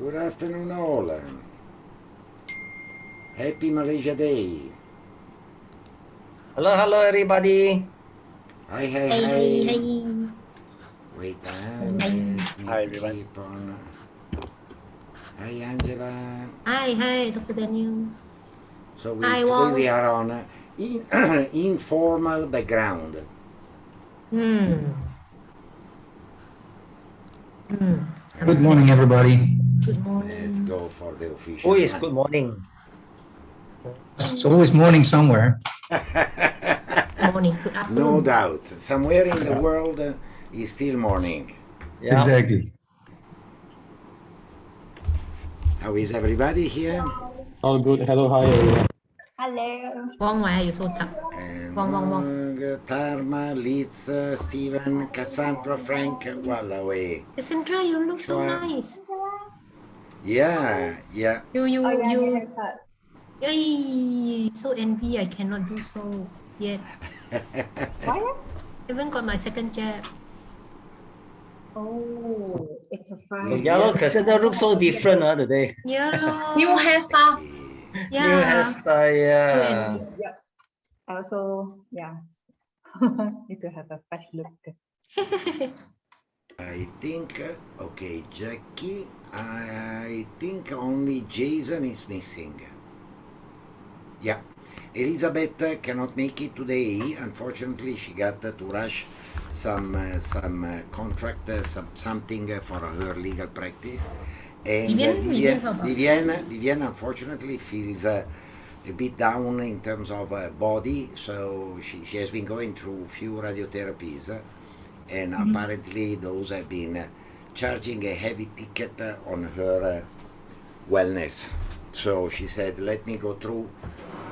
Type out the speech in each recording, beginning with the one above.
Good afternoon all. Happy Malaysia Day. Hello everybody. Hi. Hey. Wait, Hi, everyone. keep on. Hi Angela. Hi, Dr. Daniel. So Hi, today Wong. we are on informal background. Good morning, everybody. Good Let's morning. go for the official Who is one. good morning? It's always morning somewhere. Morning, good afternoon. No doubt. Somewhere in the world is still morning. Yeah. Exactly. How is everybody here? All good. Hello, hi, everyone. Hello. Wong, why are you so dark? And Wong. Tarma, Liz, Steven, Cassandra, Frank, Wallaway. Cassandra, you look so Wow. nice. Yeah. You. Haircut. Yay, so envy. I cannot do so yet. Why? Haven't got my second jab. Oh, it's a So Friday. yeah, Cassandra looks so different today. Yeah. New hairstyle. Yeah. New hairstyle, yeah. So envy. Yep. I also, need to have a fresh look. I think, okay, Jackie, I think only Jason is missing. Yeah. Elizabeth cannot make it today. Unfortunately, she got to rush some contract, something for her legal practice. And Vivian unfortunately feels a bit down in terms of body, so she has been going through few radiotherapies, and apparently those have been charging a heavy ticket on her wellness. So she said, let me go through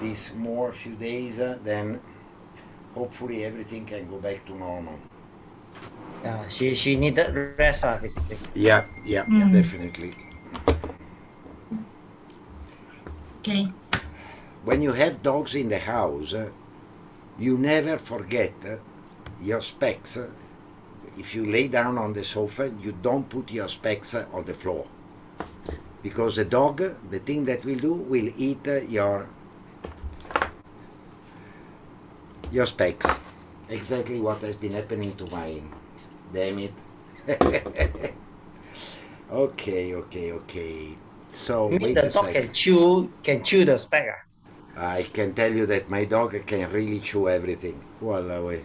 this more few days, then hopefully everything can go back to normal. Yeah, she needed rest, basically. Yeah, definitely. Okay. When you have dogs in the house, you never forget your specs. If you lay down on the sofa, you don't put your specs on the floor, because the dog, the thing that will do, will eat your specs. Exactly what has been happening to mine. Damn it. Okay. So You mean wait the a dog second. can chew the speck? I can tell you that my dog can really chew everything. Wallah.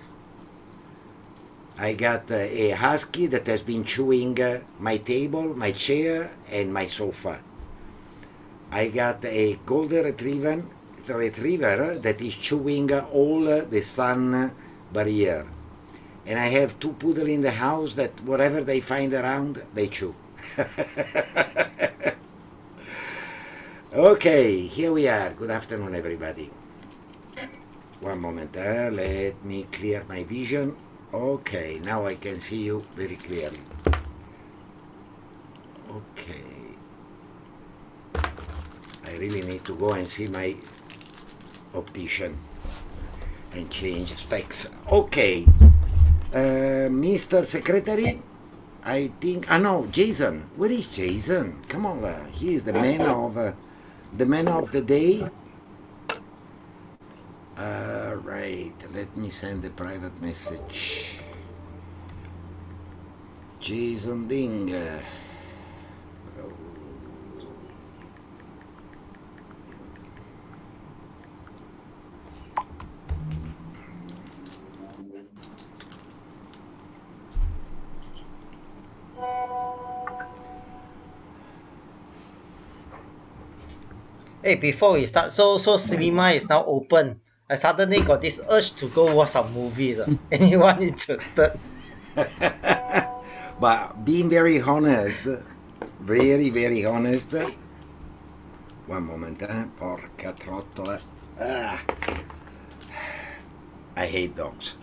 I got a husky that has been chewing my table, my chair, and my sofa. I got a golden retriever that is chewing all the sun barrier. And I have two poodle in the house that whatever they find around, they chew. Okay, here we are. Good afternoon, everybody. One moment, let me clear my vision. Okay, now I can see you very clearly. Okay. I really need to go and see my optician and change specs. Okay. Mr. Secretary, I think. No, Jason. Where is Jason? Come on, he is the man of the day. Right. Let me send a private message. Jason Ding. Hey, before we start, so cinema is now open. I suddenly got this urge to go watch some movies. Anyone interested? But being very honest, very honest. One moment, porca trottola. I hate dogs.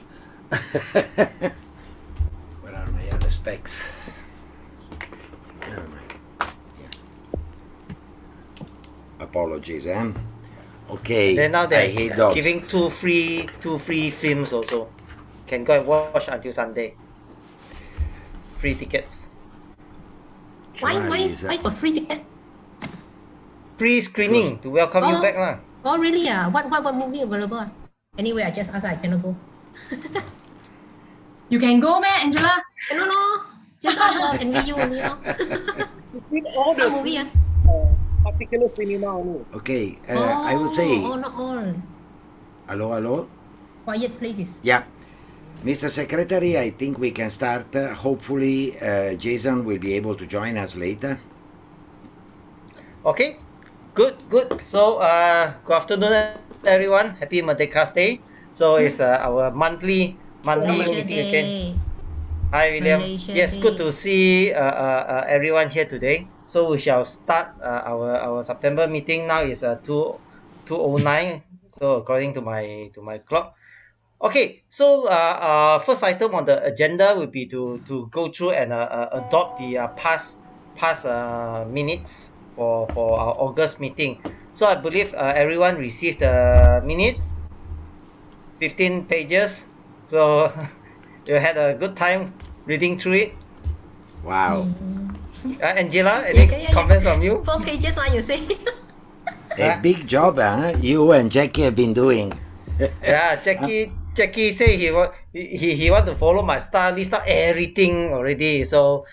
Where are my other specs? Never mind. Yeah. Apologies, Okay, Then now I they're hate dogs. giving two free films also. Can go and watch until Sunday. Free tickets. Why got free ticket? Free screening to welcome you Oh. back lah. Oh, really? What movie available? Anyway, I just asked. I cannot go. You can go, man, Angela. No. Just ask for NVU only, no? With all the What movie? particular cinema only. Okay, I would say, Oh, not all. hello? Quiet places. Yeah. Mr. Secretary, I think we can start. Hopefully, Jason will be able to join us later. Okay, good. So, good afternoon, everyone. Happy Merdeka Day. So it's our monthly Malaysia meeting again. Day. Hi, William. Malaysia Yes, Day. good to see everyone here today. So we shall start our September meeting. Now is 2:09. So according to my clock. Okay, so first item on the agenda will be to go through and adopt the past minutes for our August meeting. So I believe everyone received the minutes, 15 pages. So you had a good time reading through it. Wow. Angela, any Yeah. comments from you? 4 pages, what you say? A big job, you and Jackie have been doing. Yeah, Jackie say he want to follow my style, list out everything already. So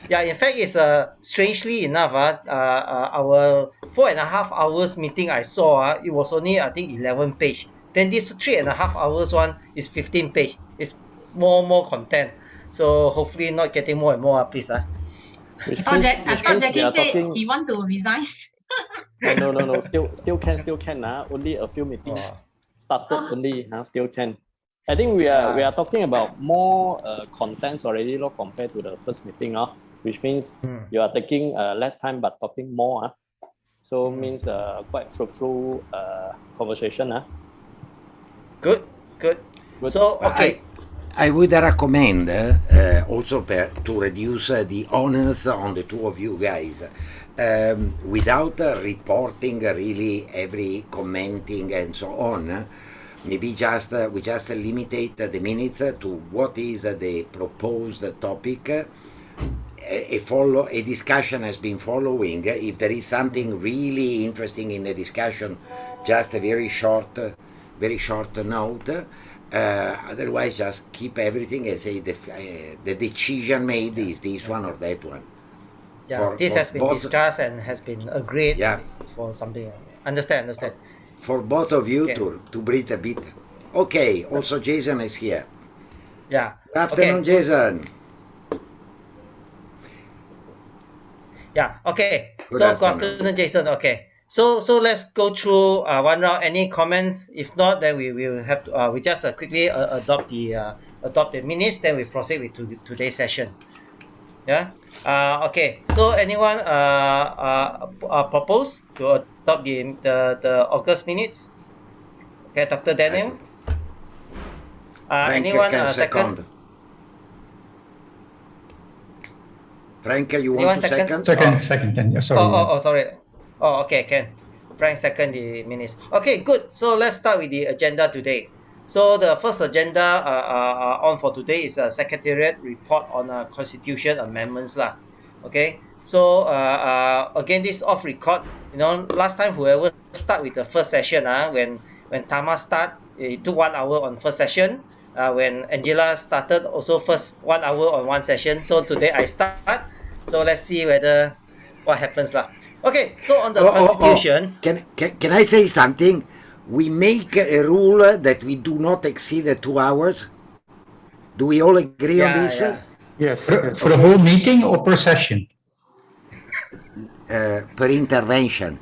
yeah, in fact, it's strangely enough, our 4.5 hours meeting I saw, it was only I think 11 page. Then this 3.5 hours one is 15 page. It's more content. So hopefully not getting more and more, please. Which I means, thought which means we Jackie are said talking. he want to resign. No. Still can. Only a few meetings Oh. started only. Still can. I think we are talking about more contents already, compared to the first meeting. Which means you are taking less time but talking more. So means quite fruitful conversation. Good. So okay. I would recommend also to reduce the onus on the two of you guys, without reporting really every commenting and so on. Maybe we just limitate the minutes to what is the proposed topic. A discussion has been following. If there is something really interesting in the discussion, just a very short note. Otherwise, just keep everything and say the decision made is this one or that one. Yeah, this has been discussed and has been agreed. Yeah. For something. Understand. For both of you Okay. to breathe a bit. Okay. Also, Jason is here. Yeah. Good afternoon, Okay. Jason. Yeah. Okay. Good Good afternoon. afternoon, Jason. Okay. So let's go through one round. Any comments? If not, then we will have to we just quickly adopt the minutes. Then we proceed with today's session. Yeah. Okay. So anyone propose to adopt the August minutes? Okay, Dr. Daniel. Frank Anyone can second? Frank, you Anyone want to second? Second. Yeah, sorry. Oh, sorry. Oh, okay, can. Frank second the minutes. Okay, good. So let's start with the agenda today. So the first agenda on for today is a Secretariat report on Constitution amendments lah. Okay. So again, this off record. Last time whoever start with the first session when Tama start, it took 1 hour on first session. When Angela started, also first 1 hour on one session. So today I start. So let's see what happens lah. Okay, so on the Constitution. Can I say something? We make a rule that we do not exceed 2 hours. Do we all agree on this? Yeah. Yes. For the whole meeting or per session? Per intervention.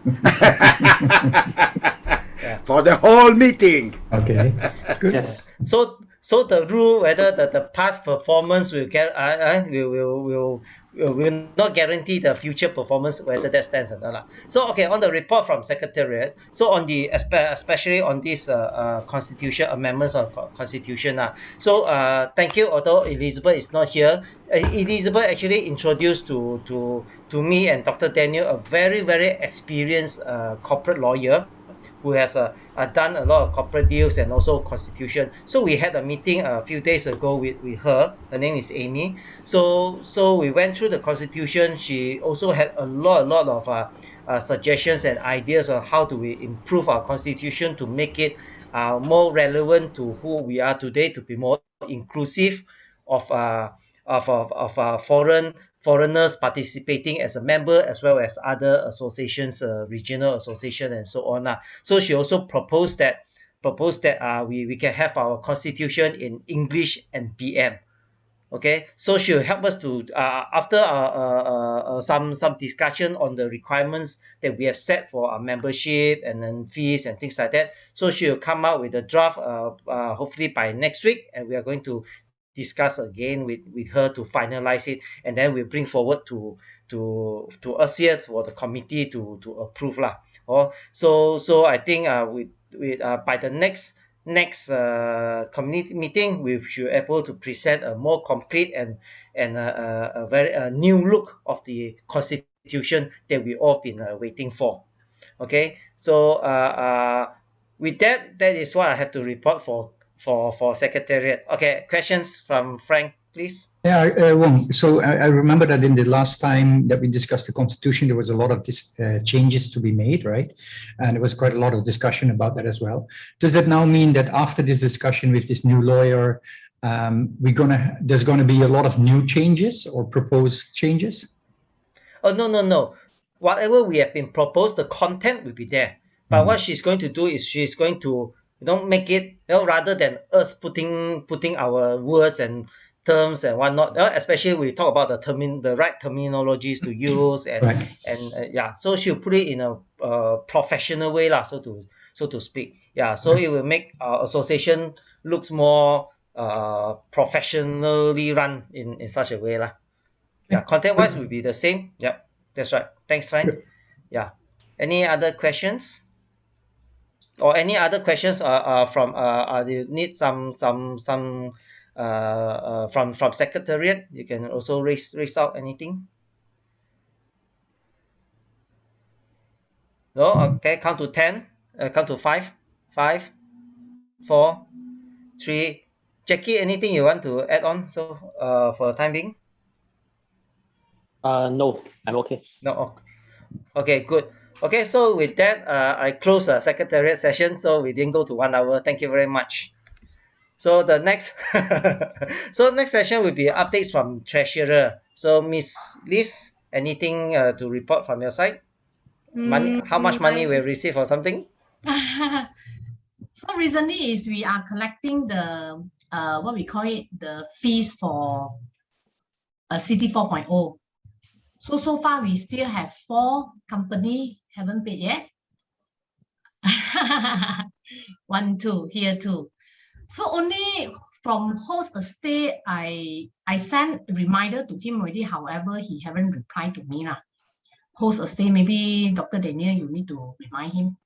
For the whole meeting. Okay. Good. Yes. So the rule whether the past performance will not guarantee the future performance, whether that stands or not. So okay, on the report from Secretariat, so on the especially on this constitution amendments of constitution. So thank you, although Elizabeth is not here. Elizabeth actually introduced to me and Dr. Daniel a very experienced corporate lawyer. who has done a lot of corporate deals and also constitution. So we had a meeting a few days ago with her. Her name is Amy. So we went through the constitution. She also had a lot of suggestions and ideas on how do we improve our constitution to make it more relevant to who we are today, to be more inclusive of foreigners participating as a member, as well as other associations, regional association and so on. So she also proposed that we can have our constitution in English and BM. Okay, so she'll help us to after some discussion on the requirements that we have set for our membership and then fees and things like that. So she'll come out with a draft hopefully by next week, and we are going to discuss again with her to finalize it, and then we'll bring forward to us here for the committee to approve lah. So I think with by the next community meeting, we should able to present a more complete and a very new look of the constitution that we all been waiting for. Okay, so with that is what I have to report for secretariat. Okay, questions from Frank, please. Yeah, Wong. So I remember that in the last time that we discussed the Constitution, there was a lot of changes to be made, right? And there was quite a lot of discussion about that as well. Does that now mean that after this discussion with this new lawyer, there's gonna be a lot of new changes or proposed changes? Oh, no. Whatever we have been proposed, the content will be there. But what she's going to do is she's going to make it, rather than us putting our words and terms and whatnot, especially we talk about the right terminologies to use and Right. yeah, so she'll put it in a professional way lah, so to speak. Yeah, so it will make our association looks more professionally run in such a way lah. Yeah, content wise will be the same. Yep, that's right. Thanks, Frank. Yeah. Any other questions? Or any other questions from you need some from secretariat? You can also raise out anything. No? Okay, count to 10. Count to 5. 5, 4, 3. Jackie, anything you want to add on? So for the time being? No, I'm okay. No. Okay, good. Okay, so with that, I close a secretariat session, so we didn't go to 1 hour. Thank you very much. So the next next session will be updates from treasurer. So Miss Liz, anything to report from your side? Money, how much money we receive or something? So recently is we are collecting the what we call it, the fees for a City 4.0. So far we still have 4 company haven't paid yet. 1, 2, here 2. So only from host a stay, I sent a reminder to him already. However, he haven't replied to me lah. Host a stay, maybe Dr. Daniel, you need to remind him.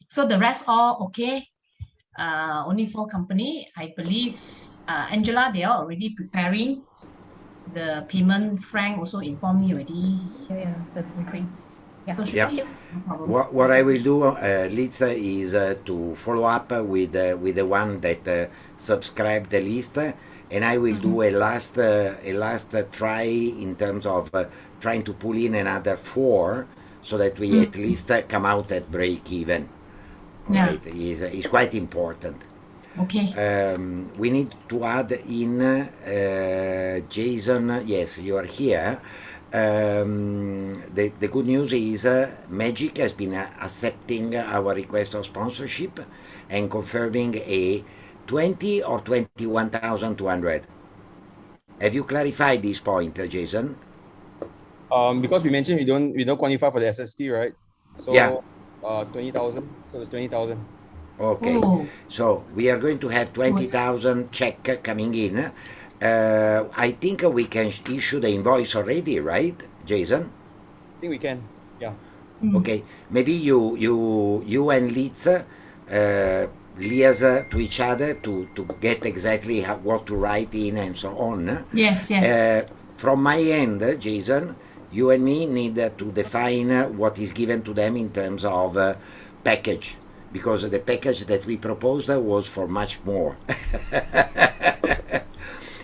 So the rest all okay. Only 4 company. I believe Angela, they are already preparing the payment. Frank also informed me already. Yeah, the concrete. Yeah. So should Yeah. be no problem. What I will do, Lisa, is to follow up with the one that subscribed the list, and I will do a last try in terms of trying to pull in another 4, so that we at least come out at break even. Yeah. Right? Is quite important. Okay. We need to add in Jason. Yes, you are here. The good news is Magic has been accepting our request of sponsorship and confirming a 20 or 21,200. Have you clarified this point, Jason? Because we mentioned we don't qualify for the SST, right? So Yeah. 20,000. So it's 20,000. Okay. Oh. So we are going to have 20,000 check coming in. I think we can issue the invoice already, right, Jason? I think we can. Yeah. Okay. Maybe you and Litz liaise to each other to get exactly what to write in and so on. Yes. From my end, Jason, you and me need to define what is given to them in terms of package, because the package that we proposed was for much more.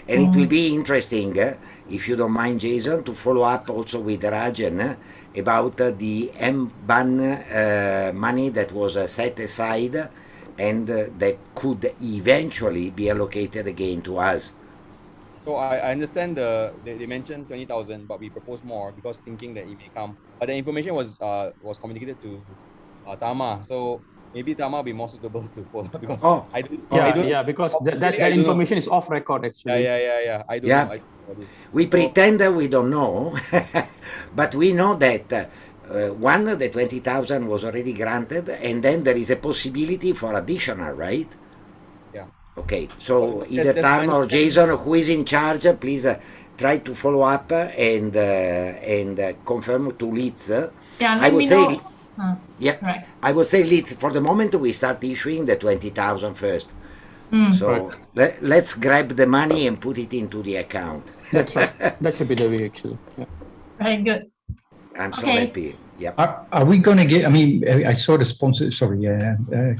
And it will be interesting, if you don't mind, Jason, to follow up also with Rajan about the MBAN money that was set aside and that could eventually be allocated again to us. So I understand they mentioned 20,000, but we proposed more because thinking that it may come. But the information was communicated to Tama. So maybe Tama will be more suitable to follow because I don't because that information is off record actually. Yeah. I don't know. We pretend that we don't know, but we know that the 20,000 was already granted, and then there is a possibility for additional, right? Yeah. Okay, so either Tama or Jason, who is in charge, please try to follow up and confirm to Leeds. Yeah, I would say, right. I would say Leeds, for the moment we start issuing the 20,000 first. So let's grab the money and put it into the account. That's right. That should be the way actually. Yeah. Very good. I'm so happy. Yep. Are we going to get, I mean, I saw the sponsor, sorry,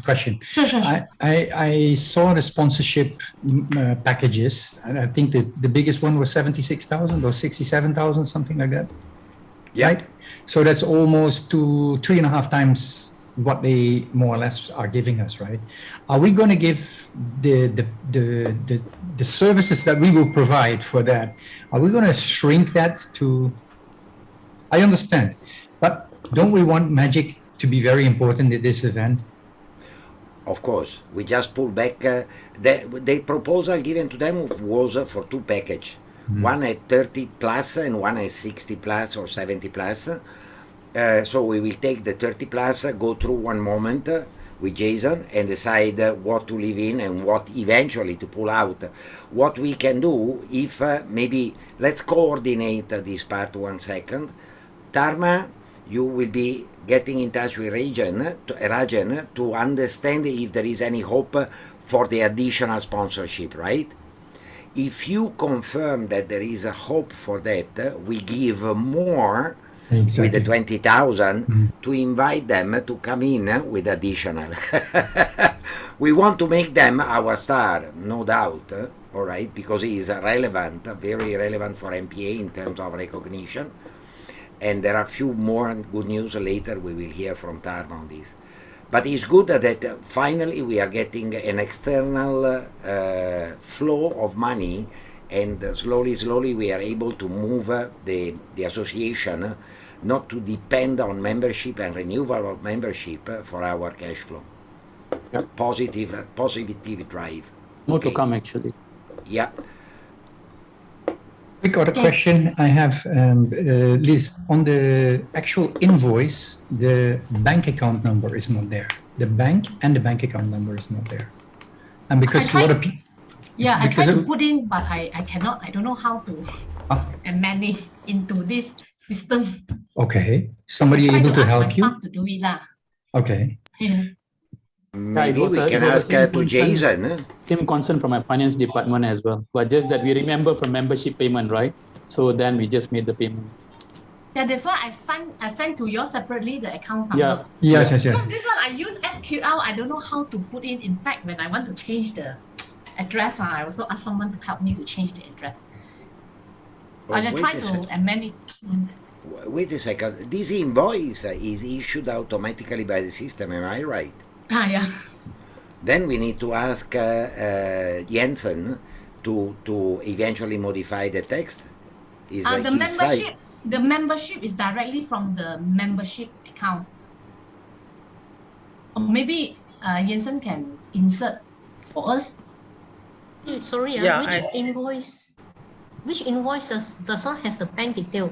question. Sure. I saw the sponsorship packages, and I think the biggest one was 76,000 or 67,000, something like that. Yeah. Right? So that's almost 3.5 times what they more or less are giving us, right? Are we going to give the services that we will provide for that? Are we going to shrink that to? I understand, but don't we want magic to be very important at this event? Of course, we just pulled back. The proposal given to them was for two packages, one at 30 plus and one at 60 plus or 70 plus. So we will take the 30 plus, go through one moment with Jason and decide what to leave in and what eventually to pull out. What we can do, if maybe, let's coordinate this part 1 second. Dharma, you will be getting in touch with Rajan to understand if there is any hope for the additional sponsorship, right? If you confirm that there is a hope for that, we give more with the 20,000 to invite them to come in with additional. We want to make them our star, no doubt, all right, because he is relevant, very relevant for MPA in terms of recognition. And there are a few more good news later. We will hear from Tarma on this. But it's good that finally we are getting an external flow of money, and slowly we are able to move the association not to depend on membership and renewal of membership for our cash flow. Yep. Positive drive. More to come actually. Yeah. We got a question. I have, Liz, on the actual invoice, the bank account number is not there. The bank and the bank account number is not there. And because a lot of people... Yeah, I tried to put in, but I cannot. I don't know how to amend it into this system. Okay. Somebody able to help you? To do it lah. Okay. Yeah. Maybe we can ask to Jason. Same concern from my finance department as well. But just that we remember from membership payment, right? So then we just made the payment. Yeah, that's why I sent to you separately the account number. Yeah. Yes. Because this one I use SQL. I don't know how to put in. In fact, when I want to change the address, I also ask someone to help me to change the address. I just try to amend it. Wait a second. This invoice is issued automatically by the system. Am I right? Yeah. Then we need to ask Jensen to eventually modify the text. The membership is directly from the membership account. Or maybe Jensen can insert for us. Sorry, which invoice does not have the bank detail?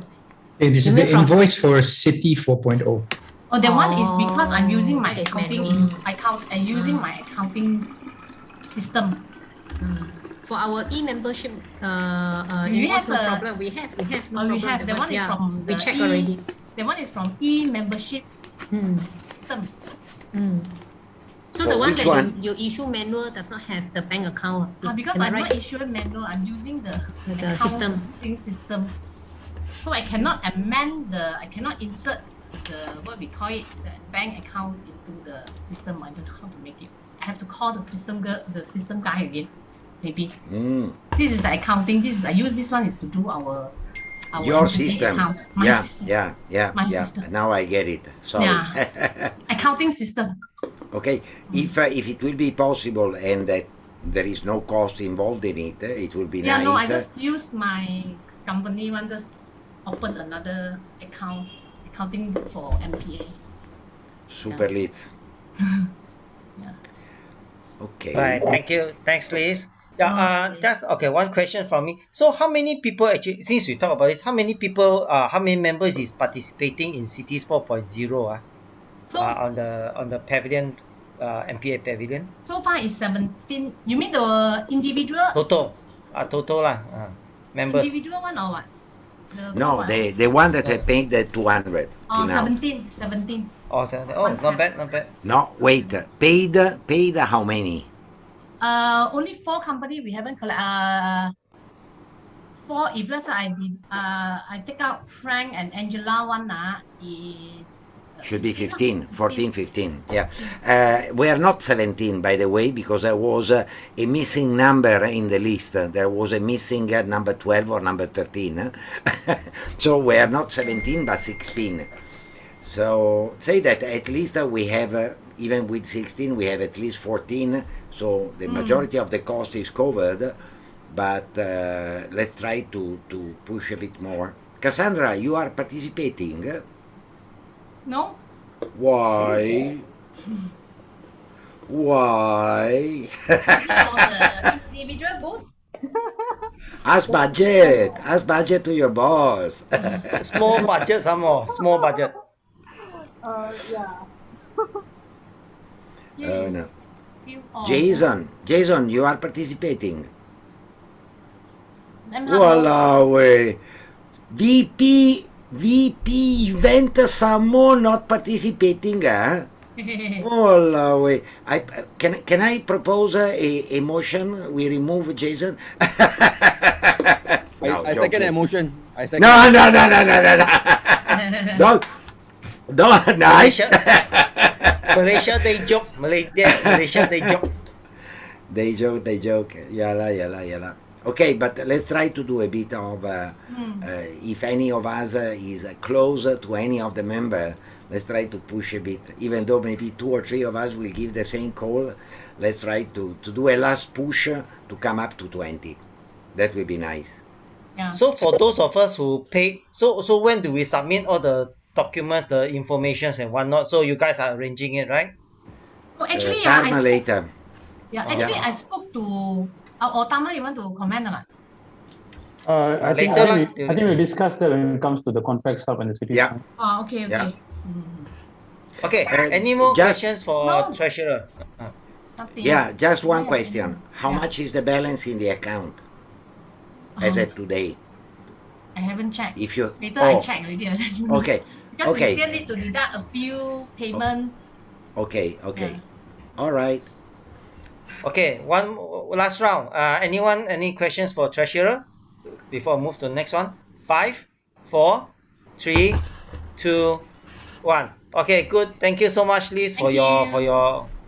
Hey, this is the invoice for City 4.0. Oh, that one is because I'm using my using my accounting system. For our e-membership, we have no problem. We have no problem. We have. That one is from we checked already. That one is from e-membership system. So the one that you issue manual does not have the bank account. Because I'm not issuing manual, I'm using the system. System. So I cannot I cannot insert what we call it, the bank accounts into the system. I don't know how to make it. I have to call the system guy again, maybe. This is the accounting. I use this one is to do our your MPA system. accounts. My system. My system. Now I get it. Sorry. Yeah. Accounting system. Okay. If it will be possible and that there is no cost involved in it, it will be Yeah, nice. no, I just use my company one, just open another accounting for MPA. Super lit. Yeah. Okay. Right. Thank you. Thanks, Liz. Yeah. Just okay. One question from me. So, how many people actually? Since we talk about this, how many people? How many members is participating in Cities 4.0? So On the pavilion, MPA pavilion. so far is 17. You mean the individual? Total lah. Members. Individual one or what? No, the one that I paid the 200. Oh, now. 17. Oh, 17. Oh, not bad. No, wait. Paid how many? Only 4 company we haven't collect. 4. If let's say I take out Frank and Angela one is. Should be 15, 14, 15. Yeah. We are not 17, by the way, because there was a missing number in the list. There was a missing number 12 or number 13. So we are not 17, but 16. So say that at least we have, even with 16, we have at least 14. So the majority of the cost is covered. But let's try to push a bit more. Cassandra, you are participating? No. Why? Why? The individual booth. Ask budget to your boss. Small budget, some more. Small budget. Oh no. Jason, you are participating. Walao, VP event Samo not participating, huh? Walao, can I propose a motion? We remove Jason. No, I second that motion. No. Don't. Malaysia, they joke. Malaysia, they joke. They joke. Yala. Okay, but let's try to do a bit of, if any of us is close to any of the member, let's try to push a bit. Even though maybe 2 or 3 of us will give the same call, let's try to do a last push to come up to 20. That will be nice. Yeah. So for those of us who pay, so when do we submit all the documents, the informations and whatnot? So you guys are arranging it, right? Oh, actually, later. Yeah, actually, I spoke to. Tama, you want to comment or not? I think we discussed that when it comes to the contract stuff and the city. Yeah. Oh, okay. Yeah. Okay. Any more questions for treasurer? Nothing. Yeah, just one question. How much is the balance in the account as of today? I haven't checked. If you I check already. Okay. Because we still need to deduct a few payment. Okay. Yeah. All right. Okay, one last round. Any questions for treasurer before I move to the next one? 5, 4, 3, 2, 1. Okay, good. Thank you so much, Liz, for your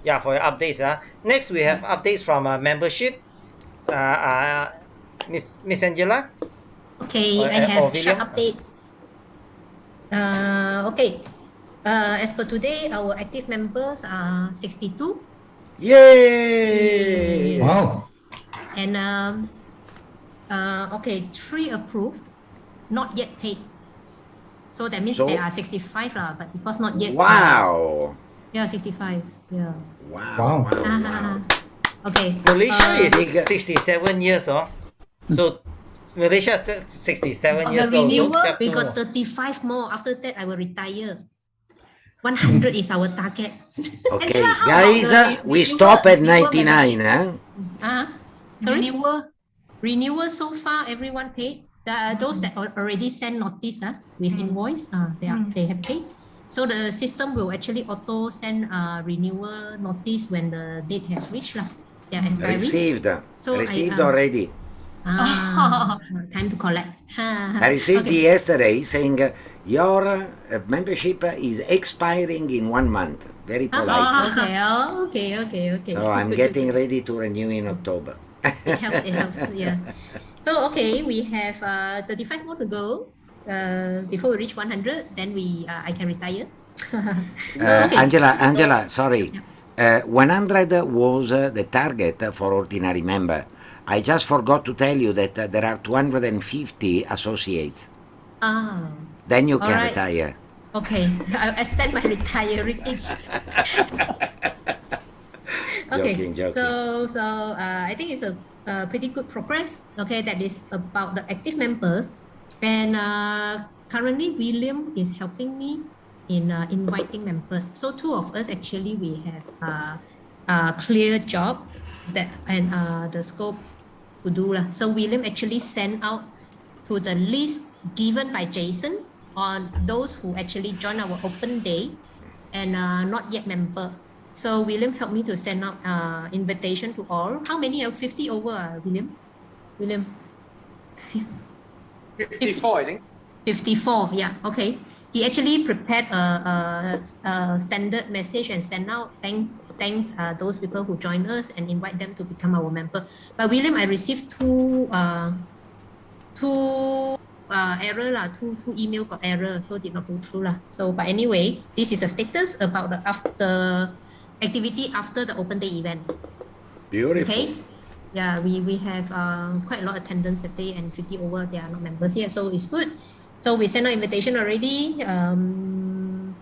updates. Next, we have updates from membership. Miss Angela. Okay, I have short updates. Okay. As per today, our active members are 62. Yay! Wow. And okay, 3 approved, not yet paid. So that means there are 65 but because not yet. Wow. Yeah, 65. Yeah. Wow. Okay. Malaysia is 67 years, so Malaysia is still 67 years the renewal, old. we got 35 more. After that, I will retire. 100 is our target. Okay, guys, we stop at 99, Sorry? Renewal so far, everyone paid. Those that already sent notice with invoice, they have paid. So the system will actually auto send renewal notice when the date has reached. Their expiry. Received So already. Time to collect. I received yesterday saying your membership is expiring in 1 month. Very polite. Okay. So I'm getting ready to renew in October. It helps, yeah. So, okay, we have 35 more to go before we reach 100, then I can retire. Angela, sorry. 100 was the target for ordinary member. I just forgot to tell you that there are 250 associates. Then you can retire. Okay, I'll extend my retiring age. Okay, Joking. so I think it's a pretty good progress. Okay, that is about the active members, and currently William is helping me in inviting members. So two of us actually we have a clear job that and the scope to do lah. So William actually sent out to the list given by Jason on those who actually join our open day and not yet member. So William helped me to send out invitation to all. How many? 50 over, William? 54, I think. 54, yeah, okay. He actually prepared a standard message and sent out, thank those people who joined us and invite them to become our member. But William, I received two error lah, two email got error, so did not go through lah. So, but anyway, this is a status about the activity after the open day event. Beautiful. Okay. Yeah, we have quite a lot of attendance that day and 50 over, they are not members here, so it's good. So we sent out invitation already.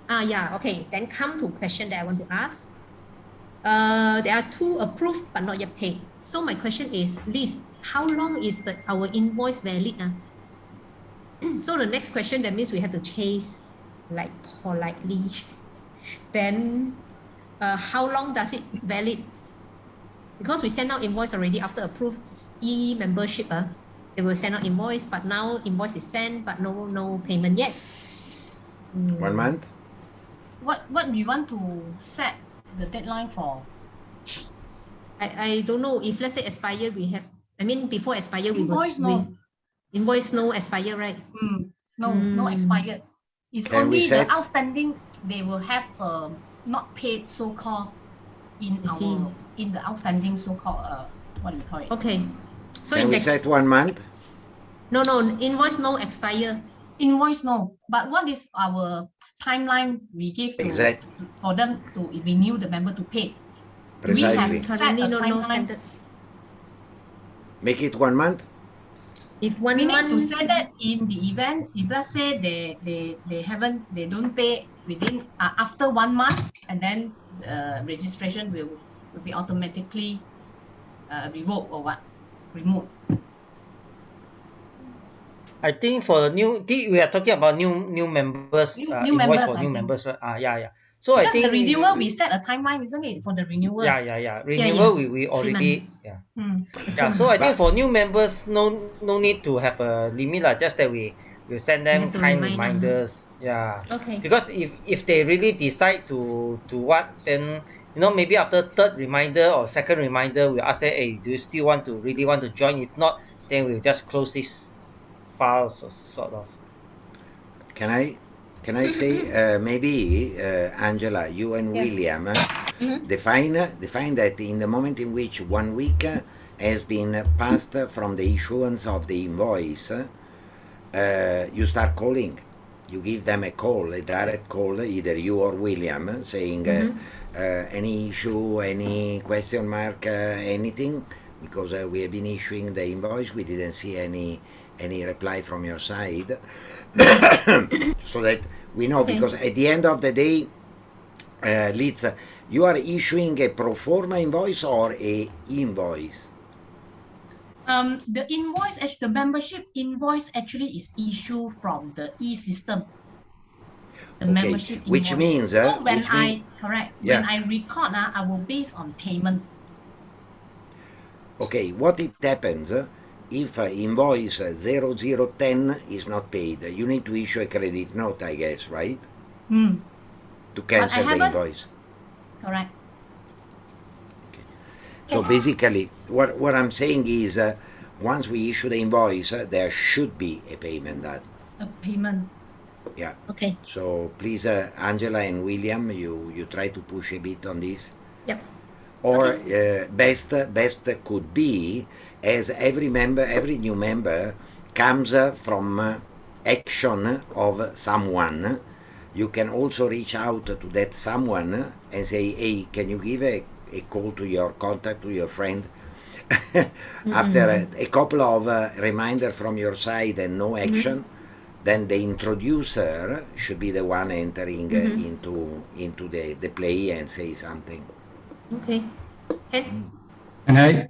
Okay. Then come to question that I want to ask. There are 2 approved but not yet paid. So my question is, Liz, how long is our invoice valid? So the next question, that means we have to chase like politely. Then how long does it valid? Because we send out invoice already after approved e-membership. It will send out invoice, but now invoice is sent, but no payment yet. 1 month? What we want to set the deadline for? I don't know. If let's say expire, before expire, invoice invoice no expire, right? No expired. It's Can only the outstanding they will have not paid so-called in the outstanding so-called what do we call it? Okay. So can we set 1 month? No, invoice no expire. Invoice no. But what is our timeline we give for them to renew the member to pay? Precisely. We have currently no standard. Make it 1 month? If one we month, need to say that in the event, if let's say they don't pay within after 1 month, and then registration will be automatically revoked or removed. I think for the we are talking about new members, new invoice members, for new think. members, right? Yeah. So because I think the renewal we set a timeline, isn't it, for the renewal? Yeah. Renewal we already So I think for new members, no need to have a limit lah. Just that we send them kind reminders. Yeah. Okay. Because if they really decide to what, then maybe after 3rd reminder or 2nd reminder, we ask them, hey, do you still really want to join? If not, then we'll just close this file, sort of. Can I say maybe Angela, you and William define that in the moment in which 1 week has been passed from the issuance of the invoice, you start calling. You give them a call, a direct call, either you or William, saying any issue, any question mark, anything, because we have been issuing the invoice, we didn't see any reply from your side. So that we know, because at the end of the day, Liz, you are issuing a pro forma invoice or a invoice? The invoice, the membership invoice actually is issued from the e-system. The membership invoice. Which means, so when when I record, I will base on payment. Okay, what it happens if invoice 0010 is not paid? You need to issue a credit note, I guess, right? To cancel the invoice. Correct. Okay. So basically, what I'm saying is, once we issue the invoice, there should be a payment done. A payment. Yeah. Okay. So please, Angela and William, you try to push a bit on this. Yep. Or best could be, as every new member comes from action of someone, you can also reach out to that someone and say, hey, can you give a call to your contact, to your friend? After a couple of reminders from your side and no action, then the introducer should be the one entering into the play and say something. Okay. Can I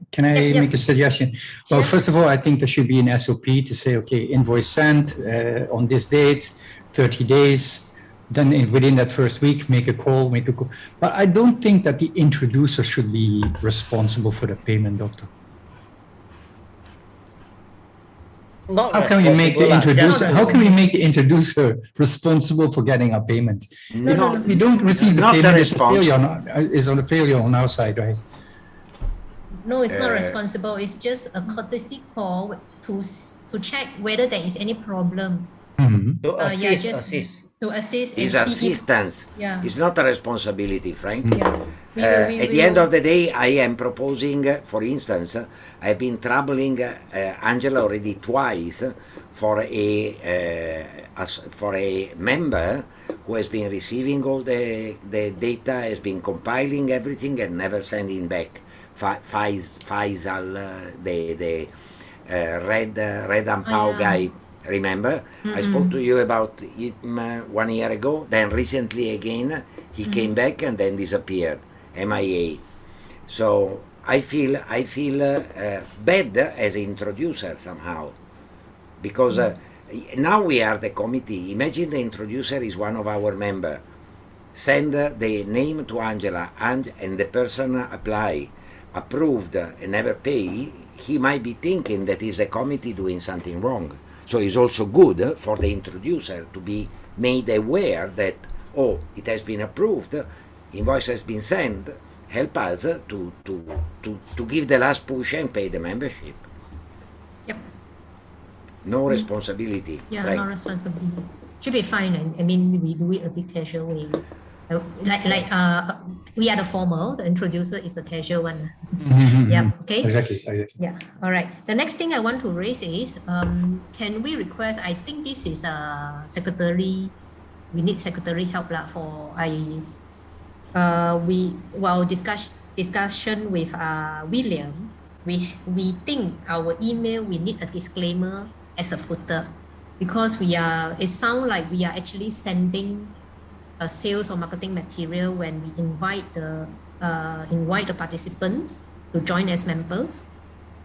make a suggestion? Well, first of all, I think there should be an SOP to say, okay, invoice sent on this date, 30 days. Then within that first week, make a call. But I don't think that the introducer should be responsible for the payment, Doctor. How can we make the introducer? How can we make the introducer responsible for getting a payment? No, we don't receive the not payment. the It's on the failure on our side, right? No, it's not responsible. It's just a courtesy call to check whether there is any problem. To assist. To assist. It's and see assistance. It's not a responsibility, Frank. Yeah. At the end of the day, I am proposing, for instance, I've been troubling Angela already twice for a member who has been receiving all the data, has been compiling everything and never sending back. Faisal, the red and Pau guy, remember? I spoke to you about him 1 year ago, then recently again, he came back and then disappeared, MIA. So I feel bad as an introducer somehow, because now we are the committee. Imagine the introducer is one of our members. Send the name to Angela and the person approved and never pay, he might be thinking that is the committee doing something wrong. So it's also good for the introducer to be made aware that, oh, it has been approved, invoice has been sent, help us to give the last push and pay the membership. Yep. No responsibility. Yeah, Frank. no responsibility. Should be fine. I mean, we do it a bit casual way. Like we are the formal, the introducer is the casual one. Yeah, okay. Exactly. Yeah, all right. The next thing I want to raise is, can we request, I think this is a secretary, we need secretary help for discussion with William, we think our email, we need a disclaimer as a footer, because it sounds like we are actually sending a sales or marketing material when we invite the participants to join as members.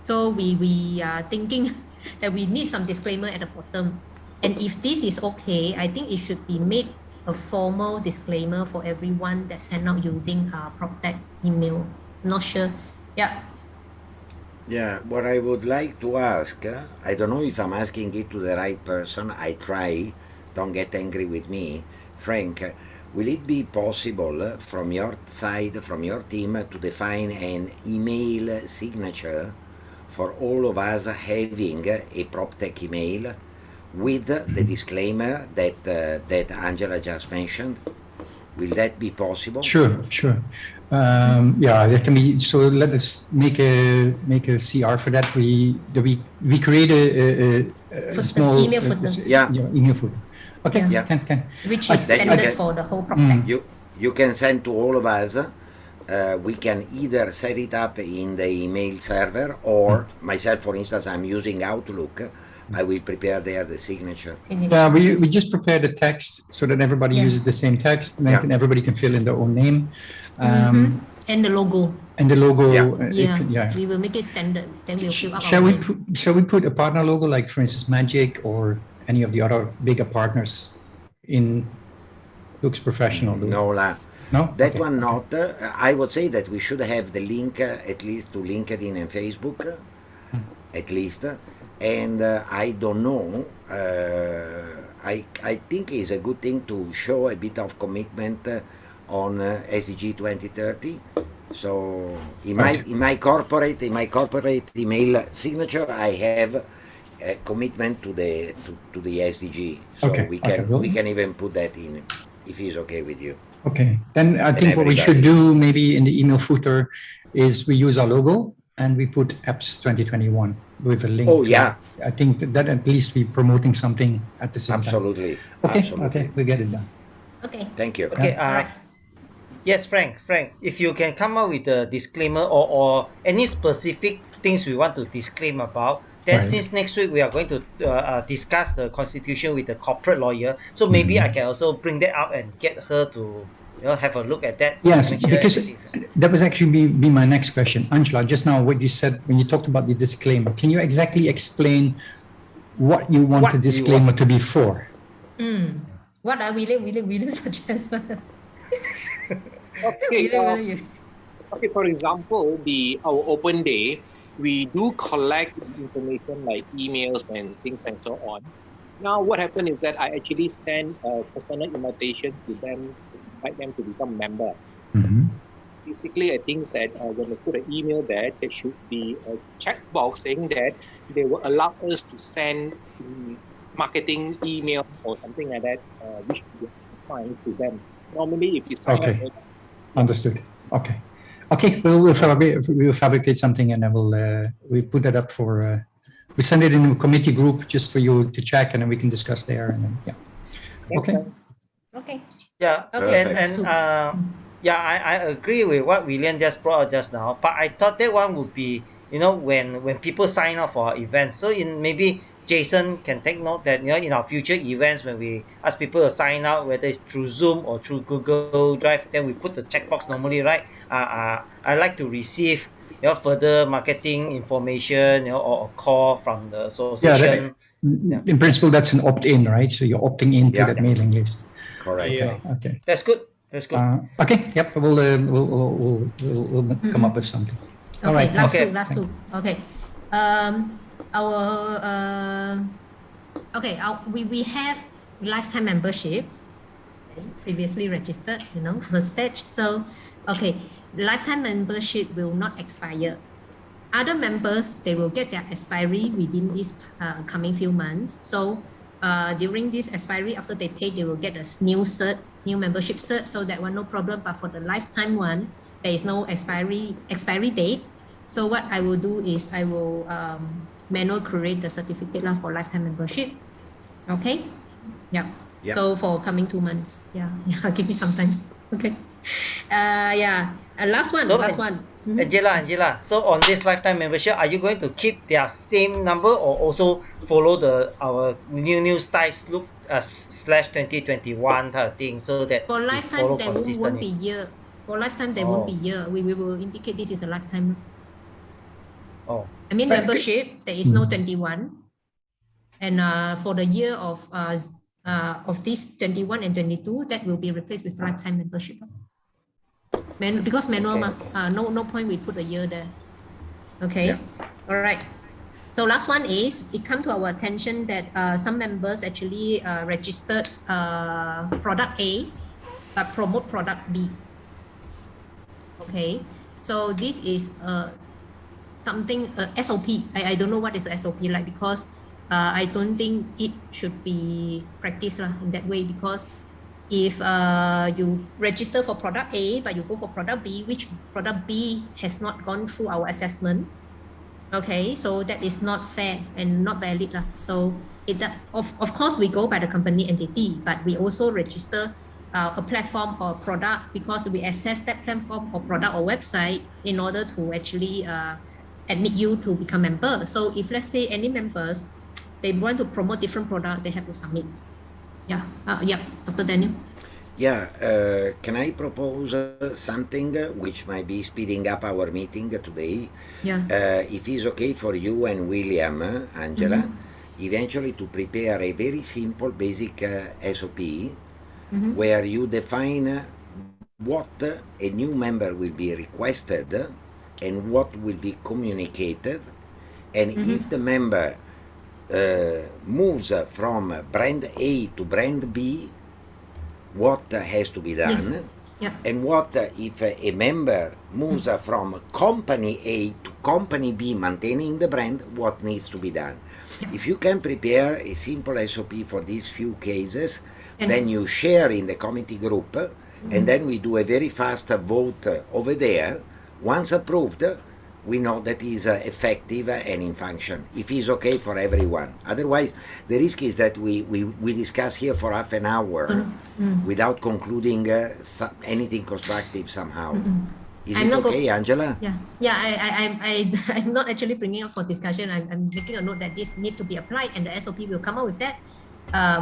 So we are thinking that we need some disclaimer at the bottom. And if this is okay, I think it should be made a formal disclaimer for everyone that sent out using PropTech email. Not sure. Yeah. Yeah, what I would like to ask, I don't know if I'm asking it to the right person, I try, don't get angry with me. Frank, will it be possible from your side, from your team, to define an email signature for all of us having a PropTech email with the disclaimer that Angela just mentioned? Will that be possible? Sure. Yeah, that can be. So let us make a CR for that. We create a small email footer. Email footer. Okay. Yeah. Can. Which is standard for the whole PropTech. You can send to all of us. We can either set it up in the email server, or myself, for instance, I'm using Outlook. I will prepare there the signature. Yeah, we just prepare the text so that everybody uses the same text, and then everybody can fill in their own name. And the logo. We will make it standard. Then we'll fill up. Shall we put a partner logo, like for instance Magic or any of the other bigger partners in? Looks professional. No, no, that one not. I would say that we should have the link at least to LinkedIn and Facebook, at least. And I don't know, I think it's a good thing to show a bit of commitment on SDG 2030. So in my corporate email signature, I have a commitment to the SDG. So we can even put that in, if it's okay with you. Okay, then I think what we should do maybe in the email footer is we use our logo and we put apps 2021 with a link. Oh, yeah. I think that at least we're promoting something at the same Absolutely. time. Okay, Absolutely. okay, we get it done. Okay. Thank you. Okay. Yes, Frank, if you can come up with a disclaimer or any specific things we want to disclaim about, then since next week we are going to discuss the constitution with the corporate lawyer, so maybe I can also bring that up and get her to have a look at that. Yes, because that was actually be my next question. Angela, just now what you said when you talked about the disclaimer, can you exactly explain what you want the disclaimer to be for? What are William suggest? Okay, for example, our open day, we do collect information like emails and things and so on. Now, what happened is that I actually send a personal invitation to them to invite them to become a member. Basically, I think that when they put an email there should be a checkbox saying that they will allow us to send marketing email or something like that, which we fine to them. Normally, if you sign up. Understood. Okay. Okay. We'll fabricate something and then we'll put that up for. We send it in a committee group just for you to check, and then we can discuss there. And then, Okay. Okay. Yeah. Okay. I agree with what William just brought up just now. But I thought that one would be when people sign up for our events. So maybe Jason can take note that in our future events when we ask people to sign up, whether it's through Zoom or through Google Drive, then we put the checkbox normally, right? I like to receive further marketing information or a call from the association. In principle, that's an opt-in, right? So you're opting into that mailing list. Correct. Okay. That's good. That's good. Okay. Yep. We'll come up with something. Okay. All right. Last two. Okay. We have lifetime membership, previously registered, first batch. So, lifetime membership will not expire. Other members, they will get their expiry within this coming few months. So, during this expiry, after they pay, they will get a new membership cert. So that one, no problem. But for the lifetime one, there is no expiry date. So what I will do is I will manual create the certificate for lifetime membership. Okay. Yeah. So for coming 2 months. Yeah. Give me some time. Okay. Last one. Angela. So on this lifetime membership, are you going to keep their same number or also follow our new styles look /2021 type of thing so that for lifetime there won't be year. For lifetime there won't be year. We will indicate this is a lifetime. I mean membership, there is no 21. And for the year of this 21 and 22, that will be replaced with lifetime membership. Because manual, no point we put a year there. Okay. All right. So last one is, it come to our attention that some members actually registered product A, but promote product B. Okay. So this is something SOP. I don't know what is SOP like, because I don't think it should be practiced in that way, because if you register for product A but you go for product B, which product B has not gone through our assessment, okay, so that is not fair and not valid. So of course we go by the company entity, but we also register a platform or product because we assess that platform or product or website in order to actually admit you to become member. So if let's say any members, they want to promote different product, they have to submit. Dr. Daniel. Can I propose something which might be speeding up our meeting today? If it's okay for you and William, Angela, eventually to prepare a very simple basic SOP where you define what a new member will be requested and what will be communicated, and if the member moves from brand A to brand B, what has to be done, Yeah. And what if a member moves from company A to company B, maintaining the brand, what needs to be done? Yeah. If you can prepare a simple SOP for these few cases, And- then you share in the committee group, and then we do a very fast vote over there. Once approved, we know that is effective and in function, if it's okay for everyone. Otherwise, the risk is that we discuss here for half an hour without concluding anything constructive somehow. Is I'm it not go- okay, Angela? Yeah. I'm not actually bringing up for discussion. I'm making a note that this need to be applied, and the SOP will come out with that.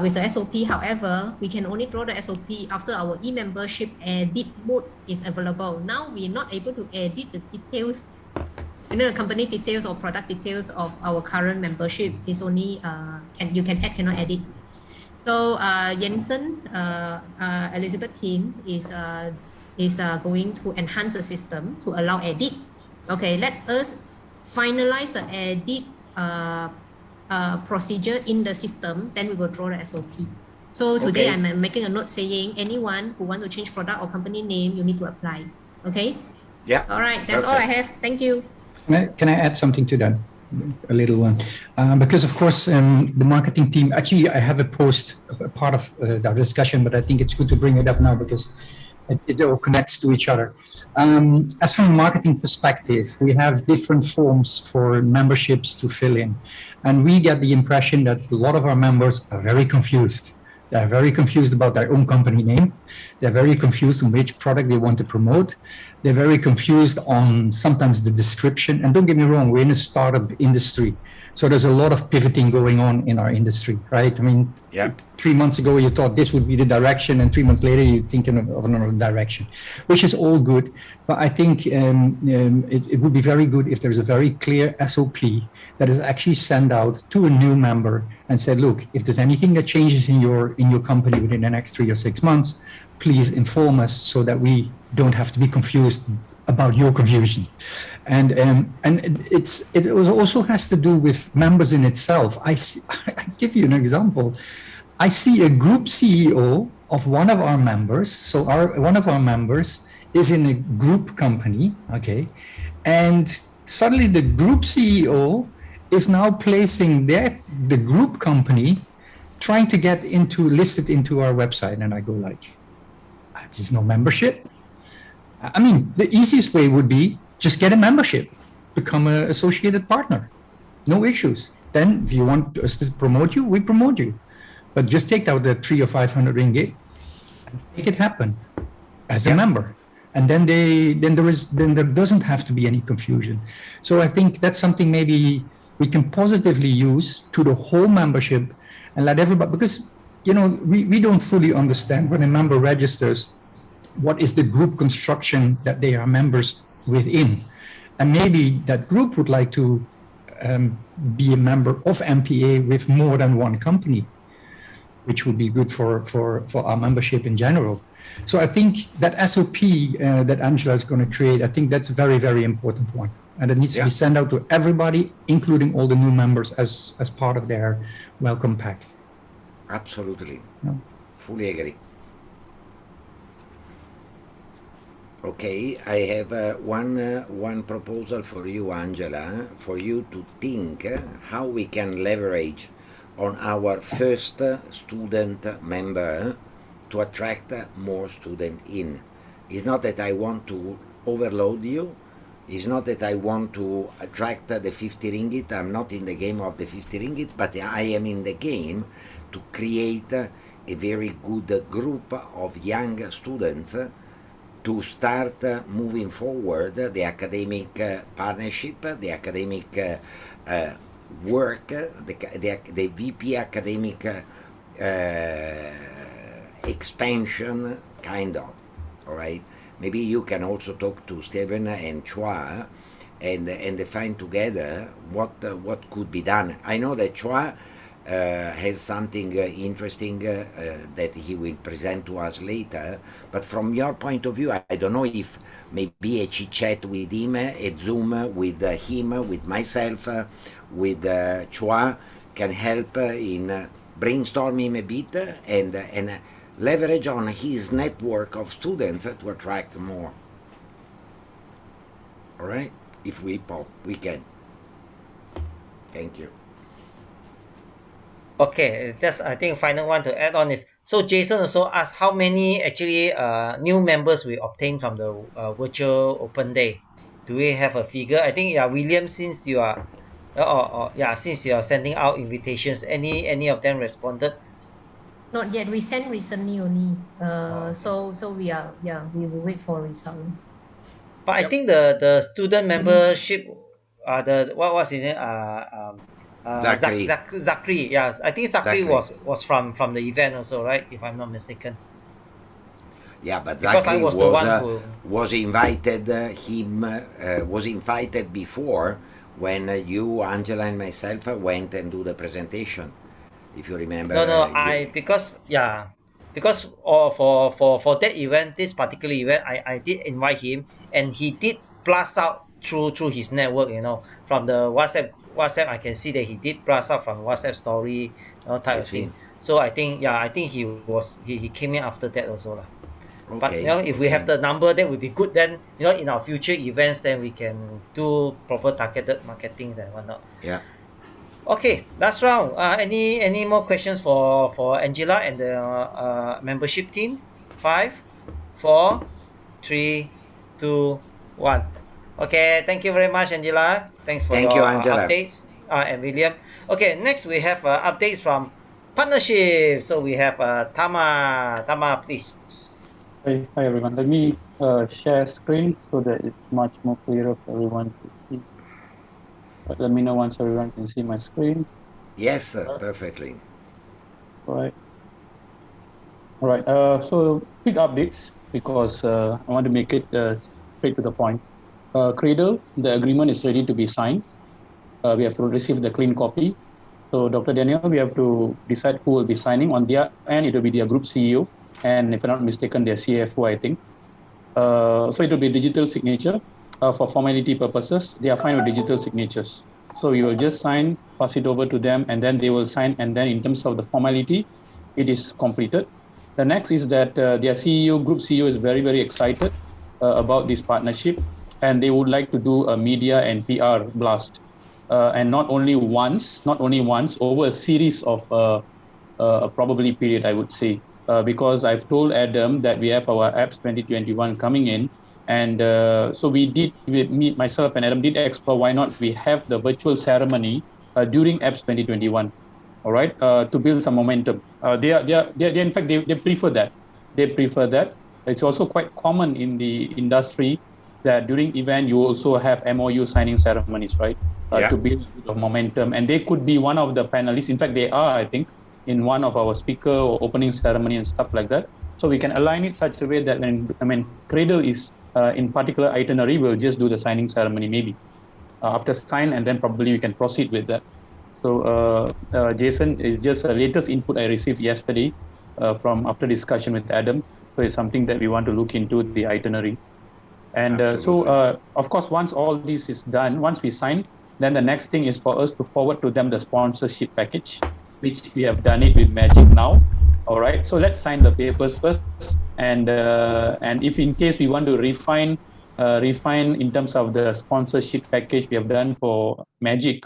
With the SOP, however, we can only draw the SOP after our e-membership edit mode is available. Now we're not able to edit the details, the company details or product details of our current membership. Is only you can add, cannot edit. So Jensen, Elizabeth team is going to enhance the system to allow edit. Okay, let us finalize the edit procedure in the system, then we will draw the SOP. So today Okay. I'm making a note saying anyone who want to change product or company name, you need to apply. Okay? Yeah. All right, that's all I have. Thank you. Can I add something to that? A little one. Because of course, the marketing team, actually I have a post, a part of our discussion, but I think it's good to bring it up now because it all connects to each other. As from a marketing perspective, we have different forms for memberships to fill in. And we get the impression that a lot of our members are very confused. They're very confused about their own company name. They're very confused on which product they want to promote. They're very confused on sometimes the description. And don't get me wrong, we're in a startup industry. So there's a lot of pivoting going on in our industry, right? I mean, 3 months ago, you thought this would be the direction, and 3 months later, you're thinking of another direction, which is all good. But I think it would be very good if there's a very clear SOP that is actually sent out to a new member and said, look, if there's anything that changes in your company within the next 3 or 6 months, please inform us so that we don't have to be confused about your confusion. And it also has to do with members in itself. I give you an example. I see a group CEO of one of our members. So one of our members is in a group company, okay, and suddenly the group CEO is now placing the group company, trying to get listed into our website, and I go like, there's no membership. I mean, the easiest way would be just get a membership, become an associated partner, no issues. Then if you want us to promote you, we promote you. But just take out the 300 or 500 ringgit and make it happen as a member. And then there doesn't have to be any confusion. So I think that's something maybe we can positively use to the whole membership and let everybody, because we don't fully understand when a member registers what is the group construction that they are members within. And maybe that group would like to be a member of MPA with more than one company, which would be good for our membership in general. So I think that SOP that Angela is going to create, I think that's a very, very important one. And it needs to be sent out to everybody, including all the new members as part of their welcome pack. Absolutely. Fully agree. Okay, I have one proposal for you, Angela, for you to think how we can leverage on our first student member to attract more students in. It's not that I want to overload you. It's not that I want to attract the 50 ringgit. I'm not in the game of the 50 ringgit, but I am in the game to create a very good group of young students to start moving forward the academic partnership, the academic work, the VP academic expansion, kind of. All right. Maybe you can also talk to Steven and Chua and define together what could be done. I know that Chua has something interesting that he will present to us later, but from your point of view, I don't know if maybe a chit chat with him, a Zoom with him, with myself, with Chua can help in brainstorming a bit and leverage on his network of students to attract more. All right? If we can. Thank you. Okay, that's I think final one to add on is, so Jason also asked how many actually new members we obtained from the virtual open day. Do we have a figure? I think William, since you are since you are sending out invitations, any of them responded? Not yet. We sent recently only. Okay. So we will wait for result. But I think the student membership, the what was his name? Zachary. Zachary. Yes, I think Zachary was from the event also, right? If I'm not mistaken. Yeah, but because Zachary I was the one who was invited. Was invited before when you, Angela, and myself went and do the presentation. If you remember. No, because for that event, this particular event, I did invite him, and he did blast out through his network. From the WhatsApp, I can see that he did blast out from WhatsApp story, type of thing. So I think he came in after that also lah. But if we have the number, that would be good. Then in our future events, then we can do proper targeted marketing and whatnot. Yeah. Okay, last round. Any more questions for Angela and the membership team? 5, 4, 3, 2, 1. Okay, thank you very much, Angela. Thanks for your updates. And William. Okay, next we have updates from partnership. So we have Tama. Tama, please. Hi everyone. Let me share screen so that it's much more clearer for everyone to see. But let me know once everyone can see my screen. Yes, sir, perfectly. All right. So quick updates because I want to make it straight to the point. Cradle, the agreement is ready to be signed. We have to receive the clean copy. So Dr. Daniel, we have to decide who will be signing. On their end, it will be their group CEO. And if I'm not mistaken, their CFO, I think. So it will be digital signature. For formality purposes, they are fine with digital signatures. So we will just sign, pass it over to them, and then they will sign. And then in terms of the formality, it is completed. The next is that their CEO, group CEO, is very, very excited about this partnership. And they would like to do a media and PR blast. And not only once, over a series of a probably period, I would say. Because I've told Adam that we have our apps 2021 coming in. And so myself and Adam did explore why not we have the virtual ceremony during apps 2021, all right, to build some momentum. They in fact, they prefer that. They prefer that. It's also quite common in the industry that during event, you also have MOU signing ceremonies, right? To build a bit of momentum. And they could be one of the panelists. In fact, they are, I think, in one of our speaker or opening ceremony and stuff like that. So we can align it such a way that when Cradle is in particular itinerary, we'll just do the signing ceremony maybe after sign, and then probably we can proceed with that. So Jason, is just a latest input I received yesterday from after discussion with Adam. So it's something that we want to look into the itinerary. And of course, once all this is done, once we sign, then the next thing is for us to forward to them the sponsorship package, which we have done it with Magic now. All right, so let's sign the papers first, and if in case we want to refine in terms of the sponsorship package we have done for Magic,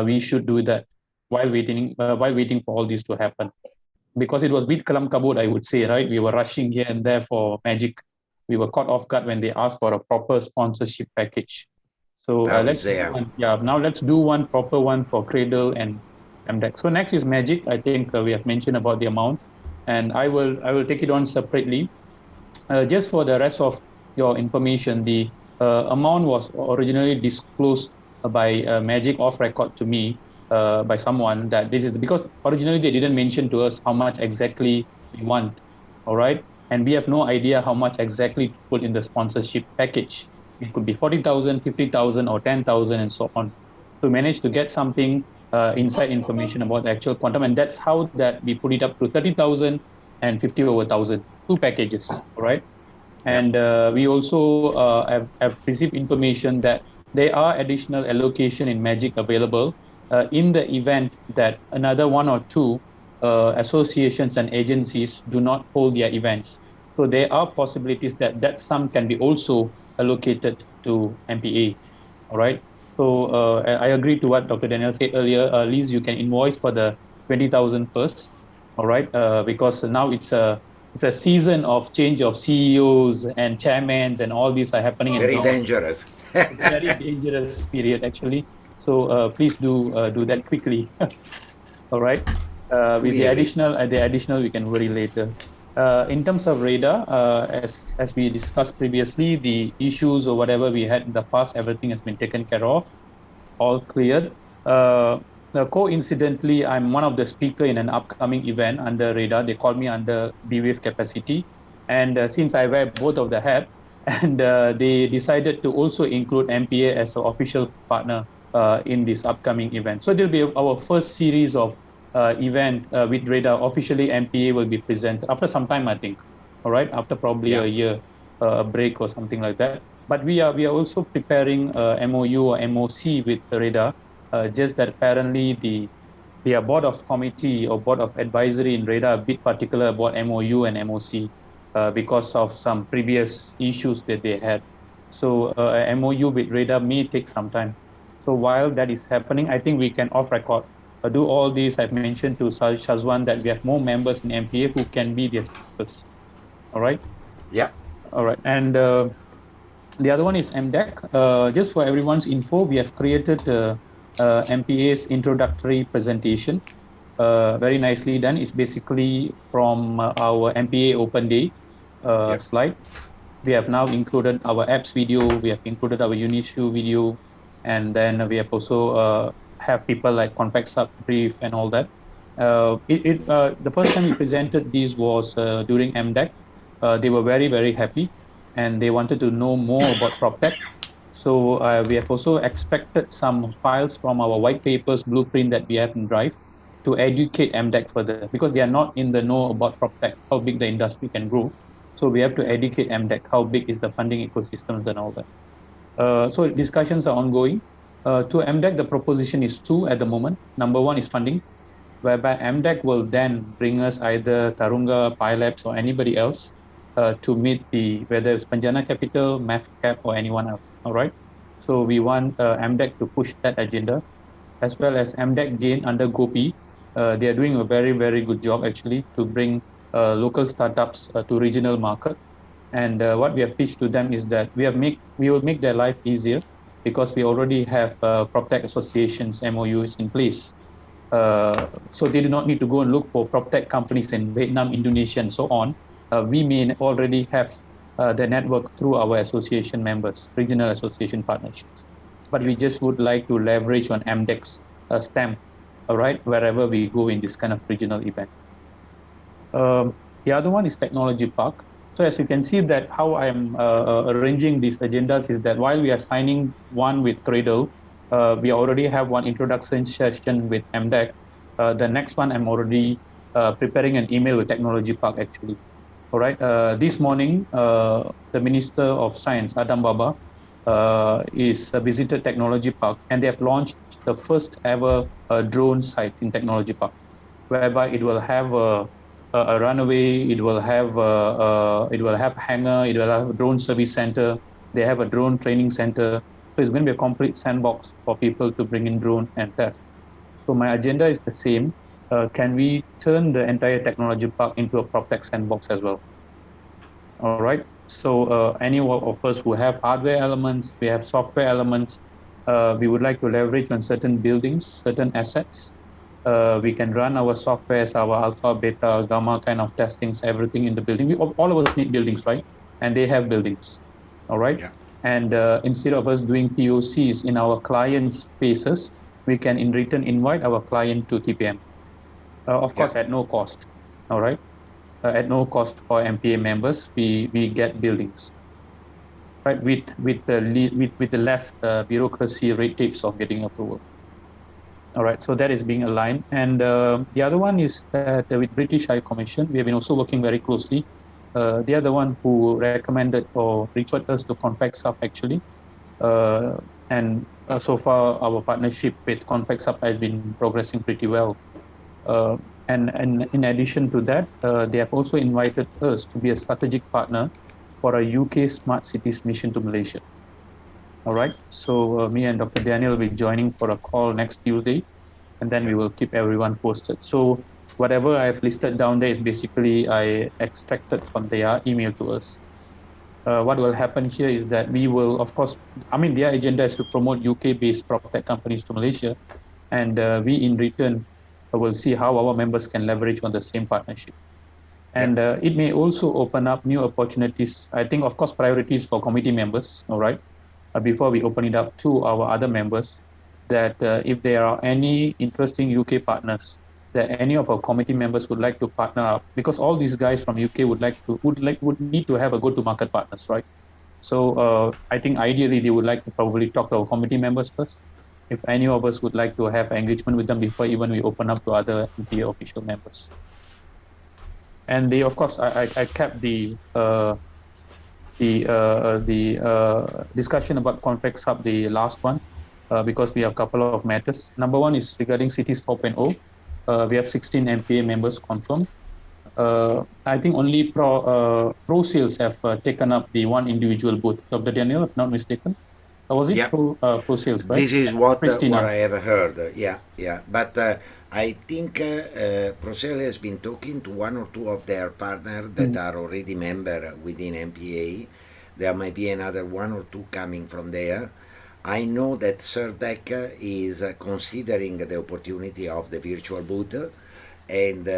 we should do that while waiting for all this to happen, because it was bit kalam kabut, I would say, right? We were rushing here and there for Magic. We were caught off guard when they asked for a proper sponsorship package. So now let's do one proper one for Cradle and MDEC. So next is Magic. I think we have mentioned about the amount, and I will take it on separately. Just for the rest of your information, the amount was originally disclosed by Magic off record to me by someone, that this is because originally they didn't mention to us how much exactly we want. All right, and we have no idea how much exactly to put in the sponsorship package. It could be 40,000, 50,000, or 10,000, and so on. To manage to get something inside information about the actual quantum, and that's how that we put it up to 30,000 and 50 over 1,000, 2 packages, right? And we also have received information that there are additional allocation in Magic available in the event that another 1 or 2 associations and agencies do not hold their events. So there are possibilities that that sum can be also allocated to MPA. All right. So I agree to what Dr. Daniel said earlier. At least you can invoice for the 20,000 first. All right. Because now it's a season of change of CEOs and chairmans and all these are happening. Very dangerous. It's a very dangerous period actually. So please do that quickly. All right. With the additional, we can worry later. In terms of radar, as we discussed previously, the issues or whatever we had in the past, everything has been taken care of, all cleared. Coincidentally, I'm one of the speaker in an upcoming event under radar. They call me under BWave capacity, and since I wear both of the hat, and they decided to also include MPA as an official partner in this upcoming event. So there'll be our first series of event with radar. Officially, MPA will be presented after some time, I think. All right, after probably a year, a break or something like that. But we are also preparing MOU or MOC with radar. Just that apparently the board of committee or board of advisory in radar a bit particular about MOU and MOC because of some previous issues that they had. So MOU with radar may take some time. So while that is happening, I think we can off record do all these. I've mentioned to Shazwan that we have more members in MPA who can be their speakers. All right. Yeah. All right. And the other one is MDEC. Just for everyone's info, we have created MPA's introductory presentation. Very nicely done. It's basically from our MPA Open Day slide. We have now included our apps video. We have included our Unishu video. And then we have also have people like ConfactSub brief and all that. The first time we presented these was during MDEC. They were very, very happy and they wanted to know more about PropTech. So we have also expected some files from our white papers blueprint that we have in Drive to educate MDEC further because they are not in the know about PropTech, how big the industry can grow. So we have to educate MDEC, how big is the funding ecosystems and all that. So discussions are ongoing. To MDEC, the proposition is two at the moment. Number one is funding, whereby MDEC will then bring us either Tarunga, PILabs, or anybody else to meet whether it's Penjana Capital, MAFCAP, or anyone else. All right. So we want MDEC to push that agenda, as well as MDEC Gain under Gopi. They are doing a very, very good job actually to bring local startups to regional market. And what we have pitched to them is that we will make their life easier because we already have PropTech associations, MOUs in place. So they do not need to go and look for PropTech companies in Vietnam, Indonesia, and so on. We may already have the network through our association members, regional association partnerships. But we just would like to leverage on MDEC's stamp, all right, wherever we go in this kind of regional event. The other one is Technology Park. So as you can see that how I'm arranging these agendas is that while we are signing one with Cradle, we already have one introduction session with MDEC. The next one, I'm already preparing an email with Technology Park actually. All right. This morning, the Minister of Science, Adam Baba, is visited Technology Park, and they have launched the first ever drone site in Technology Park, whereby it will have a runway, it will have hangar, it will have a drone service center. They have a drone training center. So it's going to be a complete sandbox for people to bring in drone and test. So my agenda is the same. Can we turn the entire technology park into a PropTech sandbox as well? All right. So any of us who have hardware elements, we have software elements, we would like to leverage on certain buildings, certain assets. We can run our software as our alpha, beta, gamma kind of testings, everything in the building. All of us need buildings, right? And they have buildings. All right. Yeah. And instead of us doing POCs in our client spaces, we can in return invite our client to TPM. Of course, at no cost. All right. At no cost for MPA members, we get buildings, right? With the less bureaucracy, red tapes of getting approval. All right. So that is being aligned. And the other one is that with British High Commission, we have been also working very closely. They are the one who recommended or referred us to ConfactSub actually. And so far, our partnership with ConfactSub has been progressing pretty well. And in addition to that, they have also invited us to be a strategic partner for a UK Smart Cities mission to Malaysia. All right. So me and Dr. Daniel will be joining for a call next Tuesday, and then we will keep everyone posted. So whatever I've listed down there is basically I extracted from their email to us. What will happen here is that we will, of course, I mean, their agenda is to promote UK-based PropTech companies to Malaysia, and we in return will see how our members can leverage on the same partnership. And it may also open up new opportunities. I think, of course, priorities for committee members, all right, before we open it up to our other members, that if there are any interesting UK partners that any of our committee members would like to partner up, because all these guys from UK would need to have a go-to-market partners, right? So I think ideally they would like to probably talk to our committee members first. If any of us would like to have engagement with them before even we open up to other MPA official members. And they, of course, I kept the discussion about Convex Hub, the last one, because we have a couple of matters. Number one is regarding Cities 4.0. We have 16 MPA members confirmed. I think only Pro Sales have taken up the one individual booth. Dr. Daniel, if not mistaken. Was it Pro Sales, right? This is what Christina. I have heard. Yeah. But I think Procel has been talking to one or two of their partners that are already member within MPA. There might be another one or two coming from there. I know that Serdec is considering the opportunity of the virtual booth, and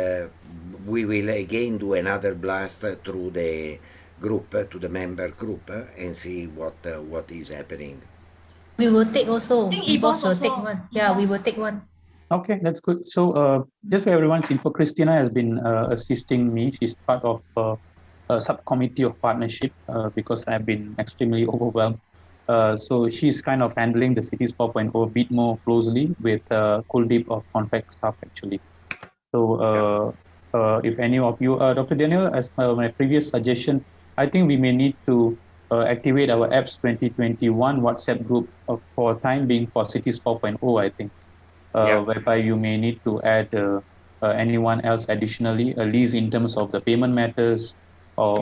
we will again do another blast through the group, to the member group, and see what is happening. We will take also. E-boss will take one. Yeah, we will take one. Okay, that's good. So just for everyone's info, Christina has been assisting me. She's part of a subcommittee of partnership because I've been extremely overwhelmed. So she's kind of handling the Cities 4.0 a bit more closely with Kuldeep of Convex Hub actually. So if any of you, Dr. Daniel, as my previous suggestion, I think we may need to activate our apps 2021 WhatsApp group for time being for Cities 4.0, I think. Whereby you may need to add anyone else additionally, at least in terms of the payment matters or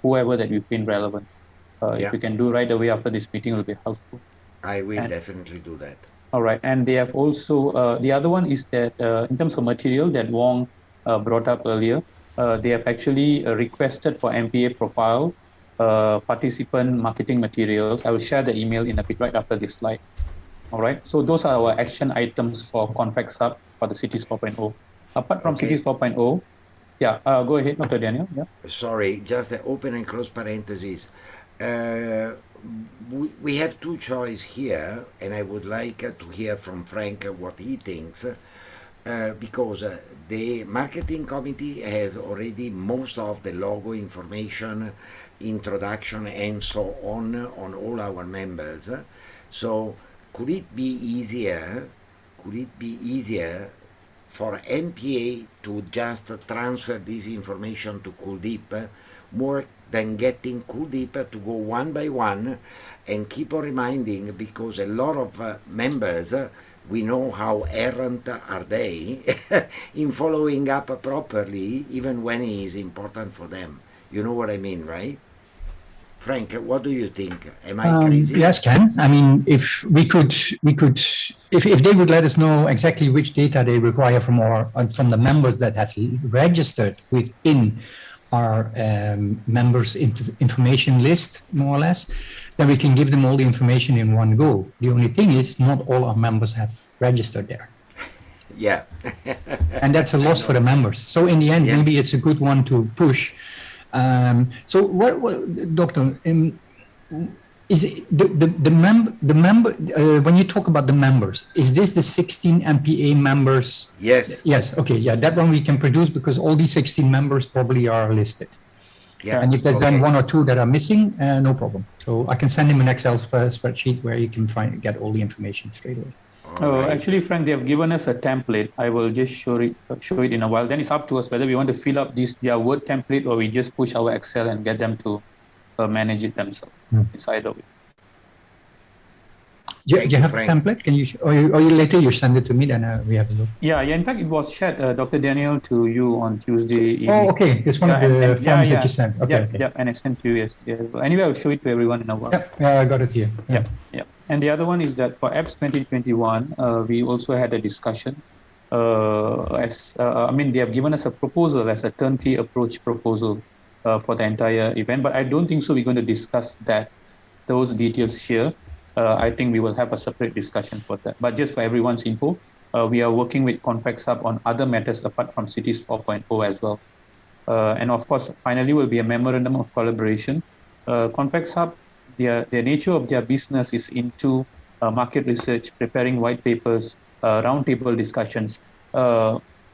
whoever that you find relevant. If you can do right away after this meeting, it will be helpful. I will definitely do that. All right, and they have also, the other one is that in terms of material that Wong brought up earlier, they have actually requested for MPA profile participant marketing materials. I will share the email in a bit right after this slide. All right, so those are our action items for Convex Hub for the Cities 4.0. Apart from Cities 4.0, go ahead, Dr. Daniel. Yeah. Sorry, just an open and close parentheses. We have two choices here, and I would like to hear from Frank what he thinks, because the marketing committee has already most of the logo information, introduction, and so on all our members. So could it be easier for MPA to just transfer this information to Kuldeep, more than getting Kuldeep to go one by one and keep on reminding, because a lot of members, we know how errant are they in following up properly, even when it is important for them. You know what I mean, right? Frank, what do you think? Am I crazy? Yes, Ken. I mean, if we could, if they would let us know exactly which data they require from the members that have registered within our members information list, more or less, then we can give them all the information in one go. The only thing is, not all our members have registered there. Yeah. And that's a loss for the members. So in the end, maybe it's a good one to push. So what Doctor, is it the member when you talk about the members, is this the 16 MPA members? Yes. Yes. Okay. Yeah, that one we can produce because all these 16 members probably are listed. Yeah. And if there's then one or two that are missing, no problem. So I can send him an Excel spreadsheet where you can get all the information straight away. Actually, Frank, they have given us a template. I will just show it in a while. Then it's up to us whether we want to fill up their Word template or we just push our Excel and get them to manage it themselves. It's either way. you have the template? Can you, or you later you send it to me, then we have a look. Yeah. In fact, it was shared, Dr. Daniel, to you on Tuesday evening. Oh, okay. It's one of the forms that you sent. Okay. Yeah, and I sent to you. Yes. Anyway, I'll show it to everyone in a while. Yeah, I got it here. Yeah. And the other one is that for apps 2021, we also had a discussion. They have given us a proposal as a turnkey approach proposal for the entire event, but I don't think so. We're going to discuss those details here. I think we will have a separate discussion for that. But just for everyone's info, we are working with Convex Hub on other matters apart from Cities 4.0 as well. And of course, finally, will be a memorandum of collaboration. Convex Hub, the nature of their business is into market research, preparing white papers, roundtable discussions.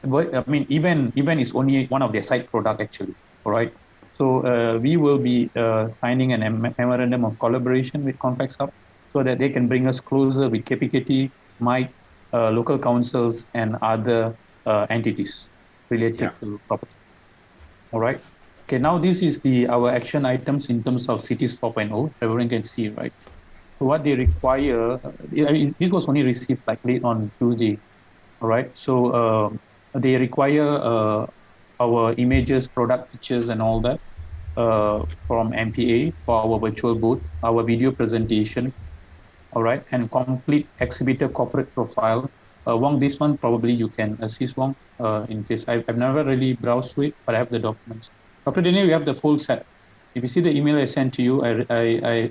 Event is only one of their side product actually, all right? So we will be signing a memorandum of collaboration with Convex Hub so that they can bring us closer with KPKT, MITE, local councils, and other entities related to property. All right. Okay, now this is our action items in terms of Cities 4.0. Everyone can see, right? So what they require, this was only received like late on Tuesday. All right. So they require our images, product pictures, and all that from MPA for our virtual booth, our video presentation. All right, and complete exhibitor corporate profile. Wong, this one probably you can assist Wong in case I've never really browsed through it, but I have the documents. Dr. Daniel, we have the full set. If you see the email I sent to you, I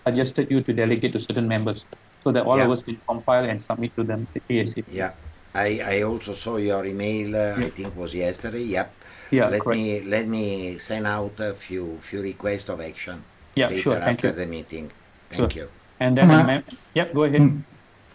suggested you to delegate to certain members so that all of us can compile and submit to them ASAP. Yeah, I also saw your email. I think was yesterday. Yep. Yeah. Let me send out a few requests of action. Yeah, later sure. After the meeting. Thank you. And then, go ahead.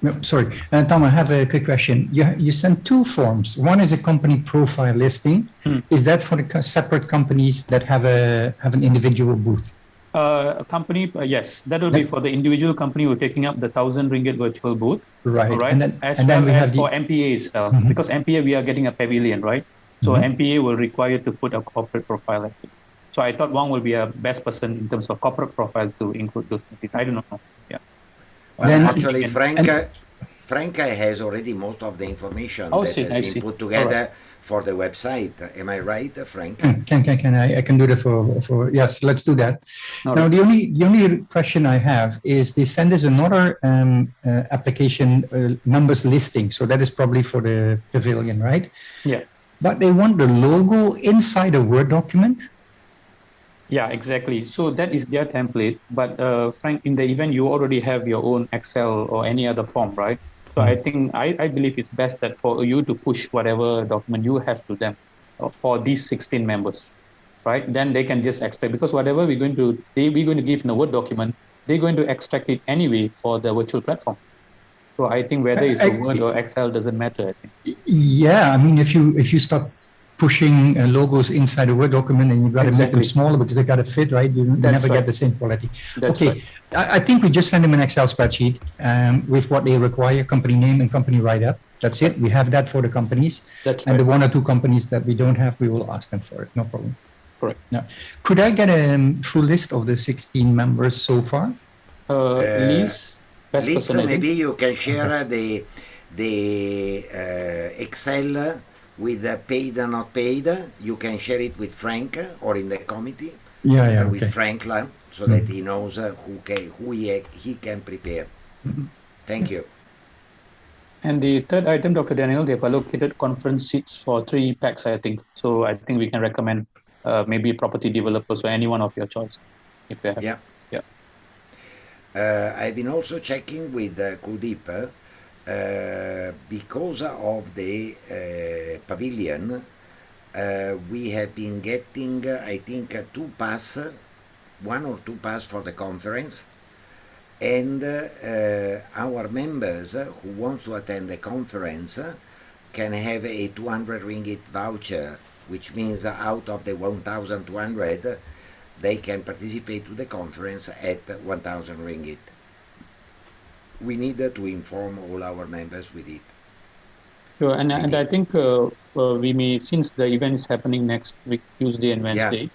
No, sorry, Tom, I have a quick question. You sent two forms. One is a company profile listing. Is that for the separate companies that have an individual booth? A company, yes, that will be for the individual company who are taking up the 1,000 ringgit virtual booth. Right. All right. And then, as and well then we as have for MPA itself, because MPA we are getting a pavilion, right? So MPA will require to put a corporate profile. Actually. So I thought Wang will be a best person in terms of corporate profile to include those things. I don't know. Yeah. Well, then, actually, Franca has already most of the information that has been put together for the website. Am I right, Frank? I can do that for yes, let's do that. Now the only question I have is they send us another application numbers listing. So that is probably for the pavilion, right? Yeah. But they want the logo inside a Word document. Yeah, exactly. So that is their template. But Frank, in the event you already have your own Excel or any other form, right? So I think I believe it's best that for you to push whatever document you have to them for these 16 members, right? Then they can just extract, because whatever we're going to give in a Word document, they're going to extract it anyway for the virtual platform. So I think whether it's a Word or Excel doesn't matter, I think. Yeah, I mean, if you start pushing logos inside a Word document and you got to make them smaller because they got to fit, right? You never get the same quality. Okay, I think we just send them an Excel spreadsheet with what they require, company name and company write-up. That's it. We have that for the companies. And the one or two companies that we don't have, we will ask them for it. No problem. Correct. Now, could I get a full list of the 16 members so far? Liz, maybe you can share the Excel with the paid and not paid. You can share it with Frank or in the committee. With Frank, so that he knows who he can prepare. Thank you. And the third item, Dr. Daniel, they've allocated conference seats for 3 packs, I think. So I think we can recommend maybe property developers or anyone of your choice, if they have. Yeah. I've been also checking with Kuldeep. Because of the pavilion, we have been getting, I think, 1 or 2 pass for the conference, and our members who want to attend the conference can have a 200 ringgit voucher, which means out of the 1,200, they can participate to the conference at 1,000 ringgit. We need to inform all our members with it. Sure, and I think we may, since the event is happening next week, Tuesday and Wednesday,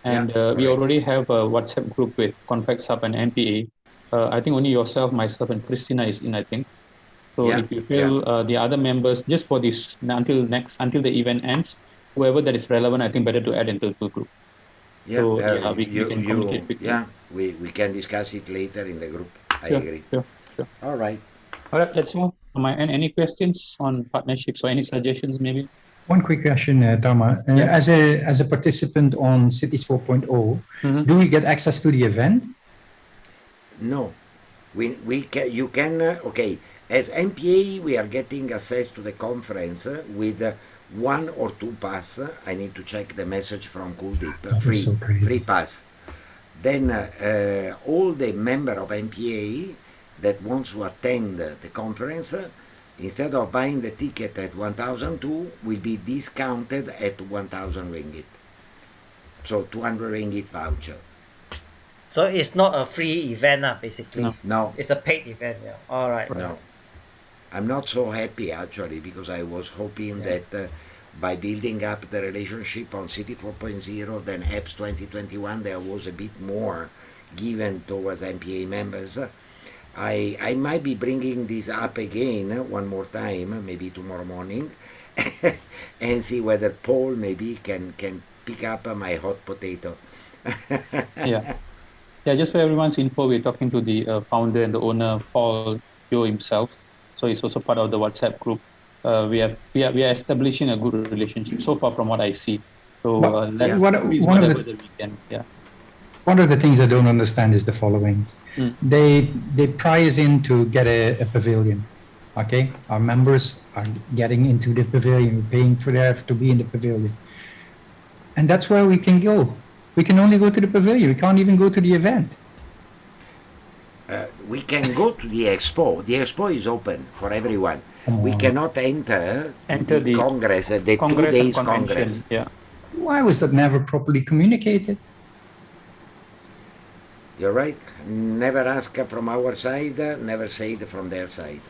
and we already have a WhatsApp group with Convex Hub and MPA. I think only yourself, myself, and Christina is in, I think. So Yeah, if you feel the other members, just for this until the event ends, whoever that is relevant, I think better to add into the group. yeah. So yeah, we can communicate quickly. Yeah, we can discuss it later in the group. I Sure, agree. sure. All right. All right, let's move on my end. Any questions on partnerships or any suggestions maybe? One quick question, Dharma. Yeah. As a participant on Cities 4.0, do we get access to the event? No, you can okay. As MPA, we are getting access to the conference with one or two pass. I need to check the message from Kuldeep. Free pass. Then all the member of MPA that wants to attend the conference, instead of buying the ticket at 1,002, will be discounted at 1,000 ringgit. So 200 ringgit voucher. So it's not a free event, basically. No. It's a paid event. Yeah. All right. No. I'm not so happy actually, because I was hoping that by building up the relationship on City 4.0, then Apps 2021, there was a bit more given towards MPA members. I might be bringing this up again one more time, maybe tomorrow morning, and see whether Paul maybe can pick up my hot potato. Yeah, just for everyone's info, we're talking to the founder and the owner, Paul Yo himself. So he's also part of the WhatsApp group. We are establishing a good relationship so far, from what I see. So let's increase whatever that we can. Yeah. One of the things I don't understand is the following: they price in to get a pavilion. Okay, our members are getting into the pavilion, paying for them to be in the pavilion, and that's where we can go. We can only go to the pavilion. We can't even go to the event. We can go to the expo. The expo is open for everyone. We cannot enter the Congress, the 2 days Congress. Yeah. Why was that never properly communicated? You're right. Never ask from our side, never say it from their side.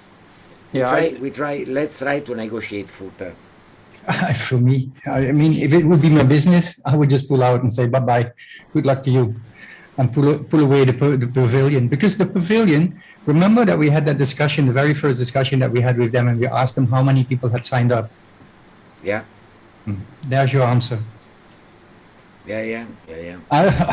Let's try to negotiate food. For me, I mean, if it would be my business, I would just pull out and say, bye-bye, good luck to you, and pull away the pavilion. Because the pavilion, remember that we had that discussion, the very first discussion that we had with them, and we asked them how many people had signed up. Yeah. There's your answer. Yeah.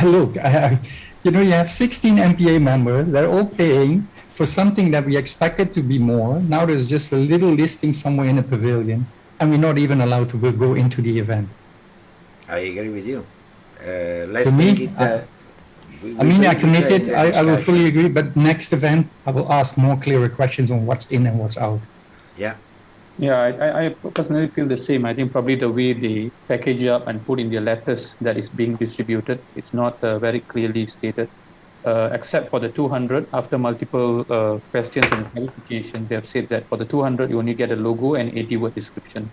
Look, you have 16 MPA members. They're all paying for something that we expected to be more. Now there's just a little listing somewhere in a pavilion, and we're not even allowed to go into the event. I agree with you. Let's make it. I committed. I will fully agree. But next event, I will ask more clearer questions on what's in and what's out. Yeah. Yeah, I personally feel the same. I think probably the way they package up and put in their letters that is being distributed, it's not very clearly stated. Except for the 200, after multiple questions and clarification, they have said that for the 200, you only get a logo and 80-word description.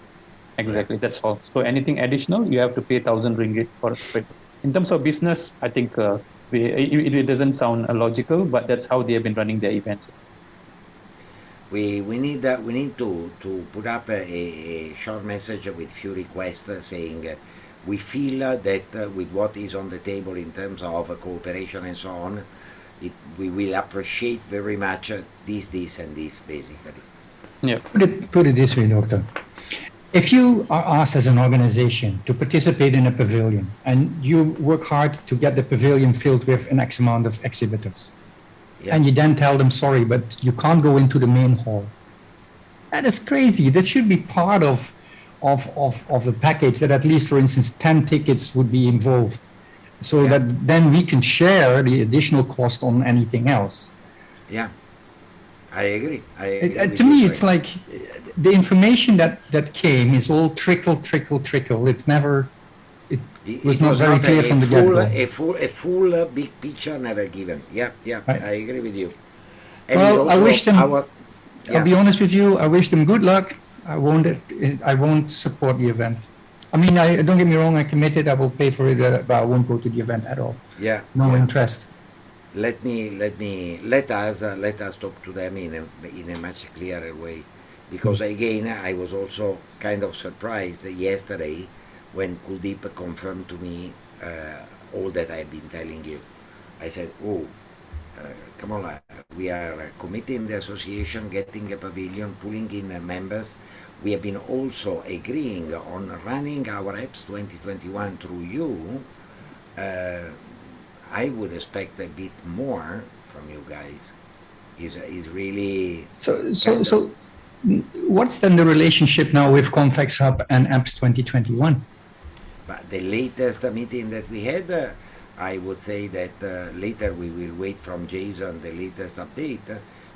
Exactly, that's all. So anything additional, you have to pay 1,000 ringgit for it. In terms of business, I think it doesn't sound logical, but that's how they have been running their events. We need to put up a short message with few requests saying we feel that with what is on the table in terms of cooperation and so on, we will appreciate very much this and this, basically. Yeah. Put it this way, Doctor. If you are asked as an organization to participate in a pavilion and you work hard to get the pavilion filled with an X amount of exhibitors, and you then tell them, sorry, but you can't go into the main hall. That is crazy. That should be part of the package, that at least, for instance, 10 tickets would be involved, so that then we can share the additional cost on anything else. Yeah, I agree. To me, it's like the information that came is all trickle. It's never... It was not very clear from the get-go. A full big picture never given. Yeah, right. I agree with you. And well, I wish them. I'll be honest with you. I wish them good luck. I won't support the event. I mean, don't get me wrong. I committed. I will pay for it, but I won't go to the event at all. Yeah. No interest. Let us talk to them in a much clearer way, because again, I was also kind of surprised yesterday when Kuldeep confirmed to me all that I've been telling you. I said, come on, we are committing the association, getting a pavilion, pulling in members. We have been also agreeing on running our apps 2021 through you. I would expect a bit more from you guys. Is really so what's then the relationship now with Convex Hub and Apps 2021? But the latest meeting that we had, I would say that later we will wait from Jason the latest update,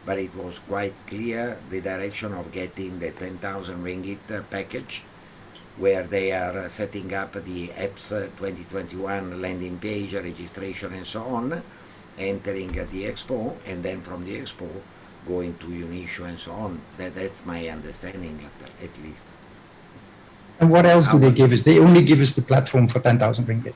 but it was quite clear the direction of getting the 10,000 ringgit package, where they are setting up the apps 2021 landing page, registration and so on, entering the expo, and then from the expo going to Unisho and so on. That's my understanding at least. And what else do they give us? They only give us the platform for 10,000 ringgit.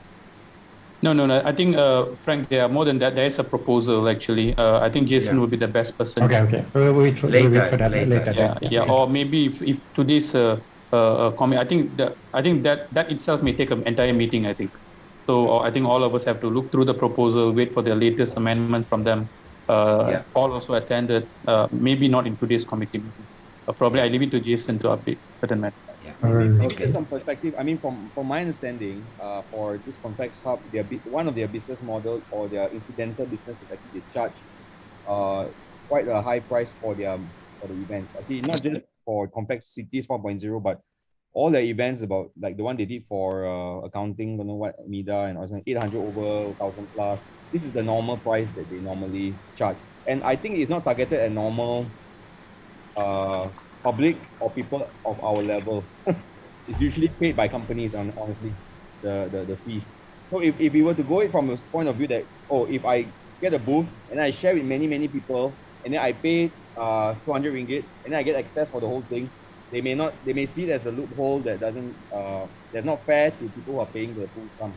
No. I think, Frank, there are more than that. There is a proposal, actually. I think Jason would be the best person. Okay. We'll wait for that later. Yeah. Or maybe if today's comment, I think that itself may take an entire meeting, I think. So I think all of us have to look through the proposal, wait for the latest amendments from them. All also attended, maybe not in today's committee meeting. Probably I leave it to Jason to update certain matters. Just some perspective, I mean, from my understanding, for this Convex Hub, one of their business model or their incidental business is actually they charge quite a high price for the events. Actually, not just for Convex Cities 4.0, but all the events about like the one they did for accounting, don't know what, MIDA, and also 800 over 1,000 plus. This is the normal price that they normally charge. And I think it's not targeted at normal public or people of our level. It's usually paid by companies, honestly, the fees. So if we were to go it from a point of view that, if I get a booth and I share with many people, and then I pay 200 ringgit, and then I get access for the whole thing, they may see it as a loophole that that's not fair to people who are paying the full sum.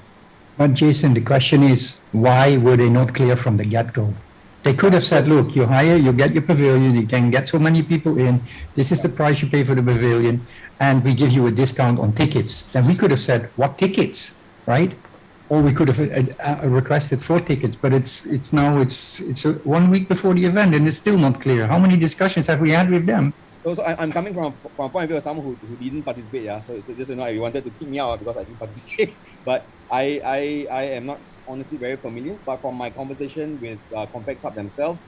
But Jason, the question is, why were they not clear from the get-go? They could have said, look, you get your pavilion, you can get so many people in, this is the price you pay for the pavilion, and we give you a discount on tickets. Then we could have said, what tickets, right? Or we could have requested 4 tickets, but it's 1 week before the event and it's still not clear. How many discussions have we had with them? So I'm coming from a point of view of someone who didn't participate, yeah. So just you wanted to kick me out because I didn't participate. But I am not honestly very familiar. But from my conversation with Convex Hub themselves,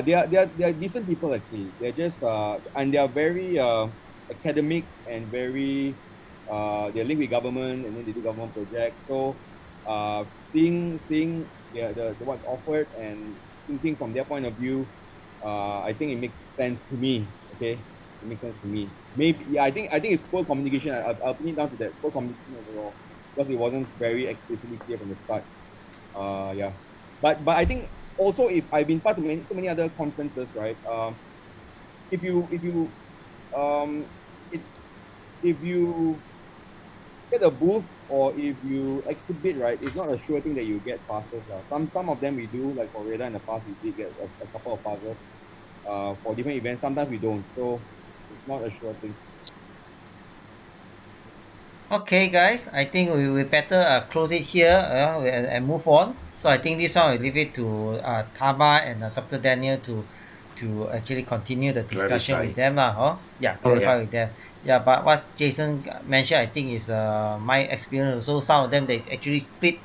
they are decent people actually. They're just and they are very academic and very they're linked with government, and then they do government projects. So seeing the what's offered and thinking from their point of view, I think it makes sense to me. Okay, it makes sense to me. Maybe I think it's poor communication. I'll put it down to that, poor communication overall, because it wasn't very explicitly clear from the start. But I think also, if I've been part of so many other conferences, right? If you get a booth or if you exhibit, right, it's not a sure thing that you get passes. Some of them we do, like for Reda in the past, we did get a couple of passes for different events. Sometimes we don't, so it's not a sure thing. Okay, guys, I think we better close it here and move on. So I think this one we'll leave it to Tama and Dr. Daniel to actually continue the discussion with them. Clarify with them. Yeah, but what Jason mentioned, I think is my experience. So some of them, they actually split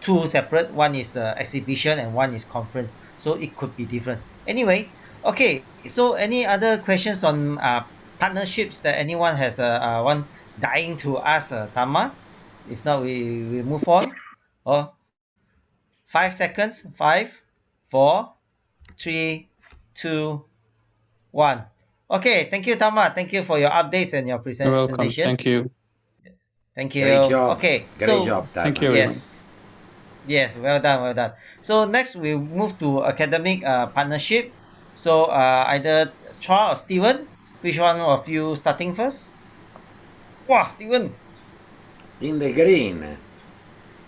2 separate. One is exhibition and one is conference. So it could be different. Anyway, okay. So any other questions on partnerships that anyone has one dying to ask Tama? If not, we move on. 5 seconds. 5, 4, 3, 2, 1. Okay, thank you, Tama. Thank you for your updates and your presentation. You're welcome. Thank you. Thank you. Great job. Okay, Great job, Tama. Thank you. Yes, well done. So next we move to academic partnership. So either Chua or Steven, which one of you starting first? Wow, Steven. In the green.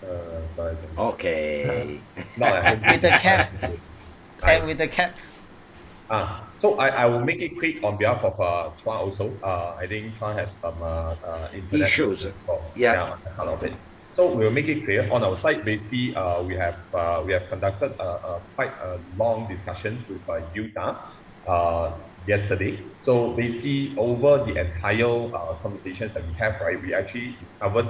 So Okay. With the cap. And with the cap. So I will make it quick on behalf of Chua also. I think Chua has some internet issues. On account of it. So we'll make it clear on our side. Basically, we have conducted quite a long discussions with Utah yesterday. So basically, over the entire conversations that we have, right, we actually discovered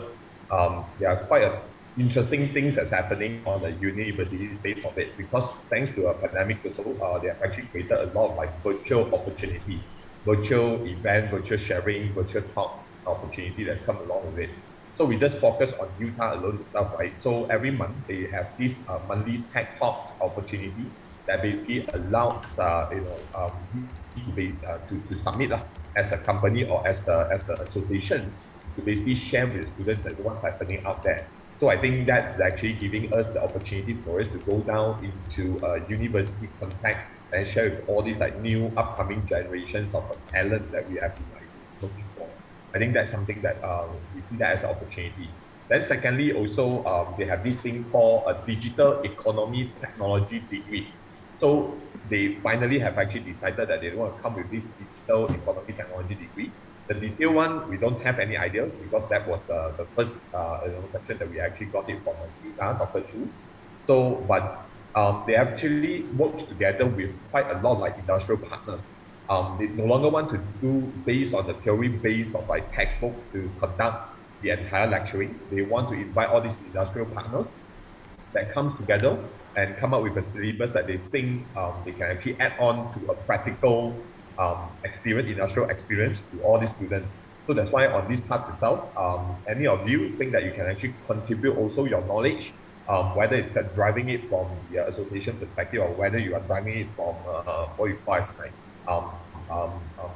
there are quite interesting things that's happening on the university space of it, because thanks to a pandemic also, they have actually created a lot of like virtual opportunity, virtual event, virtual sharing, virtual talks opportunity that's come along with it. So we just focus on Utah alone itself, right? So every month they have this monthly tech talk opportunity that basically allows to submit as a company or as associations to basically share with students like what's happening out there. So I think that's actually giving us the opportunity for us to go down into a university context and share with all these like new upcoming generations of talent that we have been like looking for. I think that's something that we see that as an opportunity. Then secondly, also they have this thing called a digital economy technology degree. So they finally have actually decided that they want to come with this digital economy technology degree. The detailed one, we don't have any idea, because that was the first section that we actually got it from Dr. Chu. So, but they actually worked together with quite a lot of like industrial partners. They no longer want to do based on the theory base of like textbook to conduct the entire lecturing. They want to invite all these industrial partners that comes together and come up with a syllabus that they think they can actually add on to a practical experience, industrial experience to all these students. So that's why on this part itself, any of you think that you can actually contribute also your knowledge, whether it's driving it from the association perspective or whether you are driving it from what you call as like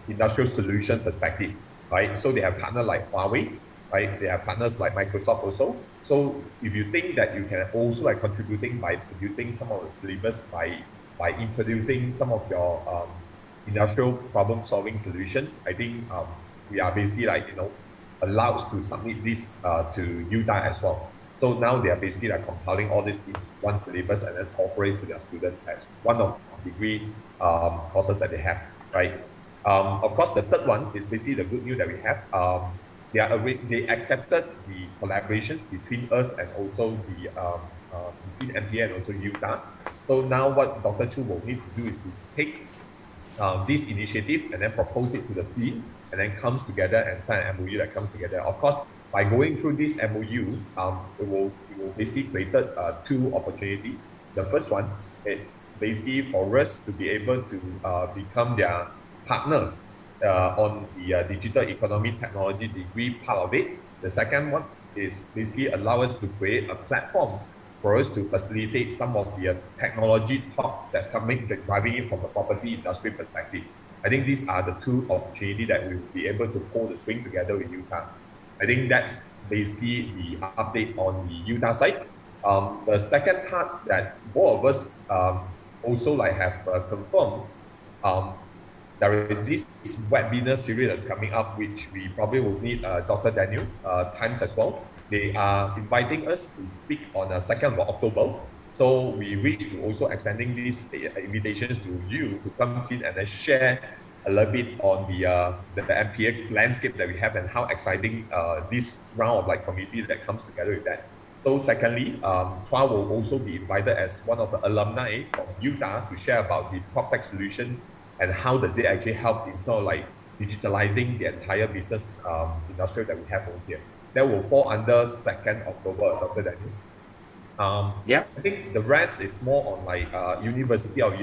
industrial solution perspective, right? So they have partners like Huawei, right? They have partners like Microsoft also. So if you think that you can also like contributing by producing some of the syllabus by introducing some of your industrial problem solving solutions, I think we are basically like allowed to submit this to Utah as well. So now they are basically like compiling all this in one syllabus and then offer it to their students as one of the degree courses that they have, right? Of course, the third one is basically the good news that we have. They accepted the collaborations between us and also the between MPA and also Utah. So now what Dr. Chu will need to do is to take this initiative and then propose it to the team, and then comes together and sign an MOU that comes together. Of course, by going through this MOU, it will basically created two opportunities. The first one, it's basically for us to be able to become their partners on the digital economy technology degree part of it. The second one is basically allow us to create a platform for us to facilitate some of the technology talks that's driving it from the property industry perspective. I think these are the two opportunities that we will be able to pull the string together with Utah. I think that's basically the update on the Utah side. The second part that both of us also like have confirmed, there is this webinar series that's coming up, which we probably will need Dr. Daniel times as well. They are inviting us to speak on the 2nd of October. So we wish to also extending these invitations to you to come in and then share a little bit on the MPA landscape that we have and how exciting this round of like community that comes together with that. So secondly, Chua will also be invited as one of the alumni from Utah to share about the PropTech solutions and how does it actually help in terms of like digitalizing the entire business industry that we have over here. That will fall under 2nd October, Dr. Daniel. Yeah. I think the rest is more on like university of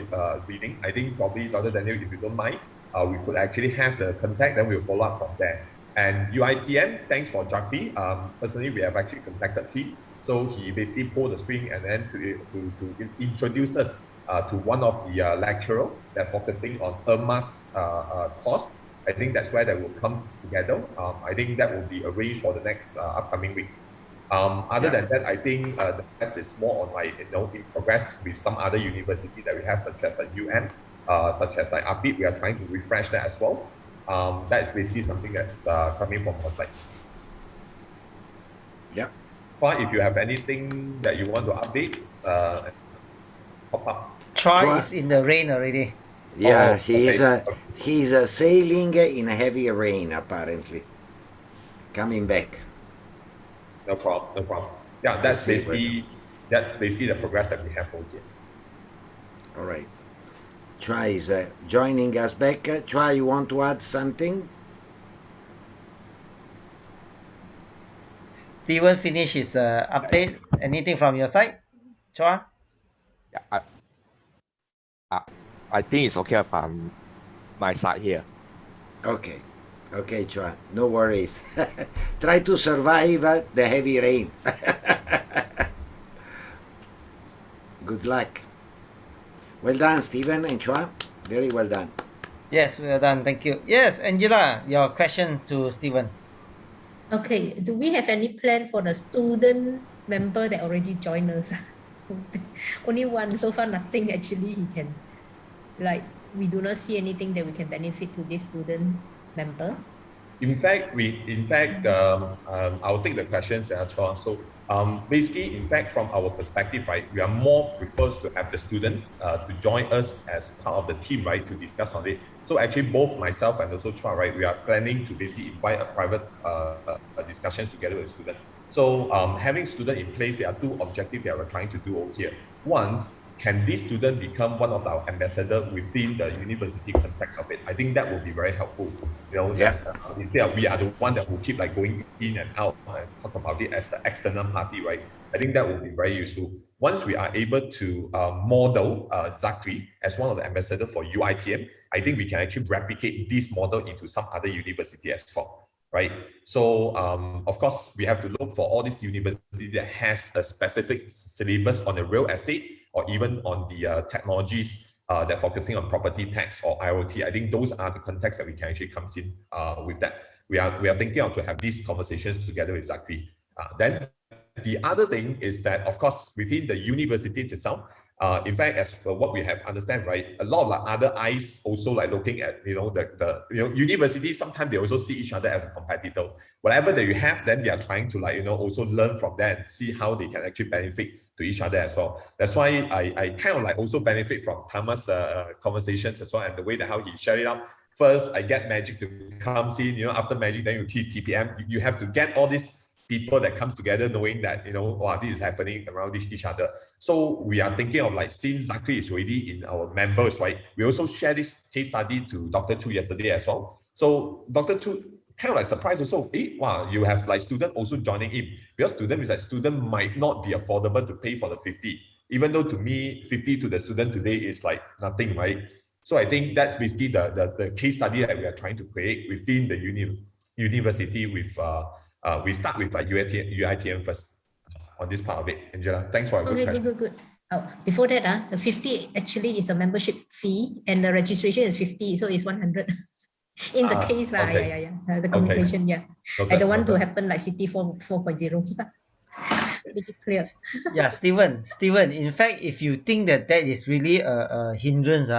reading. I think probably Dr. Daniel, if you don't mind, we could actually have the contact, then we'll follow up from there. And UITM, thanks for Jackie. Personally, we have actually contacted him. So he basically pulled the string and then to introduce us to one of the lecturer that focusing on Irma's course. I think that's where that will come together. I think that will be arranged for the next upcoming weeks. Other than that, I think the rest is more on like in progress with some other university that we have, such as UM, such as like APIT. We are trying to refresh that as well. That's basically something that's coming from our side. Yeah. But if you have anything that you want to update, pop up. Troy is in the rain already. Yeah, okay. he's sailing in heavy rain apparently. Coming back. No problem. yeah, Let's see whether- that's basically the progress that we have over here. All right. Chua is joining us back. Chua, you want to add something? Steven finish his update. Anything from your side, Chua? Yeah, I think it's okay from my side here. Okay. Okay, Chua. No worries. Try to survive the heavy rain. Good luck. Well done, Stephen and Chua. Very well done. Yes, well done. Thank you. Yes, Angela, your question to Stephen. Okay, do we have any plan for the student member that already joined us? Only one, so far nothing actually he can, like, we do not see anything that we can benefit to this student member. In fact, I'll take the questions there, Chua. So basically, in fact, from our perspective, right, we are more prefers to have the students to join us as part of the team, right, to discuss on it. So actually, both myself and also Chua, right, we are planning to basically invite a private discussions together with students. So having student in place, there are two objectives that we're trying to do over here. One, can this student become one of our ambassador within the university context of it? I think that will be very helpful. You know, instead of we are the one that will keep like going in and out and talk about it as an external party, right? I think that will be very useful. Once we are able to model Zachary as one of the ambassador for UITM, I think we can actually replicate this model into some other university as well. Right. So, of course, we have to look for all these universities that has a specific syllabus on the real estate or even on the technologies that focusing on property tax or IoT. I think those are the contexts that we can actually come in with that. We are thinking of to have these conversations together with Zachary. Then the other thing is that, of course, within the university itself, in fact, as for what we have understand, right, a lot of like other eyes also like looking at, you know, the universities, sometimes they also see each other as a competitor. Whatever that you have, then they are trying to like, you know, also learn from that and see how they can actually benefit to each other as well. That's why I kind of like also benefit from Tama's conversations as well, and the way that how he shared it out. First, I get Magic to come in, you know, after Magic, then you TPM. You have to get all these people that comes together knowing that, you know, wow, this is happening around each other. So we are thinking of like, since Zachary is already in our members, right? We also share this case study to Dr. Chu yesterday as well. So Dr. Chu kind of like surprised also, wow, you have like student also joining in, because student is like student might not be affordable to pay for the 50, even though to me, 50 to the student today is like nothing, right? So I think that's basically the case study that we are trying to create within the university with we start with UITM first on this part of it. Angela, thanks for a good question. Good. Oh, before that, the 50 actually is a membership fee and the registration is 50, so it's 100 in the case. Okay. The communication, Okay. I don't want to happen like City 4.0. Make it clear. Yeah, Steven, in fact, if you think that is really a hindrance,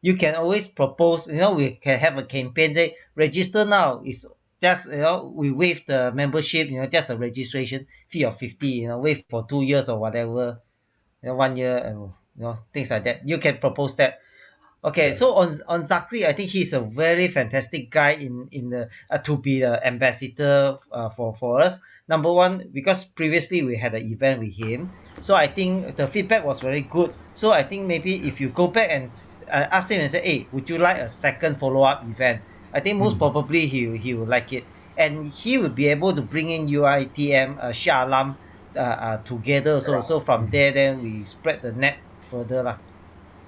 you can always propose, you know, we can have a campaign, say, register now. It's just, you know, we waive the membership, you know, just a registration fee of 50, you know, waive for 2 years or whatever, you know, 1 year, and, you know, things like that. You can propose that. Okay, so on Zachary, I think he's a very fantastic guy in the to be the ambassador for us. Number one, because previously we had an event with him, so I think the feedback was very good. So I think maybe if you go back and ask him and say, hey, would you like a second follow-up event? I think most probably he will like it, and he will be able to bring in UITM Shah Alam together. So from there, then we spread the net further lah.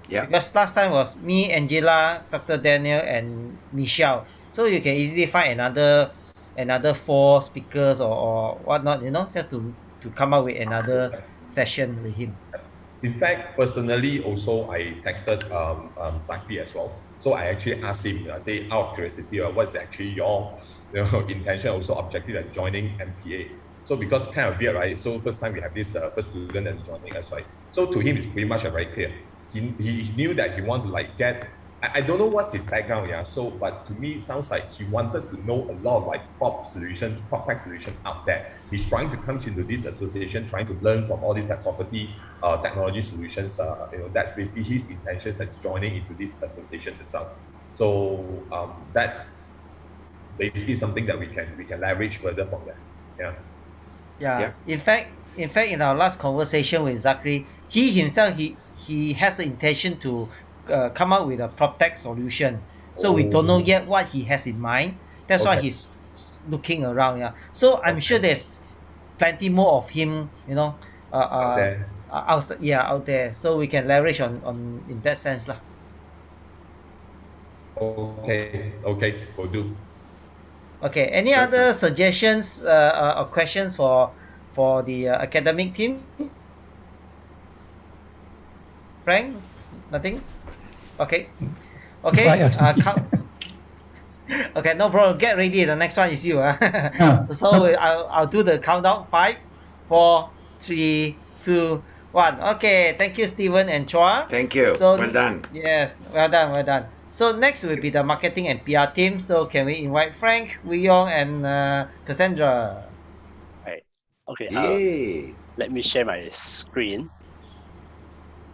Yeah. Because last time was me, Angela, Dr. Daniel, and Michelle. So you can easily find another 4 speakers or whatnot, you know, just to come up with another session with him. In fact, personally, also I texted Zachary as well. So I actually asked him, I say, out of curiosity, what's actually your intention, also objective at joining MPA? So because kind of weird, right? So first time we have this first student that's joining us, right? So to him, it's pretty much very clear. He knew that he wanted to like get, I don't know what's his background, yeah. So, but to me, it sounds like he wanted to know a lot of like prop tech solution out there. He's trying to come into this association, trying to learn from all these like property technology solutions. You know, that's basically his intentions as joining into this association itself. So that's basically something that we can leverage further from there. Yeah. In fact, in fact, in our last conversation with Zachary, he himself he has the intention to come up with a prop tech solution. So we don't know yet what he has in mind. That's why he's looking around. Yeah. So I'm sure there's plenty more of him. Out there. Out there. So we can leverage on in that sense lah. Okay, will do. Okay. Any other suggestions or questions for the academic team? Frank, nothing. Okay. Okay. Okay, no problem. Get ready. The next one is you. So I'll do the countdown. 5, 4, 3, 2, 1. Okay. Thank you, Stephen and Chua. Thank you. So, well done. Yes. Well done. Well done. So next will be the marketing and PR team. So can we invite Frank, Wee Yong, and Cassandra? Right. Okay. Yay. Let me share my screen.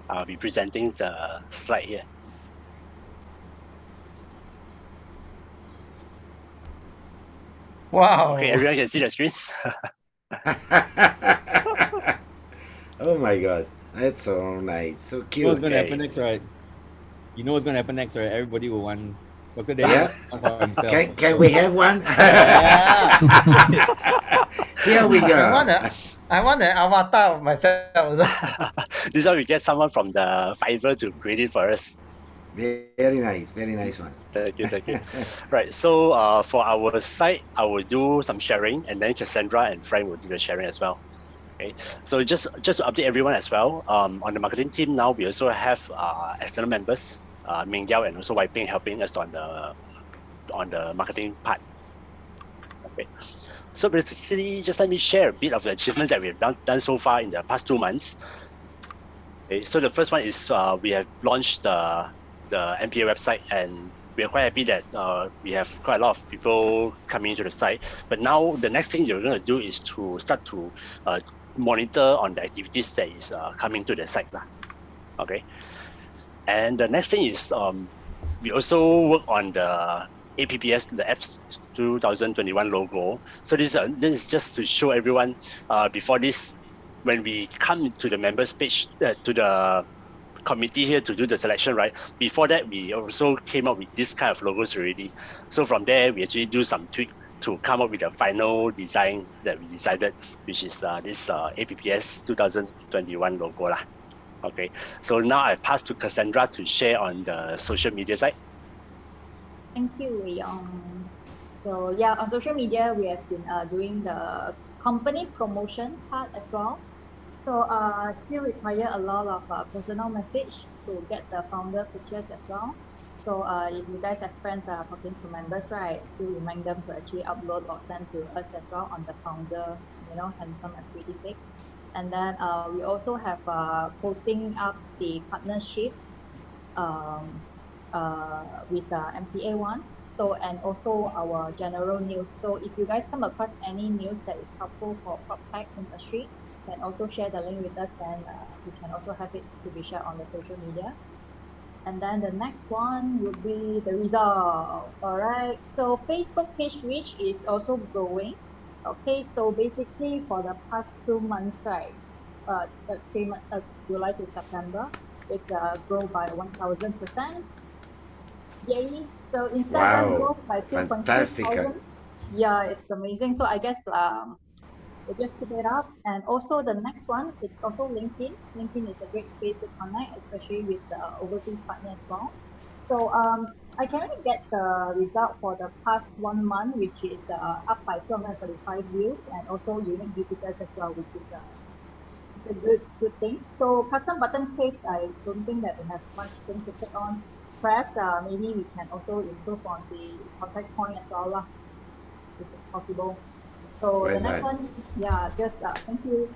I'll be presenting the slide here. Wow. Okay, everyone can see the screen. Oh my God, that's so nice, so cute. You know what's going to happen next, right? You know what's going to happen next, right? Everybody will want Dr. David Yeah. for himself. Can we have one? Yeah. Here we go. I want an avatar of myself. This one we get someone from the Fiverr to create it for us. Very nice one. Thank you. Right, so for our site, I will do some sharing, and then Cassandra and Frank will do the sharing as well. Okay, so just to update everyone as well, on the marketing team now, we also have external members, Ming Yao and also Wai Ping helping us on the marketing part. Okay, so basically, just let me share a bit of the achievements that we've done so far in the past 2 months. Okay, so the first one is we have launched the MPA website, and we're quite happy that we have quite a lot of people coming into the site. But now the next thing you're going to do is to start to monitor on the activities that is coming to the site. Okay. And the next thing is we also work on the APPS, the Apps 2021 logo. So this is just to show everyone before this, when we come to the members page, to the committee here to do the selection, right? Before that, we also came up with this kind of logos already. So from there, we actually do some tweak to come up with the final design that we decided, which is this APPS 2021 logo lah. Okay, so now I pass to Cassandra to share on the social media side. Thank you, Wei Yong. So yeah, on social media, we have been doing the company promotion part as well. So still require a lot of personal message to get the founder pictures as well. So if you guys have friends talking to members, right, do remind them to actually upload or send to us as well on the founder, handsome and pretty pics. And then we also have posting up the partnership with MPA one. So, and also our general news. So if you guys come across any news that is helpful for PropTech industry, can also share the link with us, then we can also have it to be shared on the social media. And then the next one would be the result. All right, so Facebook page reach is also growing. Okay, so basically for the past 2 months, right, 3 months, July to September, it grew by 1,000%. Yay! So Instagram growth by 2,500. Yeah, it's amazing. So I guess we'll just keep it up. And also the next one, it's also LinkedIn. LinkedIn is a great space to connect, especially with the overseas partner as well. So I can only get the result for the past 1 month, which is up by 235 views, and also unique visitors as well, which is a good thing. So custom button clicks, I don't think that we have much things to click on. Perhaps maybe we can also improve on the contact point as well, if it's possible. So the next one, yeah, just thank you.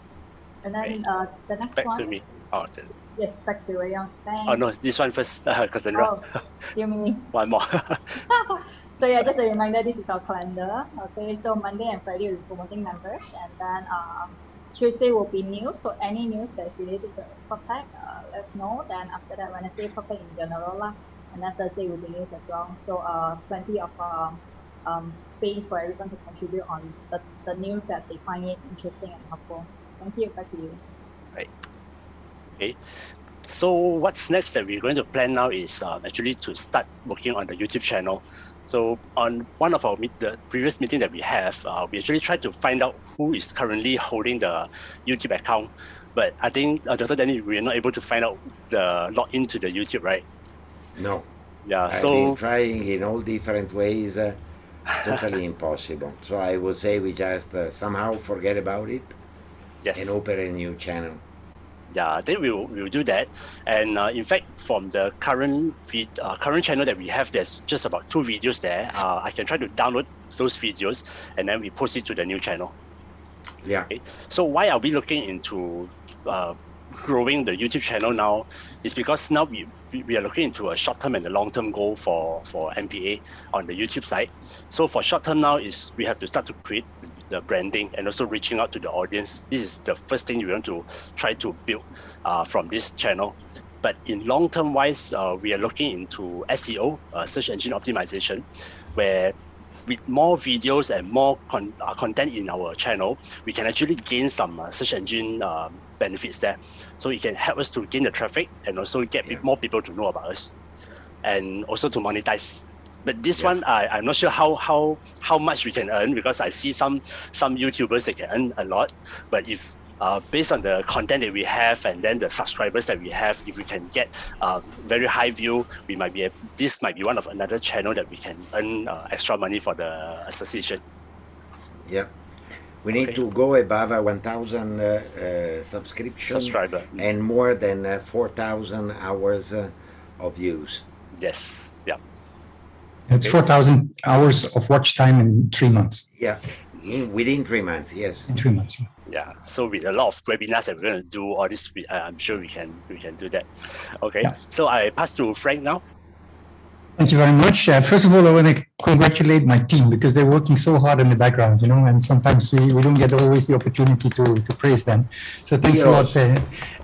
And then the next back one. To me. Oh, yes, back to Wei Yong. Thanks. Oh no, this one first, Cassandra. Oh, you mean? One more. So yeah, just a reminder, this is our calendar. Okay, so Monday and Friday we're promoting members, and then Tuesday will be news. So any news that's related to PropTech, let us know. Then after that, Wednesday PropTech in general lah, and then Thursday will be news as well. So plenty of space for everyone to contribute on the news that they find it interesting and helpful. Thank you. Back to you. Right. Okay. So what's next that we're going to plan now is actually to start working on the YouTube channel. So on one of the previous meeting that we have, we actually tried to find out who is currently holding the YouTube account. But I think, Dr. Danny, we're not able to find out the login to the YouTube, right? No. Yeah, I've so been trying in all different ways, totally impossible. So I would say we just somehow forget about it and open a new channel. Yeah, I think we'll do that. And in fact, from the current channel that we have, there's just about 2 videos there. I can try to download those videos and then we post it to the new channel. Yeah. Okay. So why are we looking into growing the YouTube channel now? Is because now we are looking into a short-term and a long-term goal for MPA on the YouTube side. So for short-term now is we have to start to create the branding and also reaching out to the audience. This is the first thing we want to try to build from this channel. But in long-term wise, we are looking into SEO, search engine optimization, where with more videos and more content in our channel, we can actually gain some search engine benefits there. So it can help us to gain the traffic and also get more people to know about us, and also to monetize. But this one, I'm not sure how much we can earn, because I see some YouTubers that can earn a lot. But if based on the content that we have and then the subscribers that we have, if we can get very high view, this might be one of another channel that we can earn extra money for the association. Yeah. We need to go above 1,000 subscriptions and more than 4,000 hours of views. Yes. Yeah. It's 4,000 hours of watch time in 3 months. Yeah, within 3 months, yes. In 3 months. Yeah, so with a lot of webinars that we're going to do all this, I'm sure we can do that. Okay, so I pass to Frank now. Thank you very much. First of all, I want to congratulate my team, because they're working so hard in the background, and sometimes we don't get always the opportunity to praise them. So thanks a lot.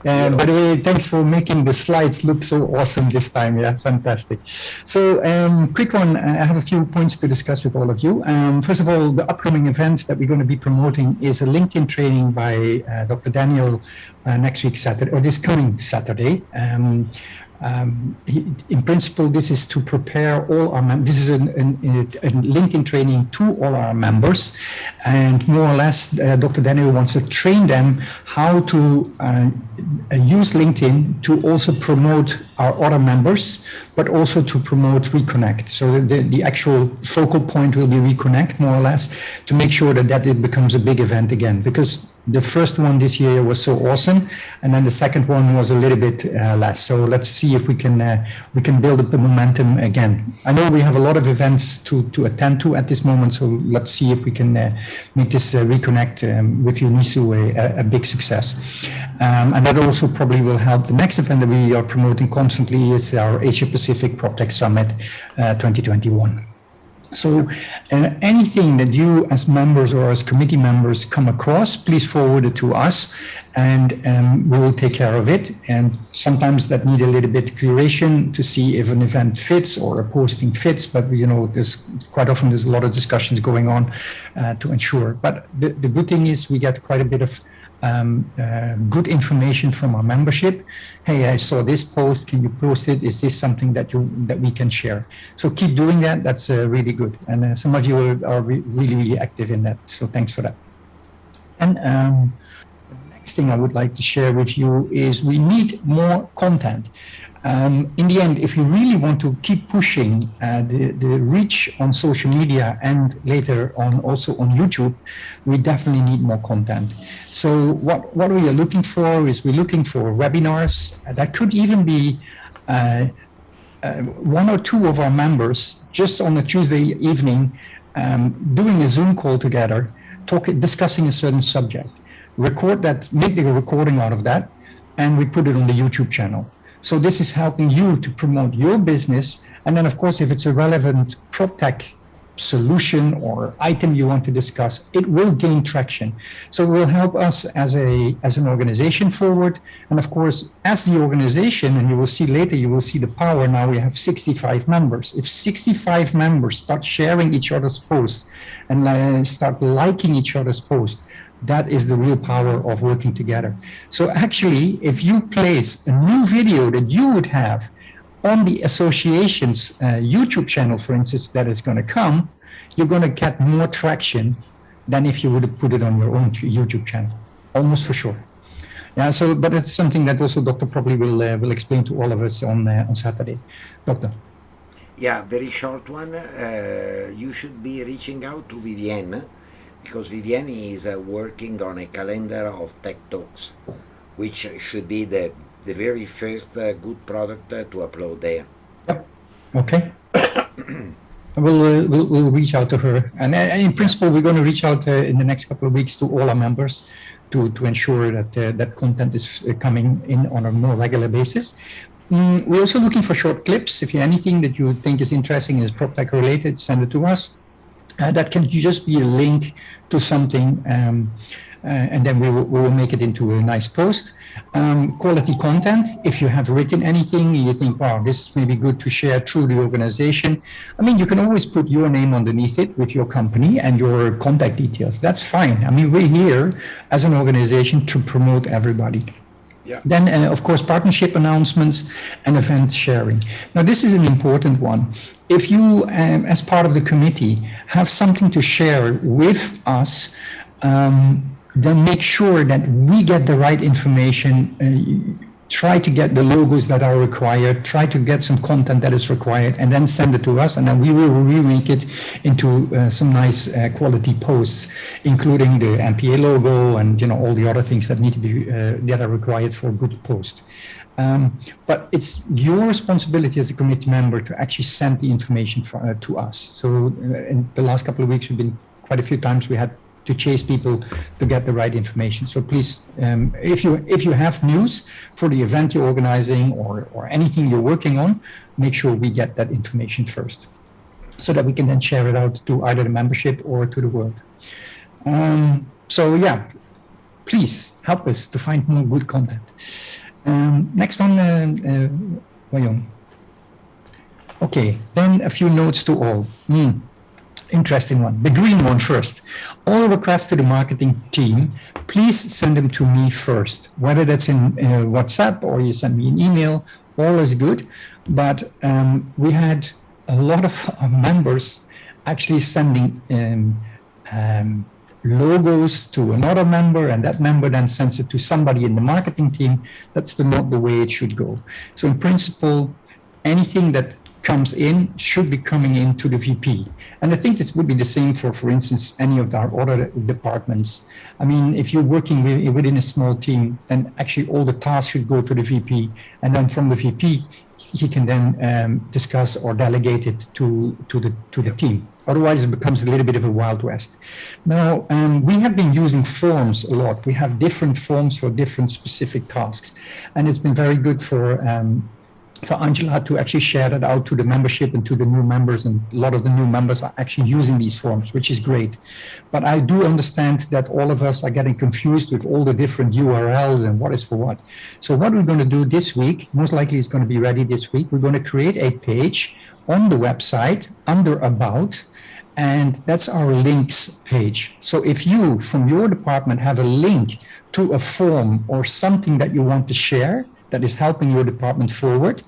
By the way, thanks for making the slides look so awesome this time. Yeah, fantastic. So quick one, I have a few points to discuss with all of you. First of all, the upcoming events that we're going to be promoting is a LinkedIn training by Dr. Daniel next week Saturday, or this coming Saturday. In principle, this is to prepare all our members. This is a LinkedIn training to all our members, and more or less, Dr. Daniel wants to train them how to use LinkedIn to also promote our other members, but also to promote Reconnect. So the actual focal point will be Reconnect, more or less, to make sure that it becomes a big event again, because the first one this year was so awesome, and then the second one was a little bit less. So let's see if we can build up the momentum again. I know we have a lot of events to attend to at this moment, so let's see if we can make this Reconnect with UNISU a big success. And that also probably will help. The next event that we are promoting constantly is our Asia Pacific PropTech Summit 2021. So anything that you as members or as committee members come across, please forward it to us, and we will take care of it. And sometimes that need a little bit curation to see if an event fits or a posting fits, but there's quite often there's a lot of discussions going on to ensure. But the good thing is we get quite a bit of good information from our membership. Hey, I saw this post. Can you post it? Is this something that we can share? So keep doing that. That's really good. And some of you are really active in that. So thanks for that. And the next thing I would like to share with you is we need more content. In the end, if you really want to keep pushing the reach on social media and later on also on YouTube, we definitely need more content. So what we are looking for is we're looking for webinars. That could even be 1 or 2 of our members just on a Tuesday evening doing a Zoom call together, discussing a certain subject. Record that, make the recording out of that, and we put it on the YouTube channel. So this is helping you to promote your business. And then, of course, if it's a relevant PropTech solution or item you want to discuss, it will gain traction. So it will help us as an organization forward. And of course, as the organization, and you will see later, you will see the power. Now we have 65 members. If 65 members start sharing each other's posts and start liking each other's posts, That is the real power of working together. So actually, if you place a new video that you would have on the association's YouTube channel, for instance, that is going to come, you're going to get more traction than if you would have put it on your own YouTube channel, almost for sure. Yeah, so, but it's something that also Doctor probably will explain to all of us on Saturday. Doctor. Yeah, very short one. You should be reaching out to Vivienne, because Vivienne is working on a calendar of Tech Talks, which should be the very first good product to upload there. Yep. Okay. We'll reach out to her, and in principle, we're going to reach out in the next couple of weeks to all our members to ensure that that content is coming in on a more regular basis. We're also looking for short clips. If you have anything that you think is interesting and is PropTech related, send it to us. That can just be a link to something, and then we will make it into a nice post. Quality content. If you have written anything, you think, wow, this is maybe good to share through the organization. I mean, you can always put your name underneath it with your company and your contact details. That's fine. I mean, we're here as an organization to promote everybody. Yeah. Then, of course, partnership announcements and event sharing. Now, this is an important one. If you, as part of the committee, have something to share with us, then make sure that we get the right information. Try to get the logos that are required, try to get some content that is required, and then send it to us, and then we will remake it into some nice quality posts, including the MPA logo and all the other things that need to be that are required for a good post. But it's your responsibility as a committee member to actually send the information to us. So in the last couple of weeks, we've been quite a few times we had to chase people to get the right information. So please, if you have news for the event you're organizing or anything you're working on, make sure we get that information first, so that we can then share it out to either the membership or to the world. So yeah, please help us to find more good content. Next one, Wayong. Okay, then a few notes to all. Interesting one. The green one first. All requests to the marketing team, please send them to me first. Whether that's in WhatsApp or you send me an email, all is good. But we had a lot of members actually sending logos to another member, and that member then sends it to somebody in the marketing team. That's not the way it should go. So in principle, anything that comes in should be coming into the VP. And I think this would be the same for instance, any of our other departments. I mean, if you're working within a small team, then actually all the tasks should go to the VP. And then from the VP, he can then discuss or delegate it to the team. Otherwise, it becomes a little bit of a Wild West. Now, we have been using forms a lot. We have different forms for different specific tasks. And it's been very good for Angela to actually share that out to the membership and to the new members, and a lot of the new members are actually using these forms, which is great. But I do understand that all of us are getting confused with all the different URLs and what is for what. So what we're going to do this week, most likely it's going to be ready this week, we're going to create a page on the website under About, and that's our links page. So if you, from your department, have a link to a form or something that you want to share, that is helping your department forward,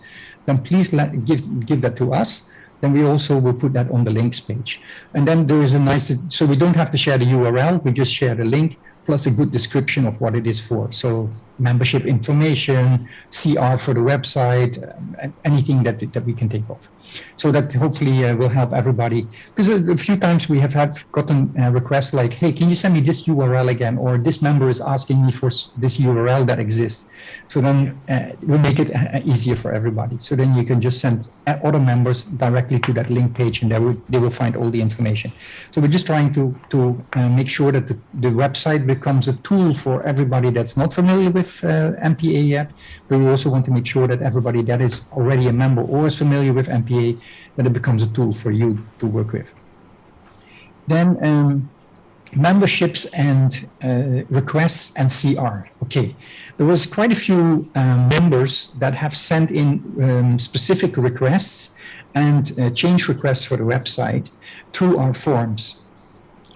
then please give that to us. Then we also will put that on the links page. And then there is a nice, so we don't have to share the URL, we just share the link plus a good description of what it is for. So membership information, CR for the website, anything that we can think of. So that hopefully will help everybody. Because a few times we have gotten requests like, hey, can you send me this URL again? Or this member is asking me for this URL that exists. So then we'll make it easier for everybody. So then you can just send other members directly to that link page, and they will find all the information. So we're just trying to make sure that the website becomes a tool for everybody that's not familiar with MPA yet, but we also want to make sure that everybody that is already a member or is familiar with MPA, that it becomes a tool for you to work with. Then memberships and requests and CR. Okay, there was quite a few members that have sent in specific requests and change requests for the website through our forms.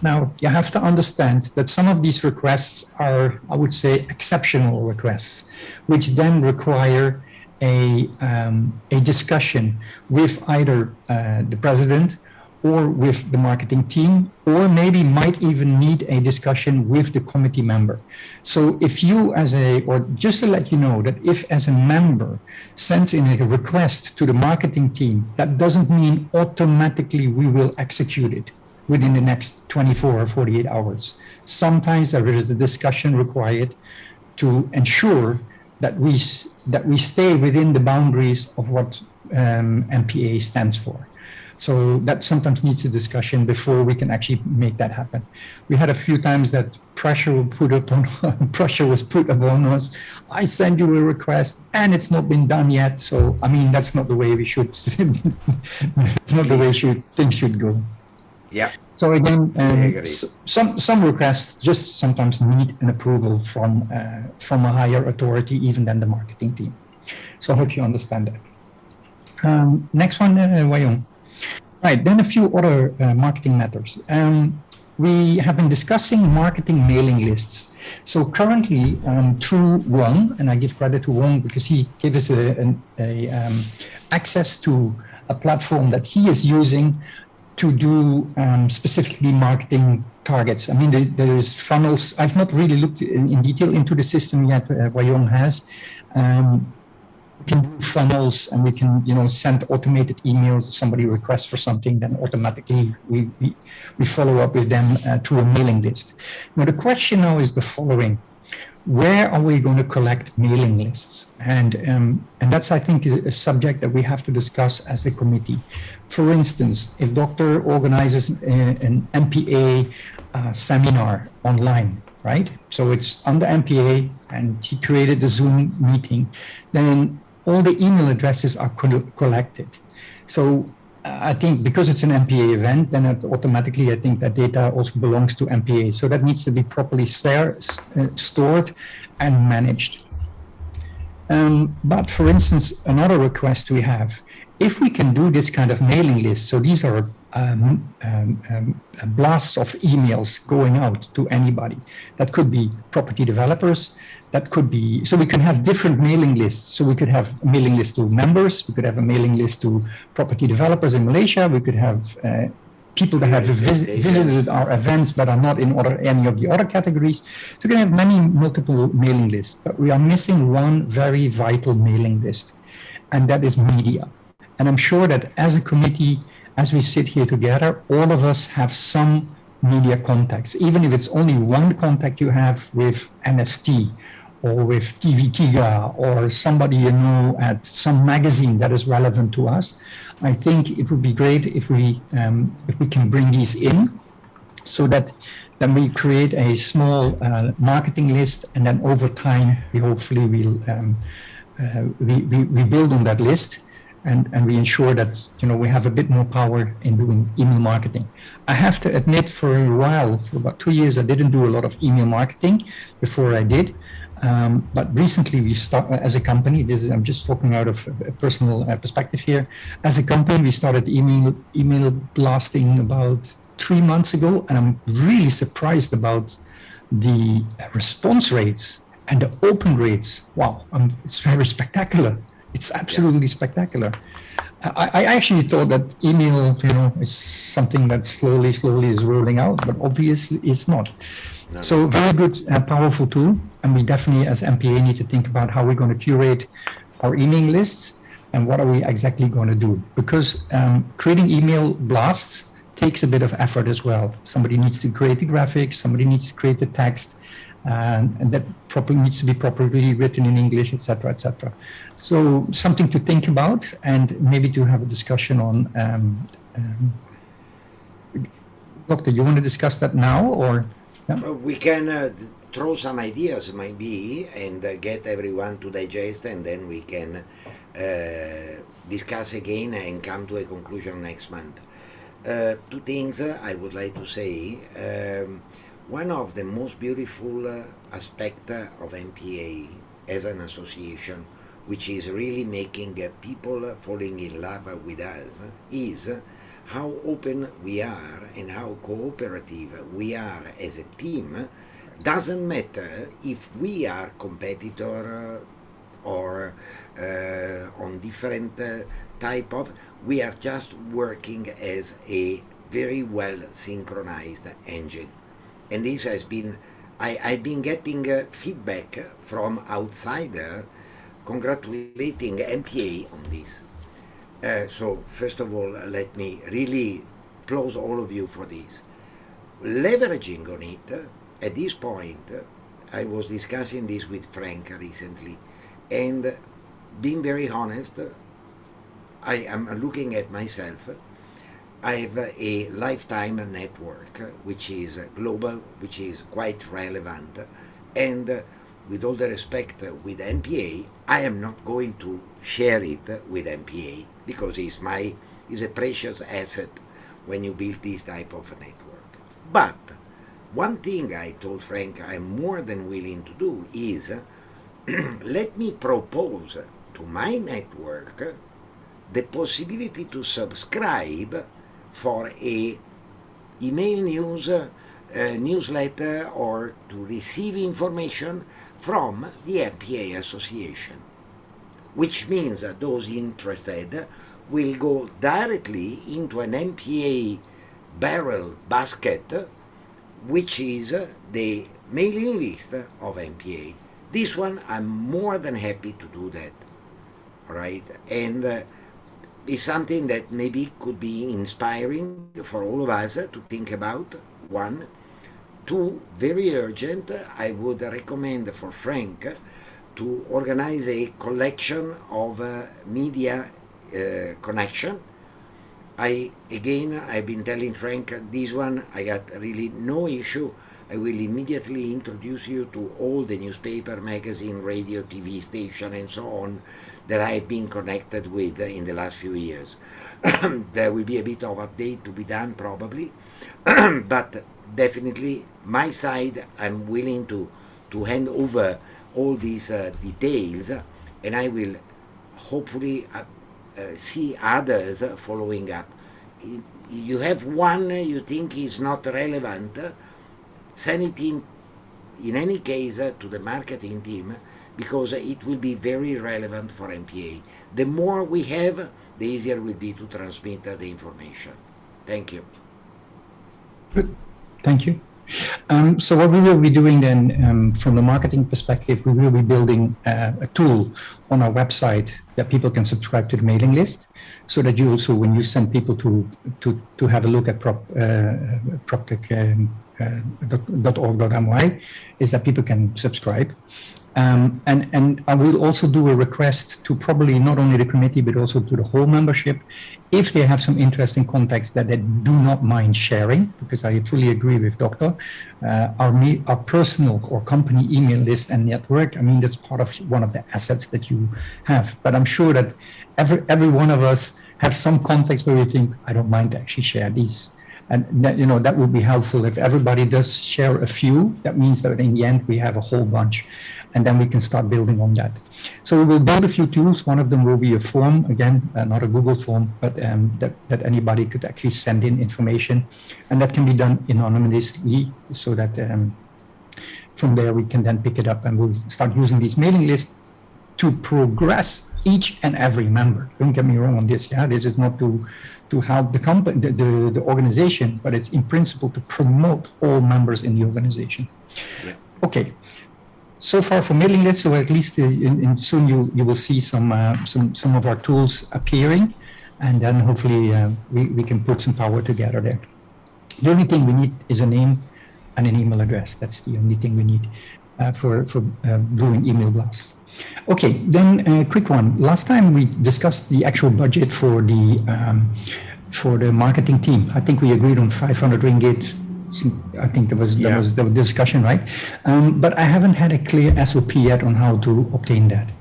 Now, you have to understand that some of these requests are, I would say, exceptional requests, which then require a discussion with either the president or with the marketing team, or maybe might even need a discussion with the committee member. So if you or just to let you know that if as a member sends in a request to the marketing team, that doesn't mean automatically we will execute it within the next 24 or 48 hours. Sometimes there is a discussion required to ensure that we stay within the boundaries of what MPA stands for. So that sometimes needs a discussion before we can actually make that happen. We had a few times that pressure was put upon us. I send you a request and it's not been done yet. So, I mean, that's not the way we should, it's not the way things should go. Yeah. So again, some requests just sometimes need an approval from a higher authority, even than the marketing team. So I hope you understand that. Next one, Wayong. Right, then a few other marketing matters. We have been discussing marketing mailing lists. So currently, through Wong, and I give credit to Wong because he gave us access to a platform that he is using to do specifically marketing targets. I mean, there's funnels. I've not really looked in detail into the system yet. Wayong has. We can do funnels, and we can, send automated emails. If somebody requests for something, then automatically we follow up with them through a mailing list. Now the question now is the following: where are we going to collect mailing lists? And that's, I think, a subject that we have to discuss as a committee. For instance, if Doctor organizes an MPA seminar online, right? So it's on the MPA, and he created the Zoom meeting, then all the email addresses are collected. So I think because it's an MPA event, then automatically I think that data also belongs to MPA. So that needs to be properly stored and managed. But for instance, another request we have, if we can do this kind of mailing list, so these are blasts of emails going out to anybody. That could be property developers. That could be, so we can have different mailing lists. So we could have a mailing list to members. We could have a mailing list to property developers in Malaysia. We could have people that have visited our events but are not in any of the other categories. So we can have multiple mailing lists, but we are missing one very vital mailing list, and that is media. And I'm sure that as a committee, as we sit here together, all of us have some media contacts, even if it's only one contact you have with NST or with TV Tiga or somebody at some magazine that is relevant to us. I think it would be great if we can bring these in, so that then we create a small marketing list, and then over time we hopefully will we build on that list. And we ensure that we have a bit more power in doing email marketing. I have to admit, for a while, for about 2 years, I didn't do a lot of email marketing before I did. But recently, we started as a company. I'm just talking out of a personal perspective here. As a company, we started email blasting about 3 months ago, and I'm really surprised about the response rates and the open rates. Wow, it's very spectacular. It's absolutely spectacular. I actually thought that email, is something that slowly is rolling out, but obviously it's not. No. So very good, powerful tool, and we definitely, as MPA, need to think about how we're going to curate our email lists and what are we exactly going to do. Because creating email blasts takes a bit of effort as well. Somebody needs to create the graphics, somebody needs to create the text, and that needs to be properly written in English, etc., etc. So something to think about, and maybe to have a discussion on. Doctor, you want to discuss that now, or? Yeah? We can throw some ideas, maybe, and get everyone to digest, and then we can discuss again and come to a conclusion next month. 2 things I would like to say. One of the most beautiful aspects of MPA as an association, which is really making people falling in love with us, is how open we are and how cooperative we are as a team. Doesn't matter if we are competitor or on different type of, we are just working as a very well synchronized engine. And this has been, I've been getting feedback from outsider congratulating MPA on this. So first of all, let me really applaud all of you for this. Leveraging on it, at this point, I was discussing this with Frank recently, and being very honest, I am looking at myself. I have a lifetime network which is global, which is quite relevant, and with all the respect with MPA, I am not going to share it with MPA because it's a precious asset when you build this type of a network. But one thing I told Frank I'm more than willing to do is let me propose to my network the possibility to subscribe for a email news, newsletter, or to receive information from the MPA Association, which means that those interested will go directly into an MPA barrel basket, which is the mailing list of MPA. This one, I'm more than happy to do that, right? And it's something that maybe could be inspiring for all of us to think about. One. Two, very urgent, I would recommend for Frank to organize a collection of media connection. I've been telling Frank, this one, I got really no issue. I will immediately introduce you to all the newspaper, magazine, radio, TV station, and so on that I've been connected with in the last few years. There will be a bit of update to be done probably, but definitely my side, I'm willing to hand over all these details, and I will hopefully see others following up. If you have one you think is not relevant, send it in any case to the marketing team, because it will be very relevant for MPA. The more we have, the easier it will be to transmit the information. Thank you. Good. Thank you. So what we will be doing then, from the marketing perspective, we will be building a tool on our website that people can subscribe to the mailing list, so that you also, when you send people to have a look at proptech.org.my, is that people can subscribe. And I will also do a request to probably not only the committee, but also to the whole membership, if they have some interesting contacts that they do not mind sharing, because I fully agree with Doctor. Our personal or company email list and network, I mean, that's part of one of the assets that you have. But I'm sure that every one of us have some contacts where we think, I don't mind to actually share these. And that, that would be helpful. If everybody does share a few, that means that in the end we have a whole bunch, and then we can start building on that. So we will build a few tools. One of them will be a form, again, not a Google form, but that anybody could actually send in information, and that can be done anonymously, so that from there we can then pick it up, and we'll start using these mailing lists to progress each and every member. Don't get me wrong on this. Yeah, this is not to help the company, the organization, but it's in principle to promote all members in the organization. Yeah. Okay. So far for mailing lists, so at least soon you will see some of our tools appearing, and then hopefully we can put some power together there. The only thing we need is a name and an email address. That's the only thing we need for doing email blasts. Okay, then a quick one. Last time we discussed the actual budget for the marketing team. I think we agreed on 500 ringgit. I think there was the discussion, right? But I haven't had a clear SOP yet on how to obtain that,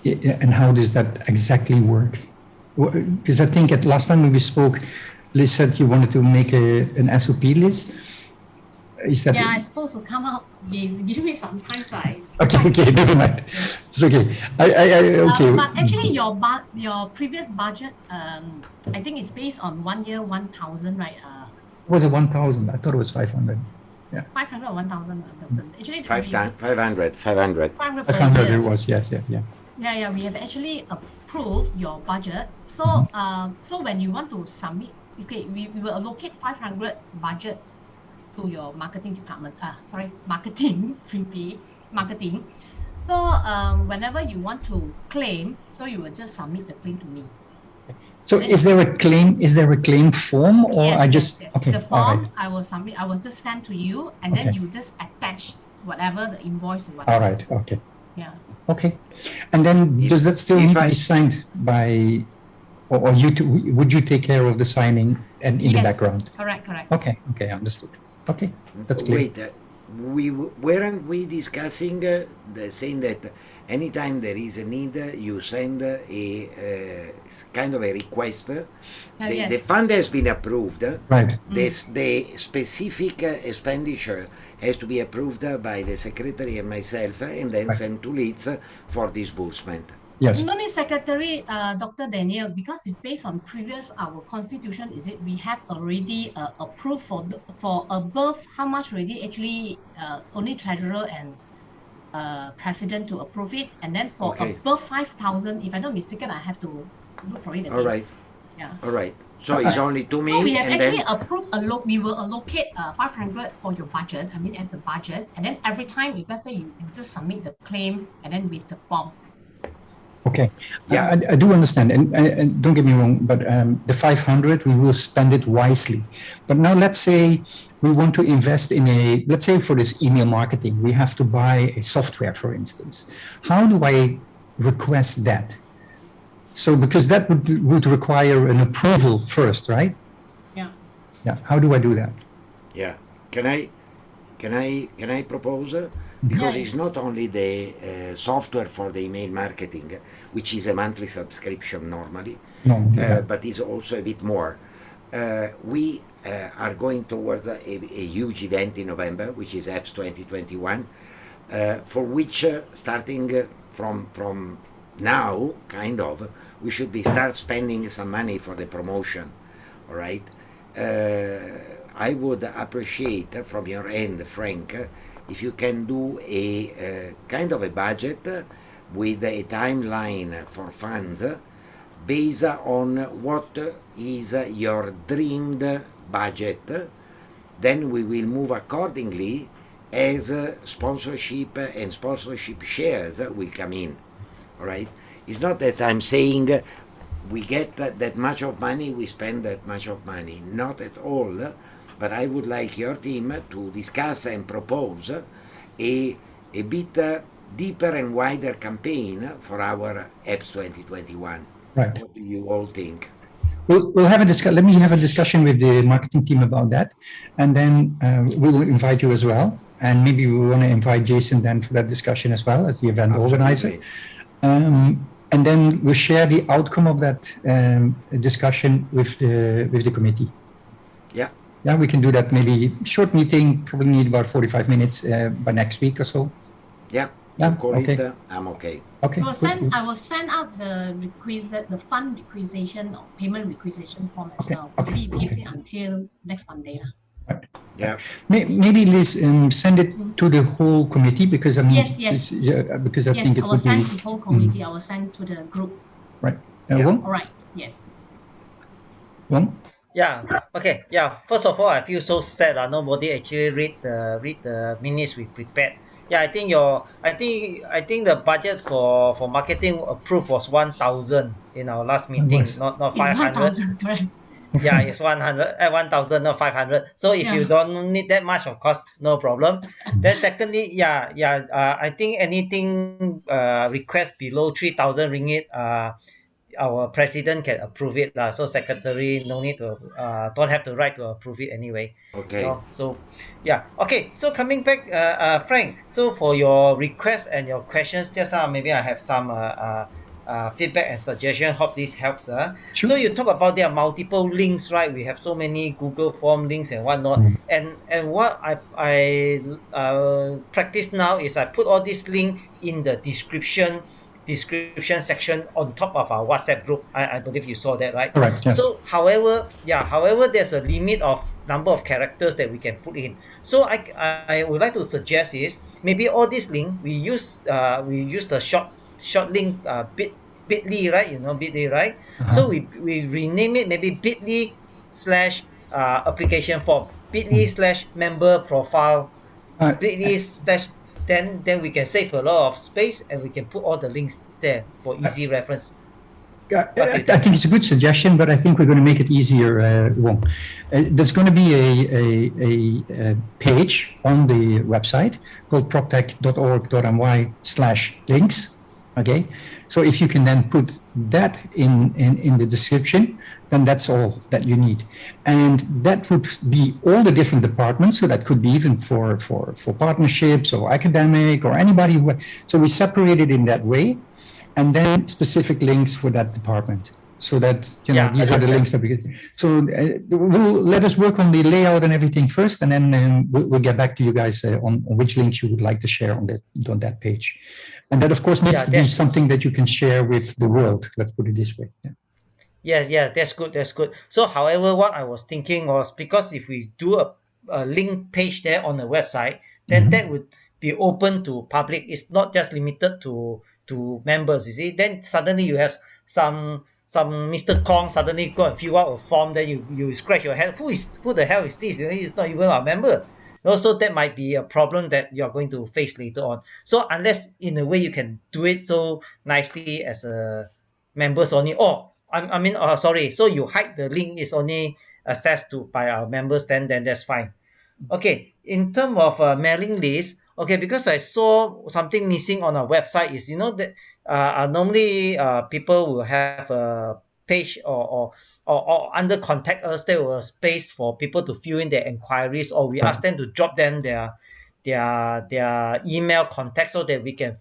and how does that exactly work? Because I think at last time we spoke, Liz said you wanted to make an SOP list. Is that Yeah, it's supposed to come out. Give me some time, so okay, never mind. It's okay. Okay. But actually, your previous budget, I think it's based on 1 year 1,000, right? Was it 1,000? I thought it was 500. Yeah. 500 or 1,000. Actually, 500. 500. 500 per 500 year. it was, yes, yeah. Yeah, we have actually approved your budget. So, so when you want to submit, okay, we will allocate 500 budget to your marketing department. Marketing, marketing. So, whenever you want to claim, so you will just submit the claim to me. So is there a claim form, or yes, I just yes. okay? The form all right. I will submit. I will just send to you, and then you just attach whatever the invoice or whatever. All right. Okay. Yeah. Okay. And then does that still need to be signed by, or you would you take care of the signing and in the background? Correct. Okay. Understood. Okay, that's clear. Wait, weren't we discussing saying that anytime there is a need, you send a kind of a request? The fund has been approved. Right. The specific expenditure has to be approved by the secretary and myself, and then sent to Leeds for disbursement. Yes. No need secretary, Dr. Daniel, because it's based on our constitution. Is it we have already approved for above how much already? Actually, only treasurer and president to approve it, and then for above 5,000, if I'm not mistaken, I have to look for it again. All right. Yeah. All right. So it's only to me. So we have and actually then approved we will allocate 500 for your budget. I mean, as the budget, and then every time, if let's say you just submit the claim and then with the form. Okay. Yeah, I do understand, and don't get me wrong, but the 500 we will spend it wisely. But now let's say we want to invest in let's say for this email marketing, we have to buy a software, for instance. How do I request that? So because that would require an approval first, right? Yeah. Yeah. How do I do that? Yeah. Can I propose? Because it's not only the software for the email marketing, which is a monthly subscription normally, but is also a bit more. We are going towards a huge event in November, which is Apps 2021, for which starting from now, we should start spending some money for the promotion. All right. I would appreciate from your end, Frank, if you can do a kind of a budget with a timeline for funds based on what is your dreamed budget, then we will move accordingly as sponsorship and sponsorship shares will come in. All right. It's not that I'm saying we get that much of money, we spend that much of money. Not at all. But I would like your team to discuss and propose a bit deeper and wider campaign for our Apps 2021. Right. What do you all think? We'll have a discussion. Let me have a discussion with the marketing team about that, and then we will invite you as well. And maybe we want to invite Jason then for that discussion as well as the event organizer. And then we'll share the outcome of that discussion with the committee. Yeah. Yeah, we can do that. Maybe short meeting. Probably need about 45 minutes by next week or so. Yeah. Yeah. Okay. I'm okay. Okay. I will send out the fund requisition or payment requisition form as well. Maybe give it until next Monday. Right. Yeah. Maybe Liz, send it to the whole committee because I mean, yes. Because I think it would be. I will send the whole committee. I will send to the group. Right. All right. Yes. One. Yeah. Okay. Yeah. First of all, I feel so sad. Nobody actually read the minutes we prepared. Yeah, I think the budget for marketing approved was 1,000 in our last meeting, not 500. Right. Yeah, it's 1,000, not 500. So if you don't need that much, of course, no problem. Then secondly, I think anything request below 3,000 ringgit, our president can approve it lah. So secretary no need to don't have the right to approve it anyway. Okay. So yeah. Okay. So coming back, Frank. So for your request and your questions, just now maybe I have some feedback and suggestion. Hope this helps. Sure. So you talk about there are multiple links, right? We have so many Google Form links and whatnot. And what I practice now is I put all these links in the description section on top of our WhatsApp group. I believe you saw that, right? Correct, yes. So however there's a limit of number of characters that we can put in. So I would like to suggest is maybe all these links we use the short link bit.ly, right? You know bit.ly, right? So we rename it maybe bit.ly / application form, bit.ly / member profile, bit.ly / then we can save a lot of space and we can put all the links there for easy reference. I think it's a good suggestion, but I think we're going to make it easier. There's going to be a page on the website called proptech.org.my/links. Okay, so if you can then put that in the description, then that's all that you need, and that would be all the different departments. So that could be even for partnerships or academic or anybody who. So we separate it in that way. And then specific links for that department, so that these are the links that we get. So let us work on the layout and everything first, and then we'll get back to you guys on which links you would like to share on that page. And that, of course, needs to be something that you can share with the world. Let's put it this way. Yeah, that's good. So, however, what I was thinking was, because if we do a link page there on the website, then that would be open to public. It's not just limited to members, you see. Then suddenly you have some Mr. Kong suddenly go and fill out a form, then you scratch your head, who the hell is this? He's not even a member. Also, that might be a problem that you're going to face later on. So unless in a way you can do it so nicely as a members only, so you hide the link is only accessed to by our members, then that's fine. Okay, in terms of mailing list, okay, because I saw something missing on our website is, that normally people will have a page or under contact us, there was space for people to fill in their inquiries, or we ask them to drop them their email contact so that we can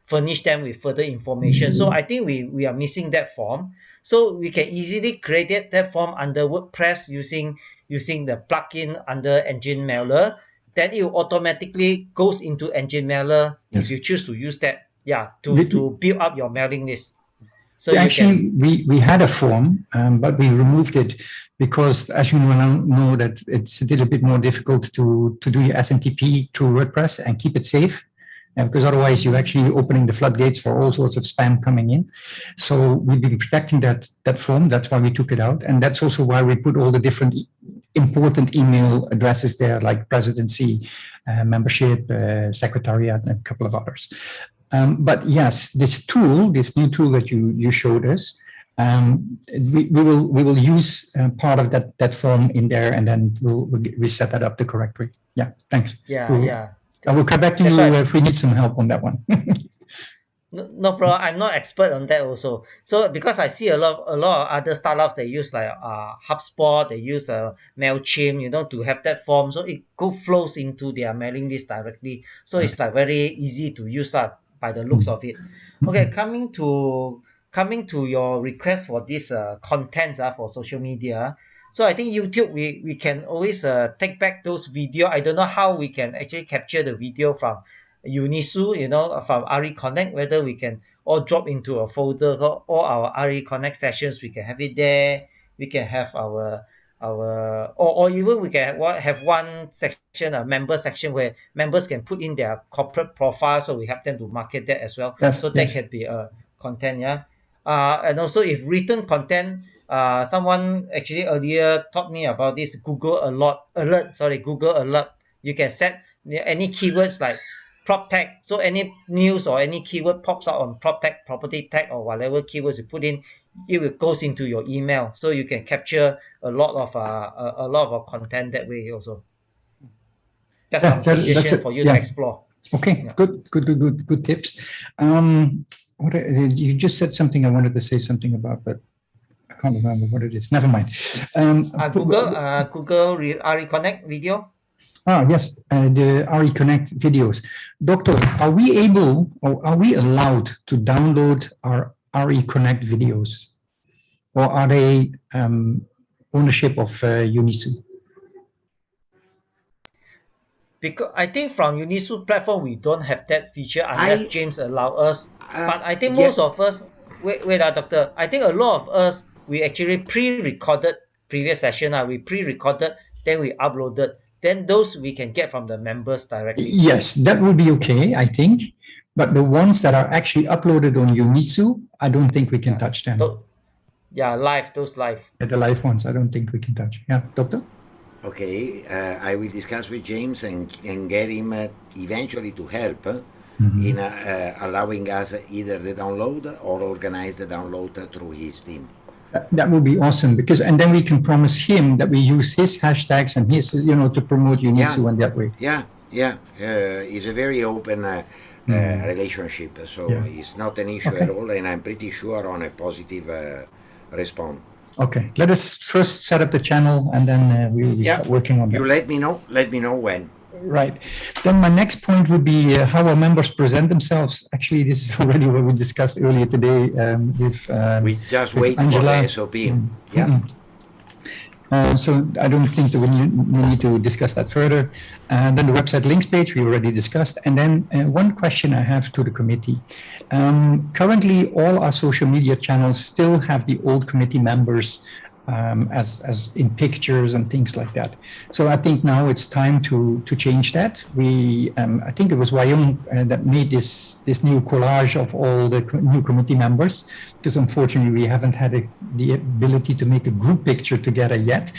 furnish them with further information. So I think we are missing that form. So we can easily create that form under WordPress using the plugin under Engine Mailer. Then it automatically goes into Engine Mailer if you choose to use that, to build up your mailing list. So we had a form, but we removed it because, as you know, that it's a little bit more difficult to do your SMTP through WordPress and keep it safe. Because otherwise you're actually opening the floodgates for all sorts of spam coming in. So we've been protecting that form. That's why we took it out. And that's also why we put all the different important email addresses there, like presidency, membership, secretariat, and a couple of others. But yes, this new tool that you showed us, we will use part of that form in there, and then we'll set that up the correct way. Yeah, thanks. I will come back to you if we need some help on that one. No problem. I'm not expert on that also. So because I see a lot of other startups, they use like HubSpot, they use MailChimp, to have that form. So it flows into their mailing list directly. So it's like very easy to use by the looks of it. Okay, coming to your request for this contents for social media. So I think YouTube, we can always take back those video. I don't know how we can actually capture the video from Unisu, from RE Connect, whether we can all drop into a folder, all our RE Connect sessions, we can have it there. We can have our or even we can have one section, a member section, where members can put in their corporate profile, so we help them to market that as well. So that can be a content, and also if written content, someone actually earlier taught me about this Google Alert. You can set any keywords like prop tech. So any news or any keyword pops out on prop tech, property tech, or whatever keywords you put in, it will goes into your email. So you can capture a lot of content that way also. That's some suggestion for you to explore. Okay, good tips. You just said something I wanted to say something about, but I can't remember what it is. Never mind. Google RE Connect video. Yes, the RE Connect videos. Doctor, are we able or are we allowed to download our RE Connect videos? Or are they ownership of Unisu? Because I think from Unisu platform, we don't have that feature unless James allow us. But I think most of us, wait, doctor, I think a lot of us, we actually pre-recorded previous session. We pre-recorded, then we uploaded. Then those we can get from the members directly. Yes, that would be okay, I think. But the ones that are actually uploaded on Unisu, I don't think we can touch them. Those live. The live ones, I don't think we can touch. Yeah, doctor? Okay, I will discuss with James and get him eventually to help in allowing us either the download or organize the download through his team. That would be awesome because, and then we can promise him that we use his hashtags and his, to promote Unisu in that way. It's a very open relationship, so it's not an issue at all, and I'm pretty sure on a positive response. Okay, let us first set up the channel and then we will start working on that. You let me know when. Right. Then my next point would be how our members present themselves. Actually, this is already what we discussed earlier today with we just wait Angela. For the SOP. So I don't think that we need to discuss that further. Then the website links page we already discussed. And then one question I have to the committee. Currently, all our social media channels still have the old committee members as in pictures and things like that. So I think now it's time to change that. We I think it was Wyong that made this new collage of all the new committee members, because unfortunately we haven't had the ability to make a group picture together yet.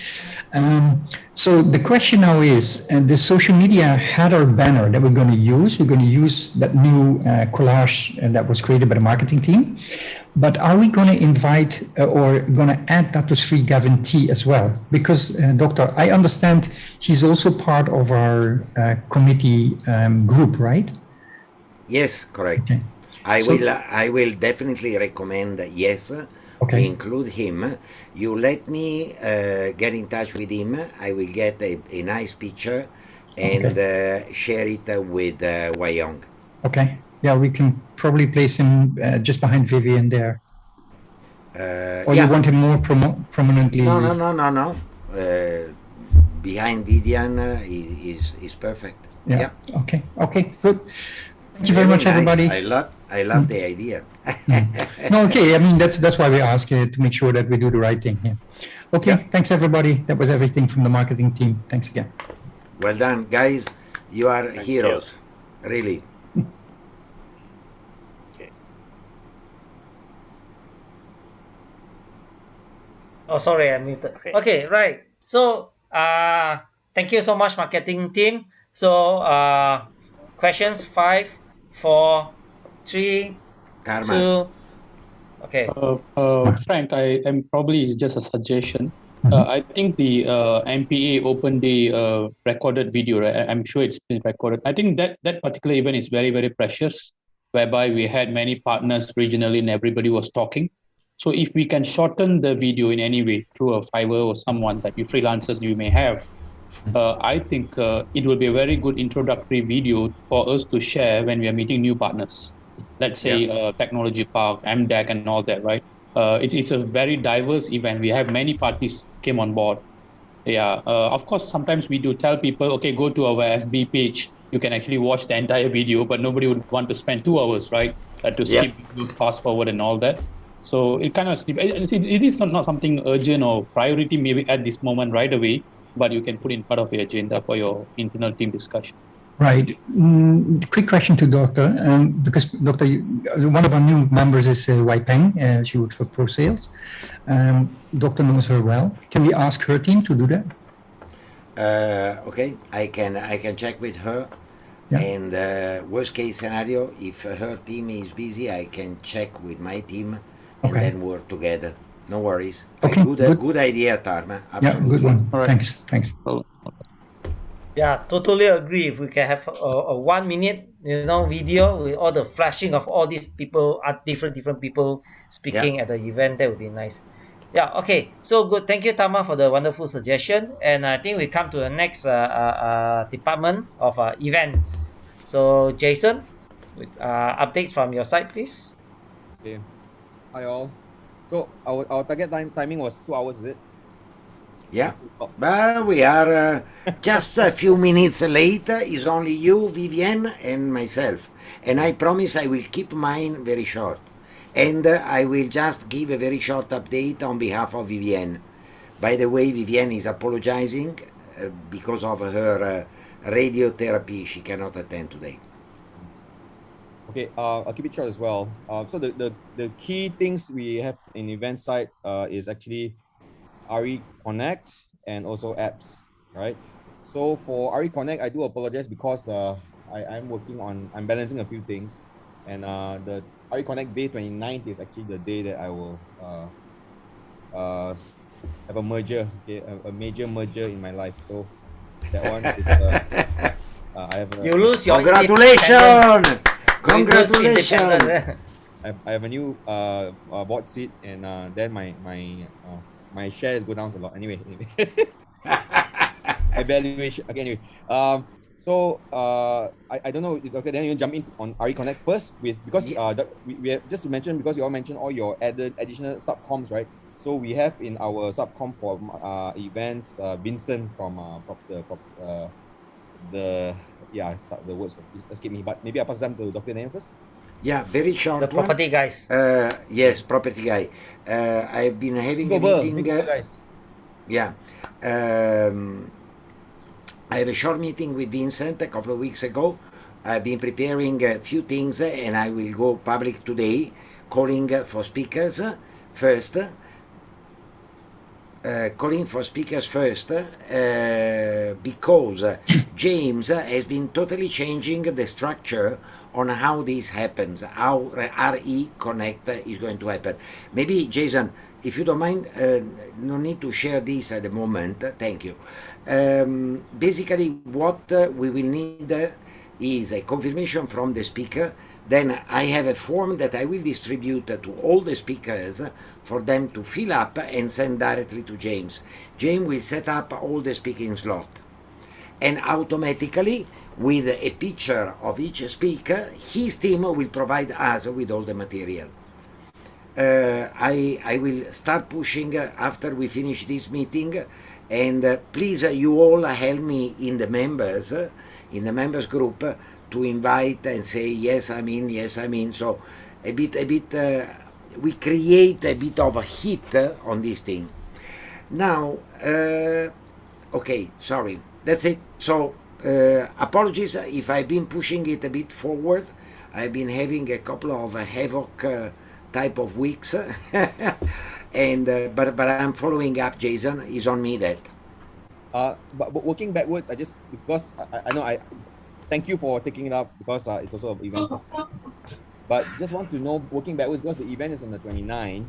So the question now is, the social media header banner that we're going to use, that new collage that was created by the marketing team. But are we going to invite or going to add Dr. Sri Gavin T as well? Because, Doctor, I understand he's also part of our committee group, right? Yes, correct. Okay. I will definitely recommend, yes, to include him. You let me get in touch with him. I will get a nice picture and share it with Wyong. Okay. Yeah, we can probably place him just behind Vivian there. Or you want him more prominently? No. Behind Vivian is perfect. Yeah. Okay, good. Thank you very much, everybody. I love the idea. No, okay. I mean, that's why we ask to make sure that we do the right thing here. Okay, thanks, everybody. That was everything from the marketing team. Thanks again. Well done, guys. You are heroes, really. Oh, sorry, I muted. Okay, right. So, thank you so much, marketing team. So, questions 5, 4, 3, Karma. 2. Okay. Frank, I am probably just a suggestion. I think the MPA Open Day recorded video, right? I'm sure it's been recorded. I think that particular event is very, very precious, whereby we had many partners regionally and everybody was talking. So if we can shorten the video in any way through a Fiverr or someone that you freelancers you may have, I think it will be a very good introductory video for us to share when we are meeting new partners. Let's say Technology Park, MDAC and all that, right? It's a very diverse event. We have many parties came on board. Of course, sometimes we do tell people, okay, go to our FB page. You can actually watch the entire video, but nobody would want to spend 2 hours, right? To skip videos, fast forward and all that. So it kind of, it is not something urgent or priority maybe at this moment right away, but you can put in part of your agenda for your internal team discussion. Right. Quick question to Doctor, because Doctor, one of our new members is Wai Peng. She works for Pro Sales. Doctor knows her well. Can we ask her team to do that? Okay, I can check with her. And worst case scenario, if her team is busy, I can check with my team and then work together. No worries. Okay, good idea, Tarma. Absolutely. Yeah, good one. Right. Thanks. Yeah, totally agree. If we can have a 1 minute, video with all the flashing of all these people, different people speaking at the event, that would be nice. Yeah, okay. So good. Thank you, Tama, for the wonderful suggestion. And I think we come to the next department of events. So, Jason, with updates from your side, please. Okay. Hi all. So our target timing was 2 hours, is it? Yeah, but we are just a few minutes late. It's only you, Vivienne, and myself. And I promise I will keep mine very short. And I will just give a very short update on behalf of Vivienne. By the way, Vivienne is apologizing because of her radiotherapy. She cannot attend today. Okay, I'll keep it short as well. So the key things we have in event side is actually RE Connect and also apps, right? So for RE Connect, I do apologize because I'm balancing a few things, and the RE Connect day 29th is actually the day that I will have a merger, okay, a major merger in my life. So that one is I have You lose your congratulations. Congratulations! I have a new board seat, and then my shares go down a lot. Anyway, my valuation. Okay, anyway. So I don't know. Okay, then you jump in on RE Connect first because we have, just to mention, because you all mentioned all your additional subcoms, right? So we have in our subcom for events Vincent from the words escape me, but maybe I'll pass them to Dr. Nayan first. Yeah, very short the property one. guys. Yes, property guy. I've been having a meeting. Guys. Yeah. I have a short meeting with Vincent a couple of weeks ago. I've been preparing a few things and I will go public today, calling for speakers first. Because James has been totally changing the structure on how this happens, how RE Connect is going to happen. Maybe, Jason, if you don't mind, no need to share this at the moment. Thank you. Basically, what we will need is a confirmation from the speaker. Then I have a form that I will distribute to all the speakers for them to fill up and send directly to James. James will set up all the speaking slot. And automatically, with a picture of each speaker, his team will provide us with all the material. I will start pushing after we finish this meeting, and please you all help me in the members group to invite and say yes I'm in. So a bit we create a bit of a heat on this thing. Now, okay, sorry, that's it. So apologies if I've been pushing it a bit forward. I've been having a couple of havoc type of weeks, and but I'm following up. Jason, is on me that. But working backwards, because I know thank you for taking it up because it's also an event. But just want to know, working backwards, because the event is on the 29th.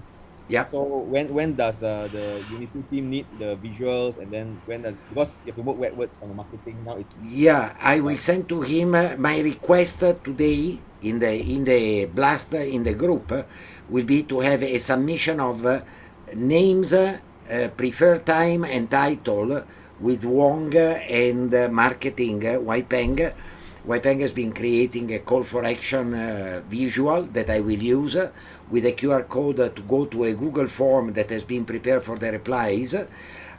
Yeah. So when does the Unison team need the visuals, and then because you have to work backwards on the marketing now? Yeah, I will send to him my request today in the blast in the group will be to have a submission of names, preferred time and title with Wong and marketing Waipeng. Waipeng has been creating a call for action visual that I will use with a QR code to go to a Google form that has been prepared for the replies.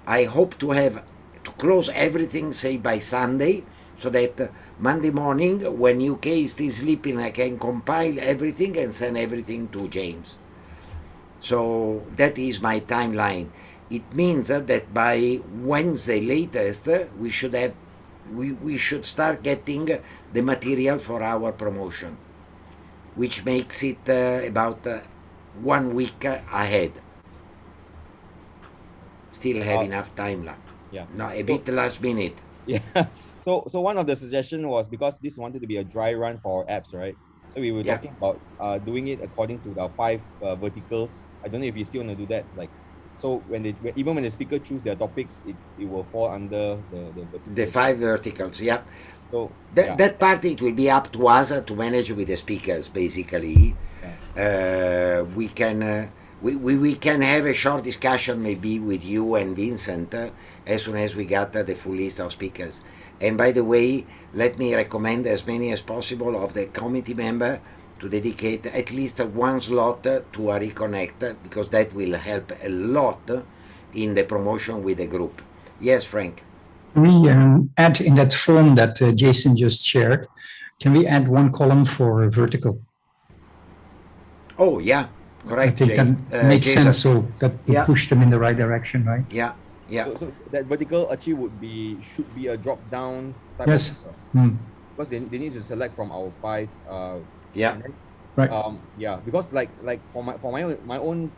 I hope to close everything, say, by Sunday, so that Monday morning, when UK is still sleeping, I can compile everything and send everything to James. So that is my timeline. It means that by Wednesday latest, we should start getting the material for our promotion, which makes it about 1 week ahead. Still have enough time left. Yeah. No, a bit last minute. Yeah. So one of the suggestions was, because this wanted to be a dry run for our apps, right? So we were talking about doing it according to the 5 verticals. I don't know if you still want to do that. Like, so even when the speaker choose their topics, it will fall under the 5 verticals. Yeah. So that part, it will be up to us to manage with the speakers. Basically, we can we can have a short discussion maybe with you and Vincent as soon as we got the full list of speakers. And by the way, let me recommend as many as possible of the committee member to dedicate at least one slot to a reconnect, because that will help a lot in the promotion with the group. Yes, Frank. Can we add in that form that Jason just shared, can we add one column for vertical? Oh, yeah, correct. I think that makes Jason. sense, so that will push them in the right direction, right? Yeah, yeah. So that vertical actually should be a drop down type Yes. of, because they need to select from our 5. Yeah. Then, right. Yeah, because like for my own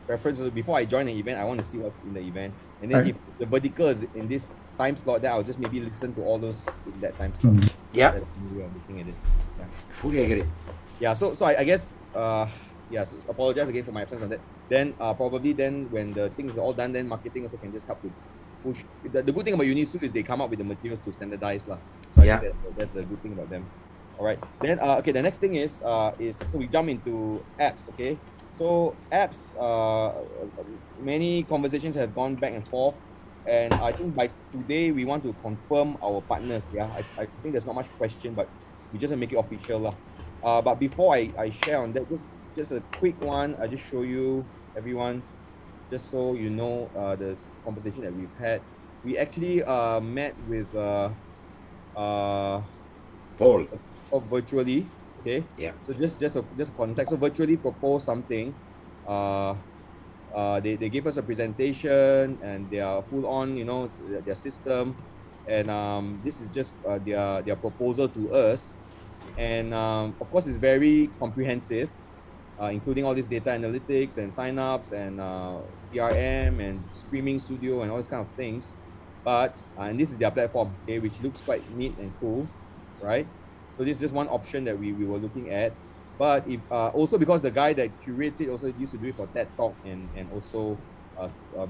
preferences, before I join an event, I want to see what's in the event, and then if the vertical is in this time slot, then I'll just maybe listen to all those in that time slot. Yeah. We are looking at it. Yeah. Fully agree. Yeah. So I guess yeah. So apologize again for my absence on that. Then probably then when the things are all done, then marketing also can just help to push. The good thing about Unisu is they come up with the materials to standardize lah. So I think that's the good thing about them. All right. Then okay. The next thing is so we jump into apps. Okay. So apps, many conversations have gone back and forth, and I think by today we want to confirm our partners. Yeah. I think there's not much question, but we just want to make it official lah. But before I share on that, just a quick one. I just show you everyone, just so you know the conversation that we've had. We actually met with Paul. Virtually. Okay. Yeah. So just context. So virtually propose something. They gave us a presentation and they are full on, you know, their system, and this is just their proposal to us, and of course it's very comprehensive, including all this data analytics and signups and CRM and streaming studio and all these kind of things. But and this is their platform, okay, which looks quite neat and cool, right? So this is just one option that we were looking at. But if also because the guy that curates it also used to do it for TED Talk and also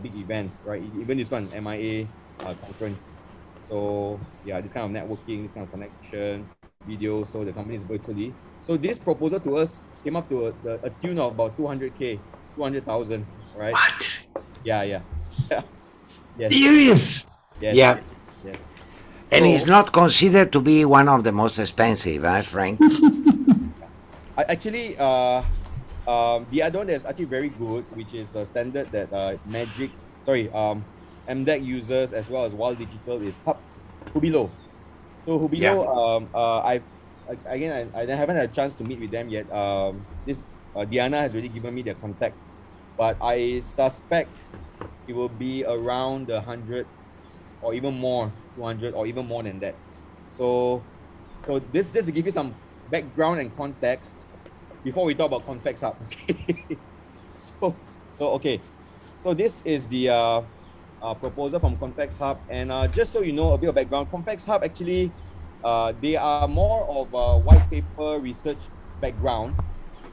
big events, right? Even this one, MIA conference. So yeah, this kind of networking, this kind of connection, video. So the company is virtually. So this proposal to us came up to a tune of about 200K, 200,000, right? What? Yeah. Yes. Serious? Yes. Yeah. Yes. And it's not considered to be one of the most expensive, Frank? Actually, the other one that's actually very good, which is a standard that MDEC users as well as Wild Digital is Hubilo. So Hubilo, I haven't had a chance to meet with them yet. Diana has already given me their contact, but I suspect it will be around 100 or even more, 200 or even more than that. So this just to give you some background and context before we talk about Convex Hub. Okay. So this is the proposal from Convex Hub, and just so you know a bit of background, Convex Hub actually they are more of a white paper research background,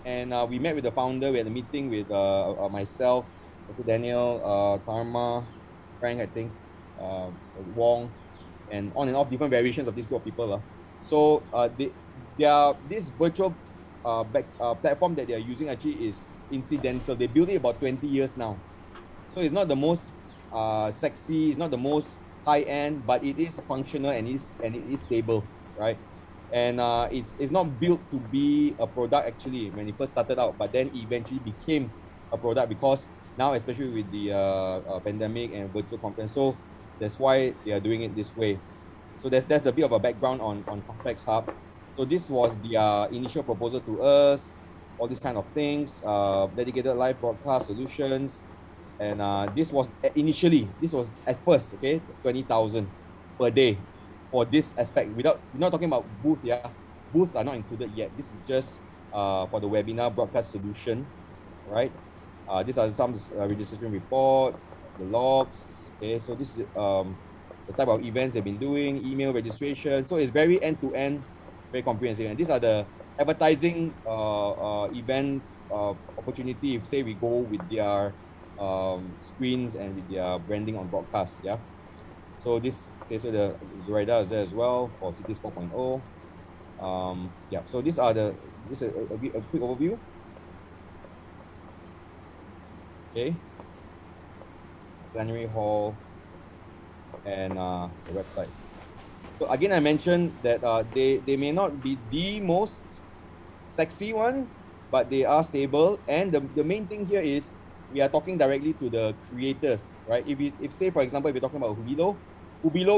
and we met with the founder. We had a meeting with myself, Dr. Daniel, Karma, Frank, I think, Wong, and on and off different variations of this group of people. So this virtual platform that they are using actually is incidental. They built it about 20 years now. So it's not the most sexy, it's not the most high end, but it is functional and it is stable, right? And it's not built to be a product actually when it first started out, but then eventually became a product because now, especially with the pandemic and virtual conference, so that's why they are doing it this way. So that's a bit of a background on Convex Hub. So this was the initial proposal to us, all these kind of things, dedicated live broadcast solutions. And this was at first, okay, 20,000 per day for this aspect. We're not talking about booth, yeah. Booths are not included yet. This is just for the webinar broadcast solution, right? These are some registration report, the logs, okay. So this is the type of events they've been doing, email registration. So it's very end-to-end, very comprehensive. And these are the advertising event opportunity. If say we go with their screens and with their branding on broadcast, yeah. So this, okay, so the Zoraida is there as well for Cities 4.0. Yeah, so this is a quick overview. Okay. Plenary hall and the website. So again, I mentioned that they may not be the most sexy one, but they are stable. And the main thing here is we are talking directly to the creators, right? If say for example, if you're talking about Hubilo,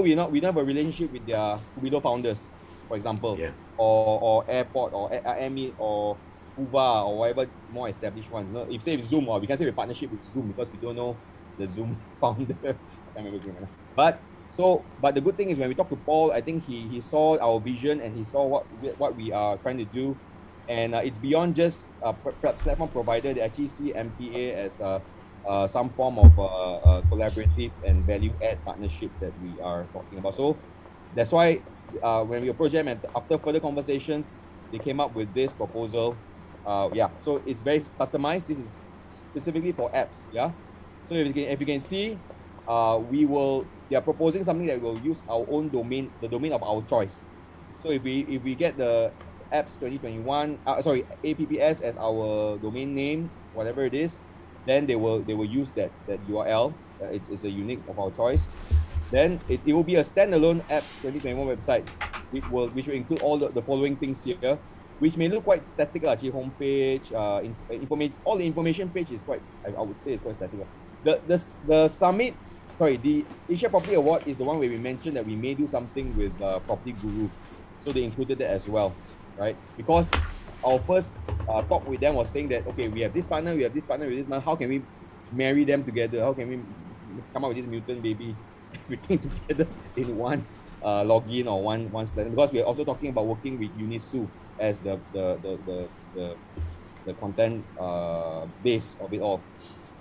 we don't have a relationship with their Hubilo founders, for example, Yeah. or Airport or Airmeet or Uva or whatever more established one. No, if say it's Zoom, or we can say we partnership with Zoom because we don't know the Zoom founder. I can't remember his name. But the good thing is when we talk to Paul, I think he saw our vision and he saw what we are trying to do, and it's beyond just a platform provider. They actually see MPA as some form of collaborative and value add partnership that we are talking about. So that's why when we approached them and after further conversations, they came up with this proposal. Yeah, so it's very customized. This is specifically for apps. Yeah, so if you can see, they are proposing something that will use our own domain, the domain of our choice. So if we get the apps 2021, APPS as our domain name, whatever it is, then they will use that URL. It's a unique of our choice. Then it will be a standalone apps 2021 website, which will include all the following things here, which may look quite static, actually homepage, information, all the information page is quite, I would say, is quite static. The summit, the Asia Property Award is the one where we mentioned that we may do something with Property Guru, so they included that as well, right? Because our first talk with them was saying that, okay, we have this partner, we have this partner, with this partner. How can we marry them together? How can we come up with this mutant baby, everything together in one login or one platform? Because we are also talking about working with Unisu as the content base of it all.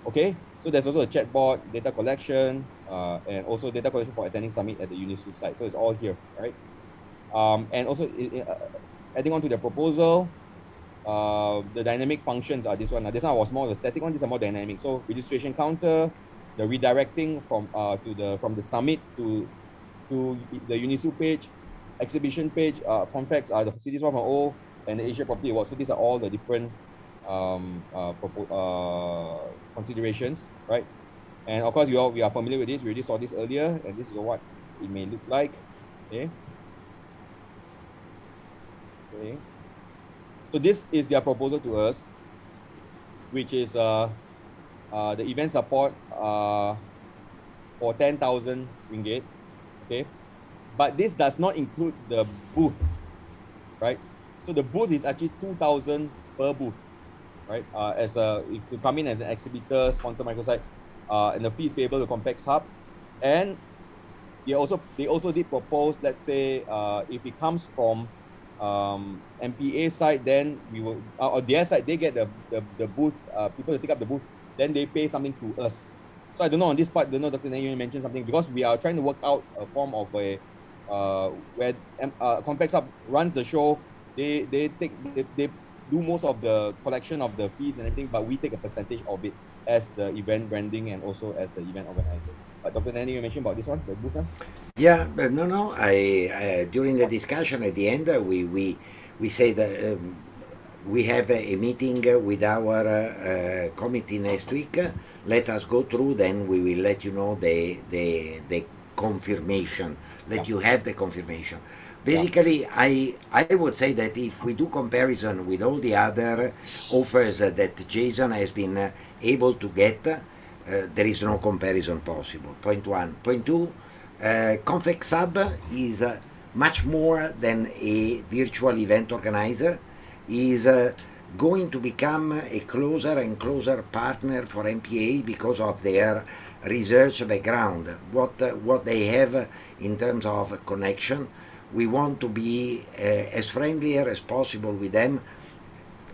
Okay, so there's also a chatbot, data collection, and also data collection for attending summit at the Unisu site. So it's all here, right? And also adding on to the proposal, the dynamic functions are this one. This one was more the static one. These are more dynamic. So registration counter, the redirecting from the summit to the Unisu page, exhibition page, contacts are the Cities 1.0 and the Asia Property Award. So these are all the different considerations, right? And of course, we are familiar with this. We already saw this earlier, and this is what it may look like. Okay. Okay. So this is their proposal to us, which is the event support for 10,000 ringgit. Okay, but this does not include the booth, right? So the booth is actually 2,000 per booth, right? If you come in as an exhibitor, sponsor microsite, and the fee is payable to Complex Hub, and they also did propose, let's say, if it comes from MPA side, then we will, or their side, they get the booth, people to take up the booth, then they pay something to us. So I don't know on this part, I don't know, Dr. Nayu mentioned something, because we are trying to work out a form of a, where Complex Hub runs the show, they do most of the collection of the fees and everything, but we take a percentage of it as the event branding and also as the event organizer. But Dr. Nayu, you mentioned about this one, the booth one? Yeah, but no. I during the discussion at the end, we say that we have a meeting with our committee next week. Let us go through, then we will let you know the confirmation. You have the confirmation. Basically, I would say that if we do comparison with all the other offers that Jason has been able to get, there is no comparison possible. Point one. Point two. Complex Hub is much more than a virtual event organizer, is going to become a closer and closer partner for MPA because of their research background, what they have in terms of connection. We want to be as friendlier as possible with them,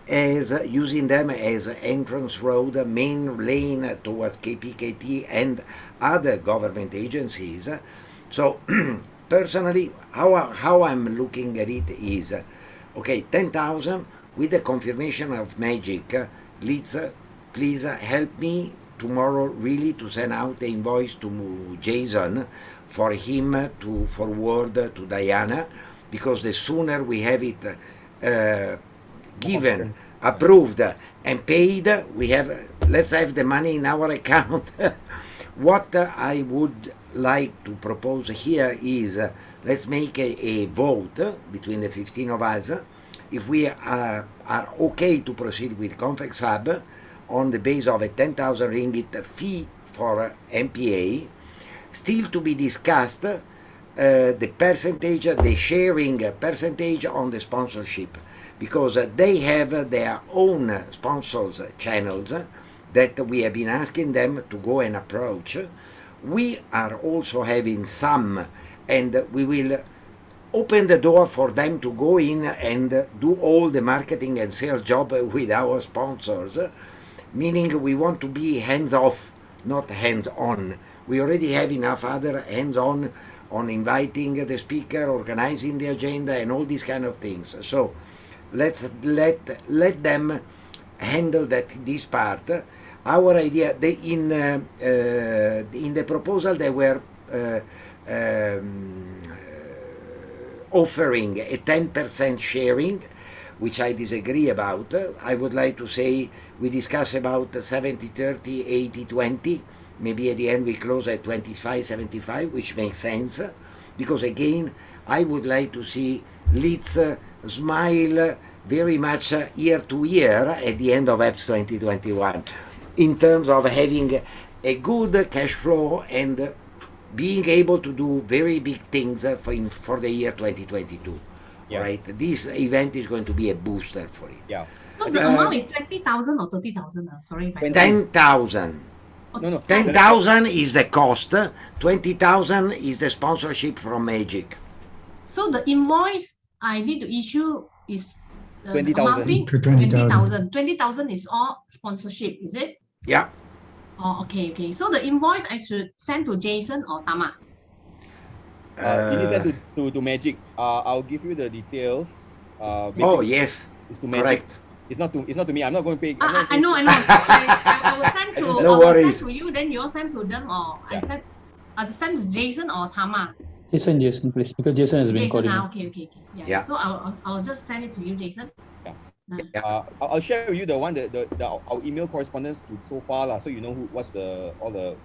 as using them as entrance road, main lane towards KPKT and other government agencies. So personally, how I'm looking at it is, okay, 10,000 with the confirmation of magic. Please help me tomorrow really to send out the invoice to Jason for him to forward to Diana, because the sooner we have it given, approved, and paid. We have, let's have the money in our account. What I would like to propose here is let's make a vote between the 15 of us if we are okay to proceed with Confex Hub on the base of a 10,000 ringgit fee for MPA, still to be discussed the percentage, the sharing percentage on the sponsorship, because they have their own sponsors channels that we have been asking them to go and approach. We are also having some, and we will open the door for them to go in and do all the marketing and sales job with our sponsors, meaning we want to be hands-off, not hands-on. We already have enough other hands-on on inviting the speaker, organizing the agenda, and all these kind of things. So let's let them handle this part. Our idea, in the proposal, they were offering a 10% sharing, which I disagree about. I would like to say we discuss about 70-30, 80-20. Maybe at the end we close at 25-75, which makes sense. Because again, I would like to see Leeds smile very much year to year at the end of EPS 2021, in terms of having a good cash flow and being able to do very big things for the year 2022. Yeah. Right? This event is going to be a booster for it. Yeah. So the amount is 20,000 or 30,000? Sorry. 10,000. No. 10,000 is the cost. 20,000 is the sponsorship from Magic. So the invoice I need to issue is 20,000. 20,000. 20,000 is all sponsorship, is it? Yeah. Oh, okay. So the invoice I should send to Jason or Tama? It is sent to Magic. I'll give you the details. Oh yes. It's to Magic. Correct. It's not to me. I'm not going to pay. I know. So I will send to. No worries. Send to you. Then you all send to them, or I send to Jason or Tama. Jason, please, because Jason has been calling. Okay. Yeah. So I'll just send it to you, Jason. I'll share with you the one our email correspondence to so far so you know what's all the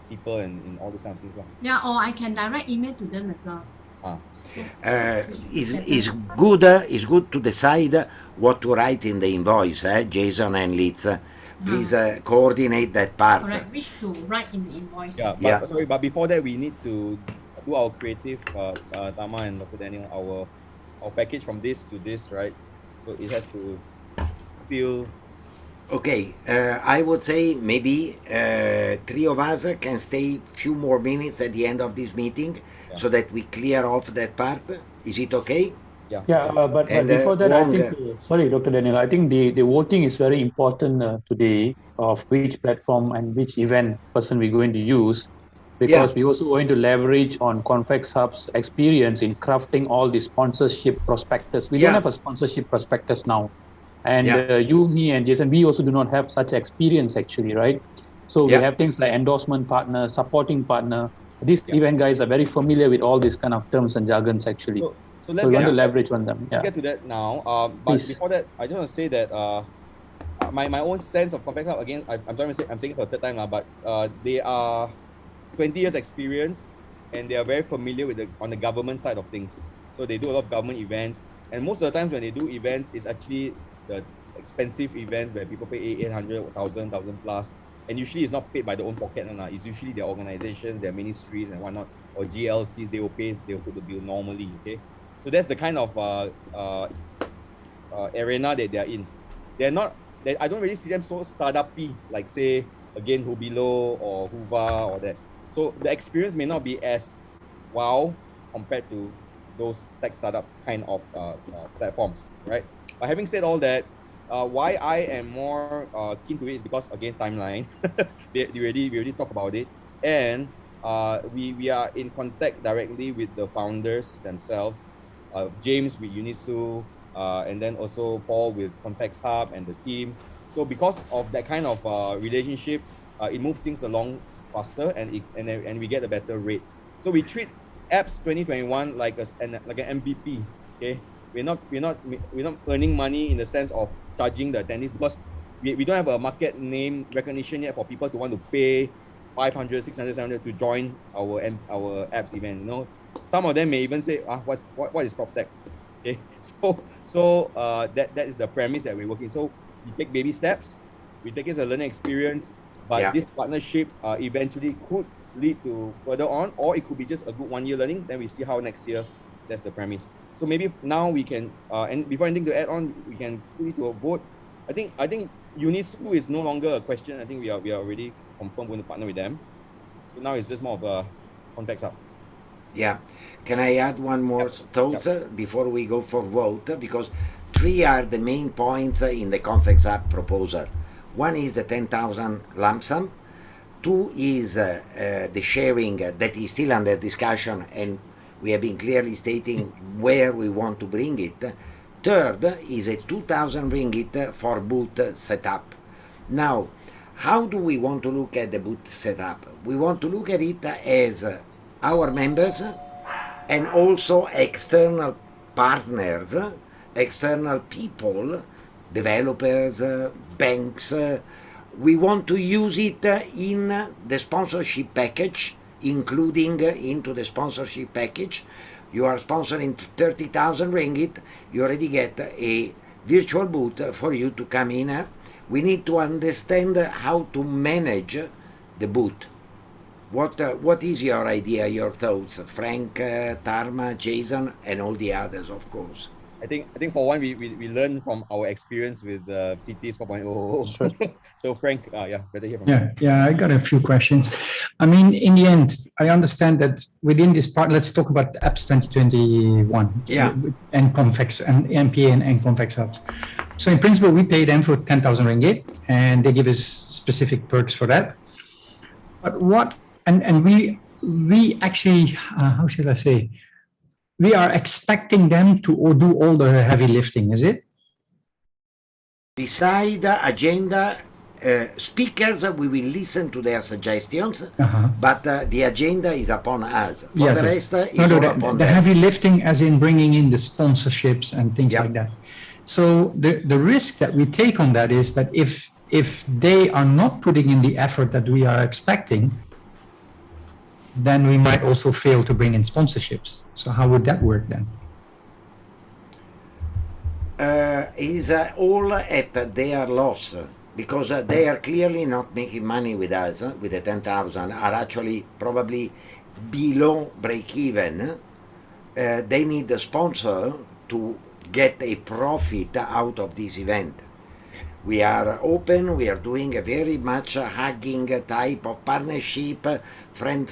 people and all these kind of things Yeah, or I can direct email to them as well. It's good to decide what to write in the invoice, Jason and Litz. Please coordinate that part. Correct. Which to write in the invoice. Sorry, but before that we need to do our creative, Tama and Dr. Daniel, our package from this to this, right? So it has to feel. Okay, I would say maybe three of us can stay few more minutes at the end of this meeting so that we clear off that part. Is it okay? Yeah, but before that, I think, sorry, Dr. Daniel, I think the voting is very important today of which platform and which event person we're going to use, because we're also going to leverage on Confex Hub's experience in crafting all the sponsorship prospectus. We don't have a sponsorship prospectus now. And you, me, and Jason, we also do not have such experience actually, right? So we have things like endorsement partner, supporting partner. These event guys are very familiar with all these kind of terms and jargons actually. So let's get to leverage on them. Let's get to that now. But before that, I just want to say that my own sense of Confex Hub, again, I'm saying it for the third time now, but they are 20 years experience and they are very familiar with on the government side of things. So they do a lot of government events, and most of the times when they do events, it's actually the expensive events where people pay 800, 1,000 plus, and usually it's not paid by their own pocket. It's usually their organizations, their ministries and whatnot, or GLCs, they will put the bill normally, okay? So that's the kind of arena that they're in. I don't really see them so startup-y, like say, again, Hubilo or Huva or that. So the experience may not be as wow compared to those tech startup kind of platforms, right? But having said all that, why I am more keen to it is because, again, timeline. we already talked about it, and we are in contact directly with the founders themselves. James with Unisu, and then also Paul with Confex Hub and the team. So because of that kind of relationship, it moves things along faster and we get a better rate. So we treat EPS 2021 like an MVP. Okay, we're not earning money in the sense of charging the attendees, because we don't have a market name recognition yet for people to want to pay 500, 600, 700 to join our apps event. You know, some of them may even say, what is PropTech? Okay, so that is the premise that we're working. So we take baby steps, we take it as a learning experience, but this partnership eventually could lead to further on, or it could be just a good 1 year learning. Then we see how next year. That's the premise. So maybe now we can, and before anything to add on, we can put it to a vote. I think UniSchool is no longer a question. I think we are already confirmed going to partner with them. So now it's just more of a context up. Yeah. Can I add one more thought before we go for vote? Because 3 are the main points in the Convex app proposal. One is the 10,000 lump sum. 2 is the sharing that is still under discussion, and we have been clearly stating where we want to bring it. Third is a 2,000 ringgit for boot setup. Now, how do we want to look at the boot setup? We want to look at it as our members and also external partners, external people, developers, banks. We want to use it in the sponsorship package, including into the sponsorship package. You are sponsoring 30,000 ringgit, you already get a virtual booth for you to come in. We need to understand how to manage the booth. What is your idea, your thoughts, Frank, Tarma, Jason, and all the others, of course? I think for one, we learn from our experience with CTs 4.0. So Frank, better hear from you. Yeah, I got a few questions. I mean, in the end, I understand that within this part, let's talk about apps 2021. Yeah. And Convex and MPA and Convex apps. So in principle, we pay them for 10,000 ringgit, and they give us specific perks for that. But we actually, how should I say? We are expecting them to do all the heavy lifting, is it? Beside agenda, speakers, we will listen to their suggestions, but the agenda is upon us. For the rest, it's all upon the them. heavy lifting as in bringing in the sponsorships and things like that. So the risk that we take on that is that if they are not putting in the effort that we are expecting, then we might also fail to bring in sponsorships. So how would that work then? Is all at their loss, because they are clearly not making money with us, with the 10,000, are actually probably below break-even. They need a sponsor to get a profit out of this event. We are open, we are doing a very much hugging type of partnership, friend,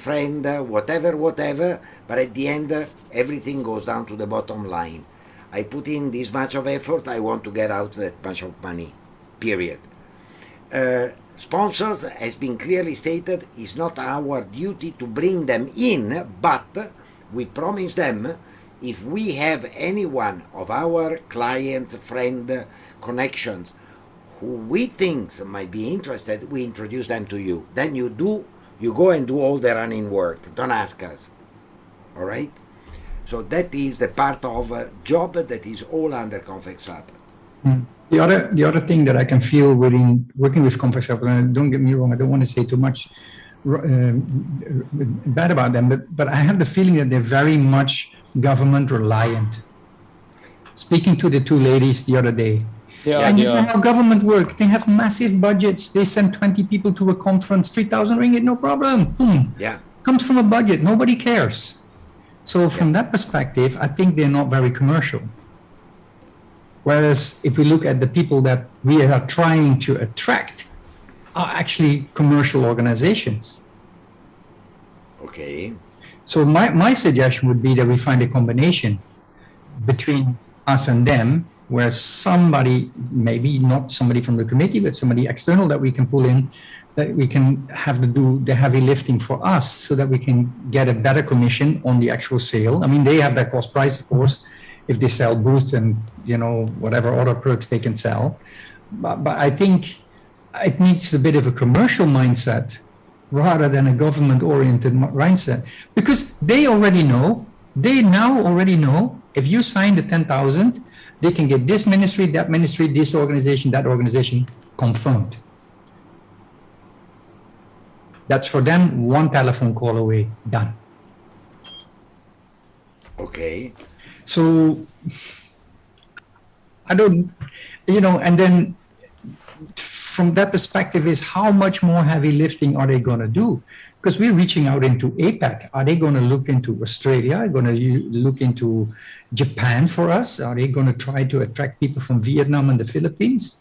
whatever, but at the end, everything goes down to the bottom line. I put in this much of effort, I want to get out that much of money, period. Sponsors, has been clearly stated, is not our duty to bring them in, but we promise them, if we have any one of our clients, friend, connections, who we think might be interested, we introduce them to you. Then you go and do all the running work. Don't ask us. All right? So that is the part of a job that is all under Convex Hub. The other thing that I can feel within working with Convex Hub, and don't get me wrong, I don't want to say too much bad about them, but I have the feeling that they're very much government reliant. Speaking to the two ladies the other day, and you know how government work. They have massive budgets. They send 20 people to a conference, 3,000 ringgit, no problem. Boom. Yeah. Comes from a budget. Nobody cares. So from that perspective, I think they're not very commercial. Whereas if we look at the people that we are trying to attract are actually commercial organizations. Okay. So my suggestion would be that we find a combination between us and them, where somebody, maybe not somebody from the committee, but somebody external that we can pull in, that we can have to do the heavy lifting for us so that we can get a better commission on the actual sale. I mean, they have their cost price, of course, if they sell booths and, you know, whatever other perks they can sell. But I think it needs a bit of a commercial mindset rather than a government-oriented mindset, because they now already know, if you sign the 10,000, they can get this ministry, that ministry, this organization, that organization. confirmed. That's for them, one telephone call away, done. Okay. So I don't, and then from that perspective is how much more heavy lifting are they going to do? Because we're reaching out into APAC. Are they going to look into Australia? Going to look into Japan for us? Are they going to try to attract people from Vietnam and the Philippines?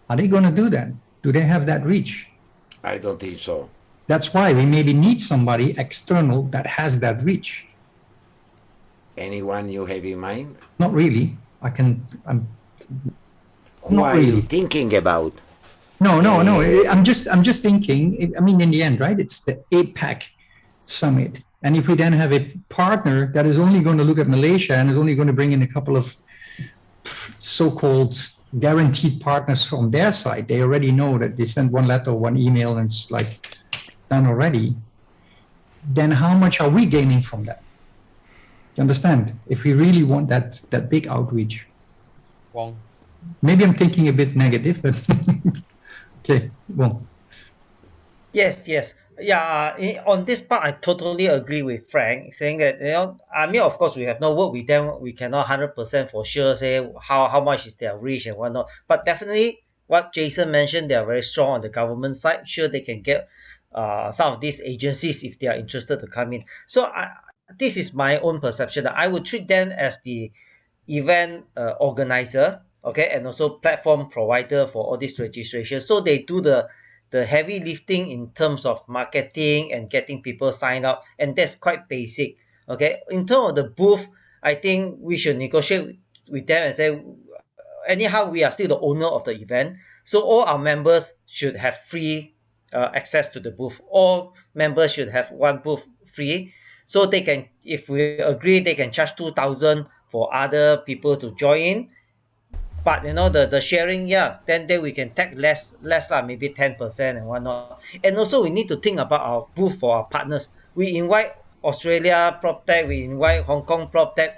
Are they going to do that? Do they have that reach? I don't think so. That's why we maybe need somebody external that has that reach. Anyone you have in mind? Not really. Who are you thinking about? No. I'm just thinking. I mean, in the end, right? It's the APAC summit, and if we then have a partner that is only going to look at Malaysia and is only going to bring in a couple of so-called guaranteed partners from their side, they already know that they send one letter, one email, and it's like done already. Then how much are we gaining from that? You understand? If we really want that big outreach. Wong. Maybe I'm thinking a bit negative, but okay, well. Yes. Yeah, on this part, I totally agree with Frank, saying that, I mean, of course, we have no work with them. We cannot 100% for sure say how much is their reach and whatnot. But definitely, what Jason mentioned, they are very strong on the government side. Sure, they can get some of these agencies if they are interested to come in. So this is my own perception. I would treat them as the event organizer, okay, and also platform provider for all this registration. So they do the heavy lifting in terms of marketing and getting people signed up, and that's quite basic. Okay, in terms of the booth, I think we should negotiate with them and say, anyhow, we are still the owner of the event, so all our members should have free access to the booth. All members should have one booth free, so they can, if we agree, they can charge 2,000 for other people to join in. But the sharing, then we can take less lah, maybe 10% and whatnot. And also we need to think about our booth for our partners. We invite Australia PropTech, we invite Hong Kong PropTech.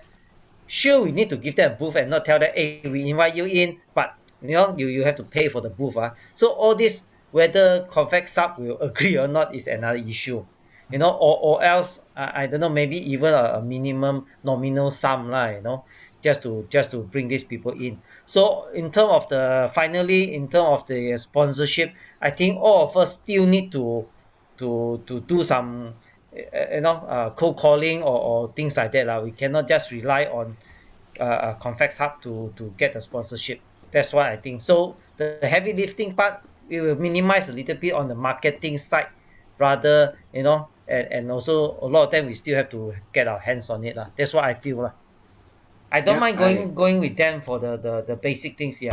Sure, we need to give them a booth and not tell them, hey, we invite you in, but you have to pay for the booth. So all this, whether Convex Sub will agree or not, is another issue. Or else, I don't know, maybe even a minimum nominal sum, just to bring these people in. So in terms of the sponsorship, I think all of us still need to do some cold calling or things like that. We cannot just rely on Convex Hub to get the sponsorship. That's what I think. So the heavy lifting part, we will minimize a little bit on the marketing side, rather, and also a lot of time we still have to get our hands on it. That's what I feel. I don't mind going with them for the basic things.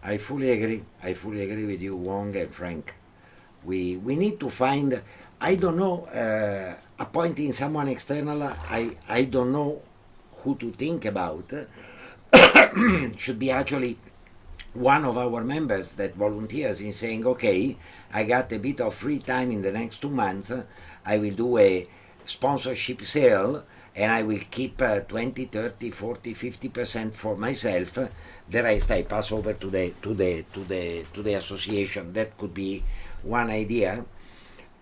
I fully agree with you, Wong and Frank. We need to find, I don't know, appointing someone external. I don't know who to think about. Should be actually one of our members that volunteers in saying, okay, I got a bit of free time in the next 2 months, I will do a sponsorship sale, and I will keep 20, 30, 40, 50% for myself. The rest I pass over to the association. That could be one idea.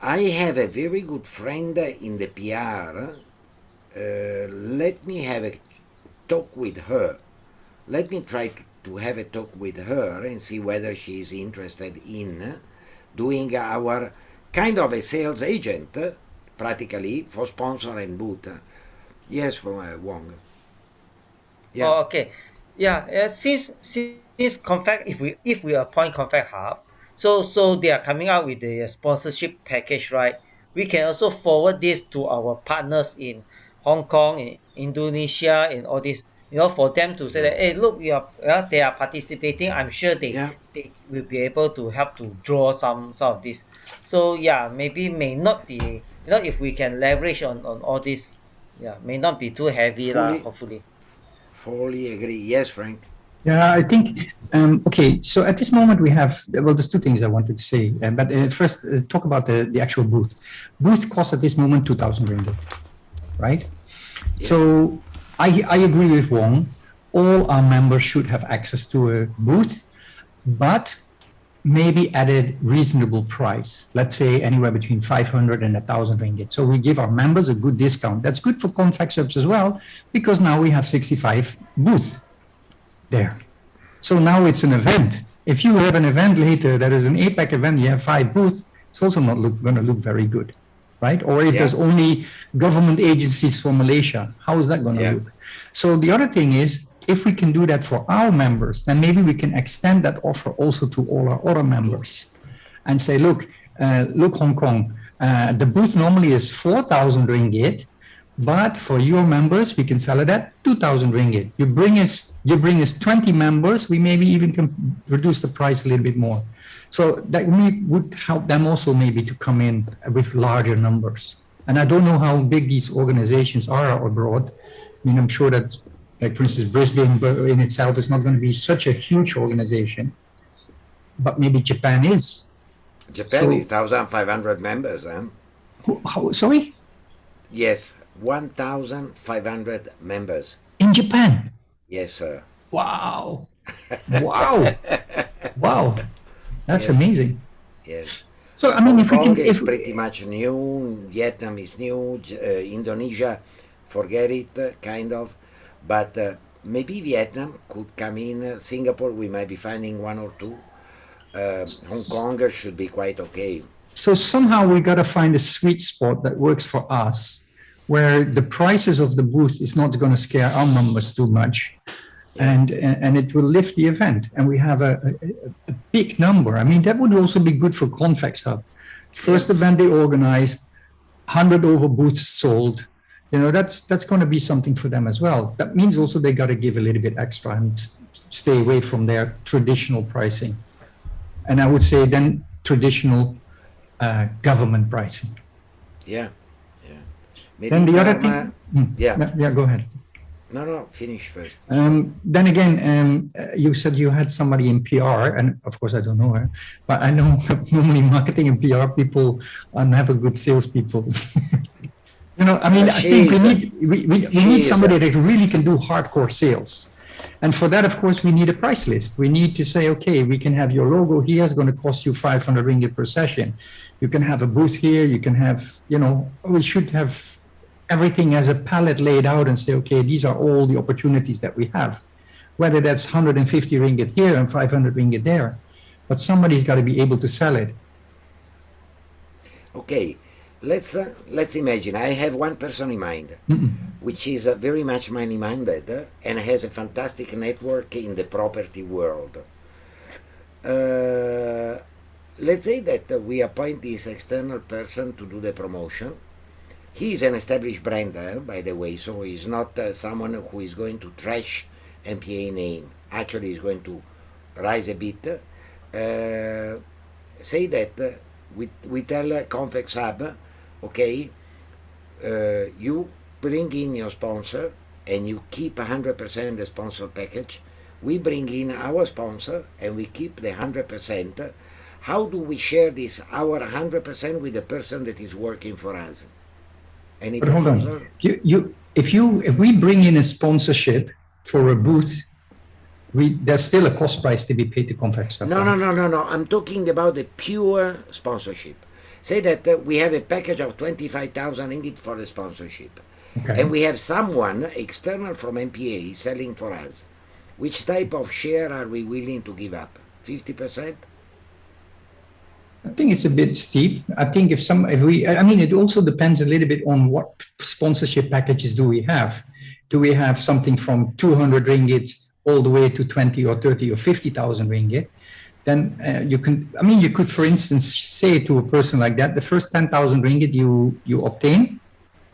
I have a very good friend in the PR. Let me have a talk with her. Let me try to have a talk with her and see whether she is interested in doing our kind of a sales agent, practically, for sponsor and booth. Yes, from Wong. Yeah. Oh, okay. Yeah. Since Confact, if we appoint Confact Hub, so they are coming out with the sponsorship package, right? We can also forward this to our partners in Hong Kong, in Indonesia, in all this. For them to say that, hey, look, they are participating. I'm sure they will be able to help to draw some of this. So maybe may not be, if we can leverage on all this. May not be too heavy, hopefully. Fully agree. Yes, Frank. Yeah, I think, okay, so at this moment we have, well, there's two things I wanted to say, but first talk about the actual booth. Booth costs at this moment 2,000 ringgit, right? Yeah. So I agree with Wong. All our members should have access to a booth, but maybe at a reasonable price, let's say anywhere between 500 and 1,000 ringgit. So we give our members a good discount. That's good for Convex Hubs as well, because now we have 65 booths there. So now it's an event. If you have an event later that is an APEC event, you have 5 booths, it's also not going to look very good, right? Or if there's only government agencies for Malaysia, how is that going to look? So the other thing is, if we can do that for our members, then maybe we can extend that offer also to all our other members and say, look, Hong Kong, the booth normally is 4,000 ringgit, but for your members, we can sell it at 2,000 ringgit. You bring us 20 members, we maybe even can reduce the price a little bit more. So that would help them also maybe to come in with larger numbers. And I don't know how big these organizations are abroad. I mean, I'm sure that, like for instance, Brisbane in itself is not going to be such a huge organization, but maybe Japan is. Japan is 1,500 members, sorry? Yes, 1,500 members. In Japan? Yes, sir. Wow. Wow. Wow. That's amazing. Yes. So, I mean, if we can... It's pretty much new, Vietnam is new, Indonesia, forget it, kind of. But maybe Vietnam could come in. Singapore, we might be finding 1 or 2. Hong Kong should be quite okay. So somehow we got to find a sweet spot that works for us, where the prices of the booth is not going to scare our members too much, and it will lift the event. And we have a big number. I mean, that would also be good for Convex Hub. First event they organized, 100 over booths sold. You know, that's going to be something for them as well. That means also they got to give a little bit extra and stay away from their traditional pricing. And I would say then traditional government pricing. Yeah, yeah. Maybe then the other thing, yeah, go ahead. No, finish first. Then again, you said you had somebody in PR, and of course I don't know her, but I know normally marketing and PR people are never good salespeople. You know, I mean, I think we need somebody that really can do hardcore sales. And for that, of course, we need a price list. We need to say, okay, we can have your logo here, it's going to cost you 500 ringgit per session. You can have a booth here, you can have, you know, we should have everything as a palette laid out and say, okay, these are all the opportunities that we have. Whether that's 150 ringgit here and 500 ringgit there. But somebody's got to be able to sell it. Okay. Let's imagine I have one person in mind, which is very much money-minded and has a fantastic network in the property world. Let's say that we appoint this external person to do the promotion. He is an established brand, by the way, so he's not someone who is going to trash MPA name. Actually, he's going to rise a bit. Say that we tell Convex Hub, okay, you bring in your sponsor and you keep 100% the sponsor package. We bring in our sponsor and we keep the 100%. How do we share this, our 100% with the person that is working for us? Any but hold on. If we bring in a sponsorship for a booth, there's still a cost price to be paid to Convex Hub. No. I'm talking about the pure sponsorship. Say that we have a package of 25,000 ringgit for the sponsorship. Okay. And we have someone external from MPA selling for us. Which type of share are we willing to give up? 50%? I think it's a bit steep. I think it also depends a little bit on what sponsorship packages do we have. Do we have something from 200 ringgit all the way to 20 or 30 or 50,000 ringgit? Then you could, for instance, say to a person like that, the first 10,000 ringgit you obtain,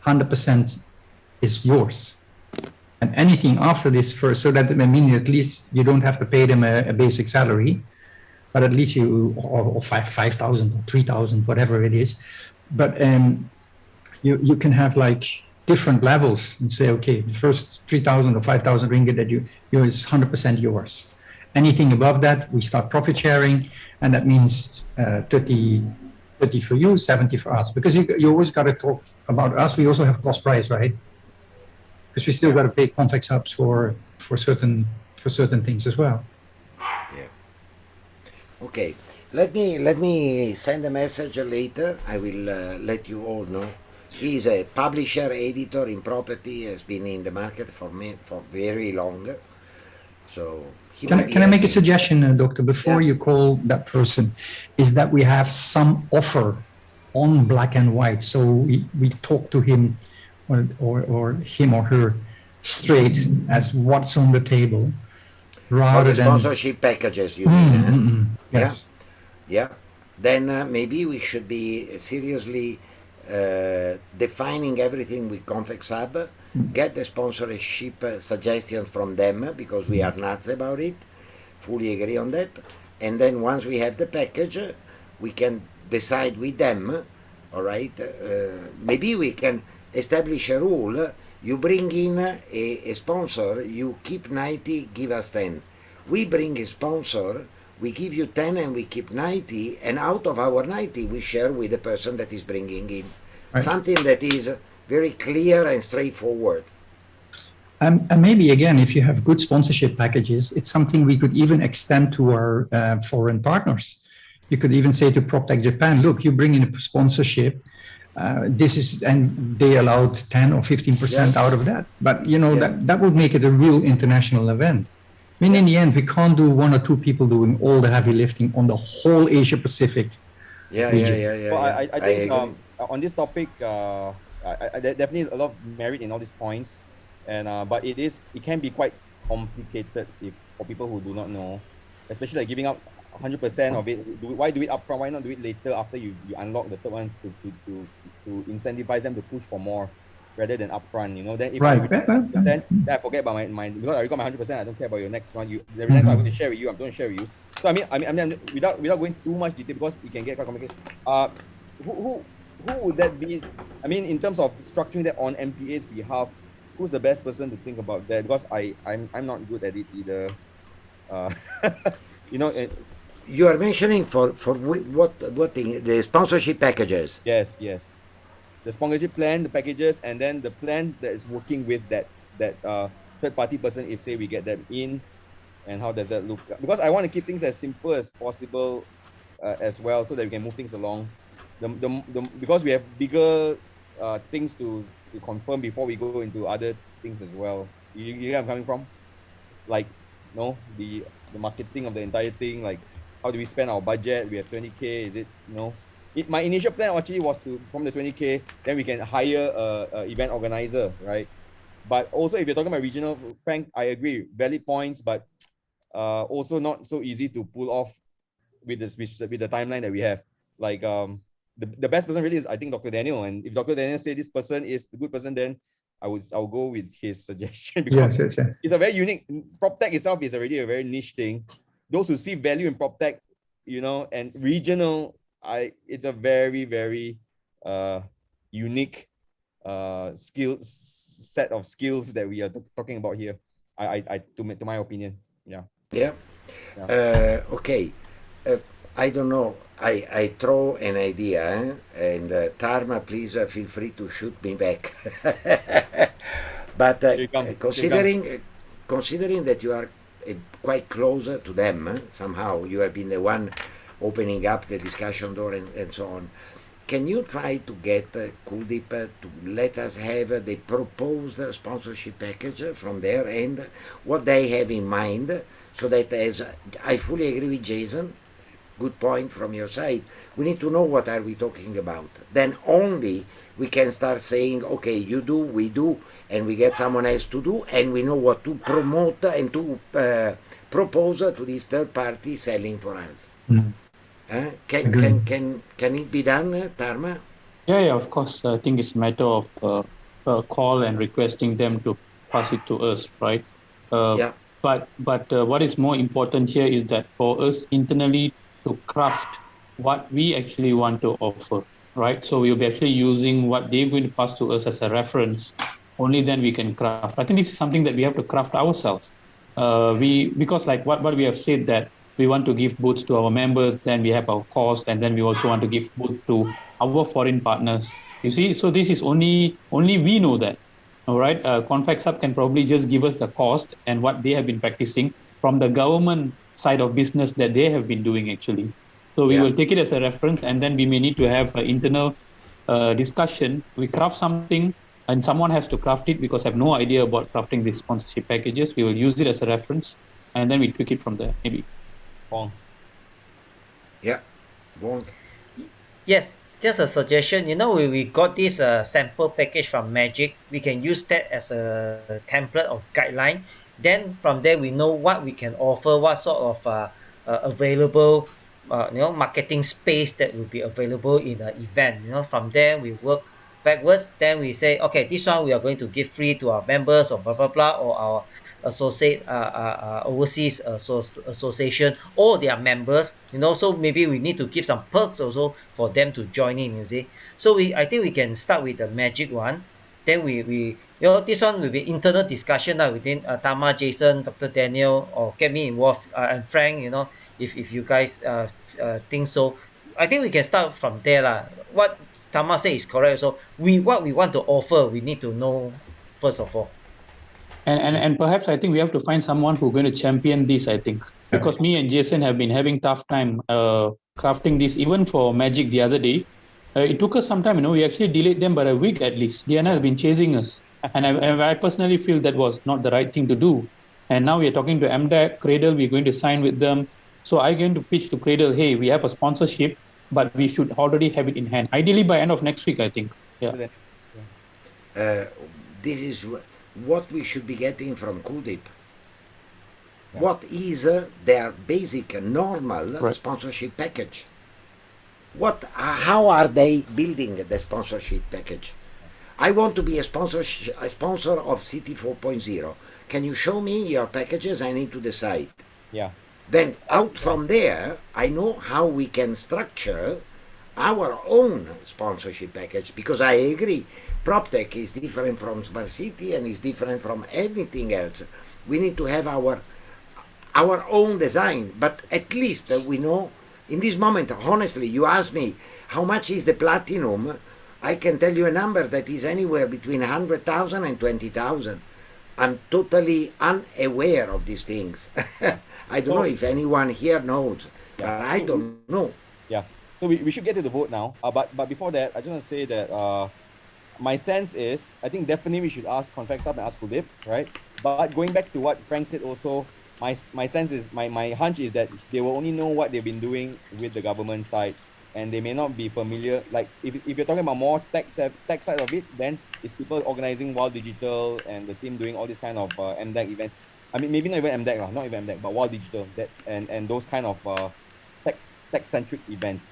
100% is yours. And anything after this first, so that, at least you don't have to pay them a basic salary, but at least or 5,000 or 3,000, whatever it is. But you can have like different levels and say, okay, the first 3,000 or 5,000 ringgit that you is 100% yours. Anything above that, we start profit sharing, and that means 30 for you, 70 for us. Because you always got to talk about us. We also have cost price, right? Because we still got to pay Convex Hubs for certain things as well. Yeah. Okay. Let me send a message later. I will let you all know. He's a publisher, editor in property, has been in the market for very long. So he might Can I make a happy. suggestion, Doctor, before you call that person, is that we have some offer on black and white. So we talk to him or him or her straight as what's on the table rather for the sponsorship packages, you mean? Yes. Yeah. Then maybe we should be seriously defining everything with Confex Hub, get the sponsorship suggestion from them because we are nuts about it, fully agree on that. And then once we have the package, we can decide with them, all right? Maybe we can establish a rule. You bring in a sponsor, you keep 90, give us 10. We bring a sponsor, we give you 10 and we keep 90, and out of our 90 we share with the person that is bringing in. Right. Something that is very clear and straightforward. And maybe again, if you have good sponsorship packages, it's something we could even extend to our foreign partners. You could even say to PropTech Japan, look, you bring in a sponsorship, this is, and they allowed 10 or 15% out of that. But you know, that would make it a real international event. I mean, in the end, we can't do one or two people doing all the heavy lifting on the whole Asia Pacific region. Well, I think on this topic, definitely a lot of merit in all these points, and but it can be quite complicated for people who do not know, especially like giving up 100% of it. Why do it upfront? Why not do it later after you unlock the third one to incentivize them to push for more, rather than upfront, you know? Then if I 100%, then I forget about my because I got my 100%. I don't care about your next one. The next one I'm going to share with you. I'm going to share with you. So I mean, without going too much detail because it can get quite complicated. Who would that be? I mean, in terms of structuring that on MPA's behalf, who's the best person to think about that? Because I'm not good at it either. You know. You are mentioning for what thing? The sponsorship packages. Yes. The sponsorship plan, the packages, and then the plan that is working with that third party person. If say we get them in, and how does that look? Because I want to keep things as simple as possible as well, so that we can move things along. Because we have bigger things to confirm before we go into other things as well. You get where I'm coming from? Like, the marketing of the entire thing. Like, how do we spend our budget? We have 20K. Is it my initial plan actually was to, from the 20K, then we can hire a event organizer, right? But also, if you're talking about regional, Frank, I agree, valid points, but also not so easy to pull off with the timeline that we have. Like the best person really is, I think, Dr. Daniel. And if Dr. Daniel say this person is the good person, then I'll go with his suggestion, because yes. It's a very unique. PropTech itself is already a very niche thing. Those who see value in PropTech, and regional, it's a very, very unique set of skills that we are talking about here. To my opinion, okay. I don't know. I throw an idea, and Tarma, please feel free to shoot me back. But considering that you are quite closer to them, somehow you have been the one opening up the discussion door and so on. Can you try to get Kuldeep to let us have the proposed sponsorship package from their end, what they have in mind, so that, as I fully agree with Jason, good point from your side, we need to know what are we talking about. Then only we can start saying, okay, you do, we do, and we get someone else to do, and we know what to promote and to propose to this third party selling for us. Can it be done, Tarma? Yeah, of course. I think it's a matter of a call and requesting them to pass it to us, right? But what is more important here is that for us internally to craft what we actually want to offer, right? So we'll be actually using what they're going to pass to us as a reference. Only then we can craft. I think this is something that we have to craft ourselves. Because like what we have said, that we want to give booths to our members, then we have our cost, and then we also want to give booths to our foreign partners. You see, so this is only we know that. All right, Confex Hub can probably just give us the cost and what they have been practicing from the government side of business that they have been doing actually. So we will take it as a reference, and then we may need to have an internal discussion. We craft something, and someone has to craft it because I have no idea about crafting these sponsorship packages. We will use it as a reference, and then we tweak it from there, maybe. Yeah. Wong. Yes, just a suggestion. You know, we got this sample package from Magic. We can use that as a template or guideline. Then from there, we know what we can offer, what sort of available, marketing space that will be available in the event. You know, from there we work backwards. Then we say, okay, this one we are going to give free to our members or blah blah blah, or our associate overseas association or their members. You know, so maybe we need to give some perks also for them to join in. You see, so I think we can start with the Magic one. Then we this one will be internal discussion within Tama, Jason, Dr. Daniel, or get me involved, and Frank. You know, if you guys think so, I think we can start from there lah. What Tama said is correct. So what we want to offer, we need to know first of all. And perhaps I think we have to find someone who's going to champion this, I think. Because me and Jason have been having tough time crafting this, even for Magic the other day. It took us some time, we actually delayed them by a week at least. Diana has been chasing us. And I personally feel that was not the right thing to do. And now we are talking to MDAC, Cradle, we're going to sign with them. So I'm going to pitch to Cradle, hey, we have a sponsorship, but we should already have it in hand. Ideally by end of next week, I think. Yeah. This is what we should be getting from Kuldeep. Yeah. What is their basic normal sponsorship package? How are they building the sponsorship package? I want to be a sponsor of City 4.0. Can you show me your packages? I need to decide. Yeah. Then out from there, I know how we can structure our own sponsorship package, because I agree, PropTech is different from Smart City and is different from anything else. We need to have our own design, but at least we know. In this moment, honestly, you ask me, how much is the Platinum? I can tell you a number that is anywhere between 100,000 and 20,000. I'm totally unaware of these things. I don't know if anyone here knows, but I don't know. Yeah. So we should get to the vote now. But before that, I just want to say that my sense is, I think definitely we should ask Confex up and ask Kuldeep, right? But going back to what Frank said also, my sense is, my hunch is that they will only know what they've been doing with the government side, and they may not be familiar. Like if you're talking about more tech side of it, then it's people organizing Wild Digital and the team doing all this kind of MDAC events. I mean, maybe not even MDAC, not even MDAC, but Wild Digital, that and those kind of tech-centric events.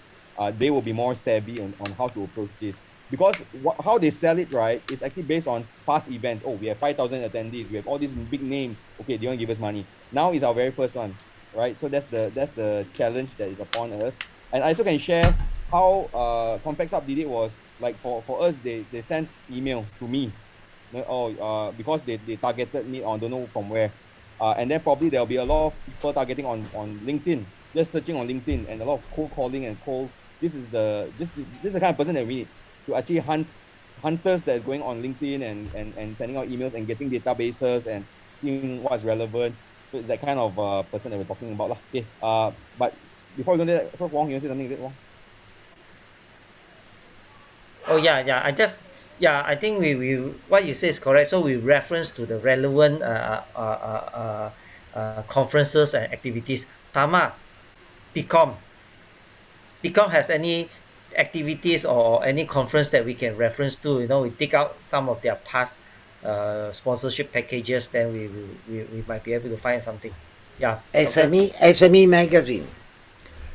They will be more savvy on how to approach this. Because how they sell it, right, is actually based on past events. Oh, we have 5,000 attendees. We have all these big names. Okay, they want to give us money. Now is our very first one, right? So that's the challenge that is upon us. And I also can share how Complex Up did it was, like for us, they sent email to me. Because they targeted me on don't know from where. And then probably there'll be a lot of people targeting on LinkedIn, just searching on LinkedIn, and a lot of cold calling and cold. This is the kind of person that we need to actually hunters that is going on LinkedIn and sending out emails and getting databases and seeing what's relevant. So it's that kind of person that we're talking about. Okay. But before we go there, so Wong, you want to say something? Is it Wong? Oh yeah. I think we what you say is correct. So we reference to the relevant conferences and activities. Tama, PCOM has any activities or any conference that we can reference to? We dig out some of their past sponsorship packages, then we might be able to find something. Yeah. SME magazine.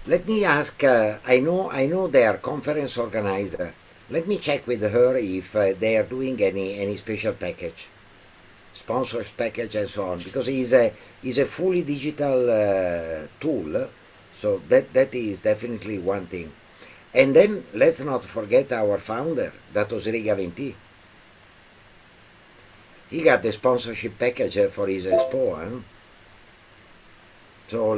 Let me ask. I know they are conference organizer. Let me check with her if they are doing any special package, sponsors package and so on, because it's a fully digital tool. So that is definitely one thing. And then let's not forget our founder, Dato Sri Gaventi. He got the sponsorship package for his expo. Huh? So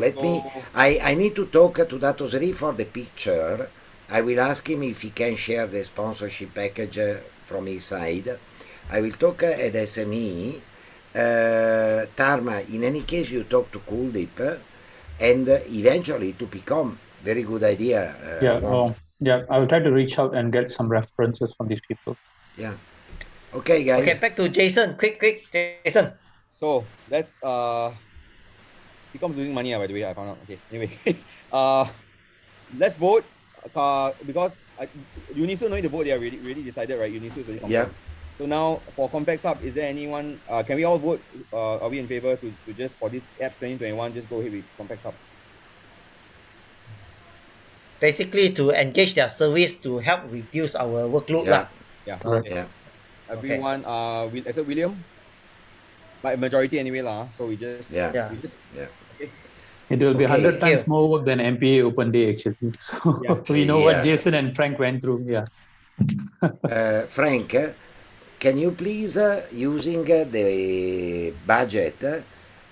I need to talk to Dato Sri for the picture. I will ask him if he can share the sponsorship package from his side. I will talk at SME. Tarma, in any case, you talk to Kuldeep and eventually to PCOM. Very good idea. Yeah, I will try to reach out and get some references from these people. Yeah. Okay, guys. Okay, back to Jason. Quick, Jason. So let's become losing money, by the way, I found out. Okay, anyway. Let's vote. Because Unisu no need to vote, they are already decided, right? Unisu is already confirmed. Yeah. So now for Compact Sub, is there anyone, can we all vote? Are we in favor to just for this apps 2021, just go ahead with Compact Sub? Basically to engage their service to help reduce our workload. Yeah. Yeah. Everyone, except William, but majority anyway so we just yeah. Okay. It will be 100 times more work than MPA Open Day actually. So we know what Jason and Frank went through. Yeah. Frank, can you please, using the budget,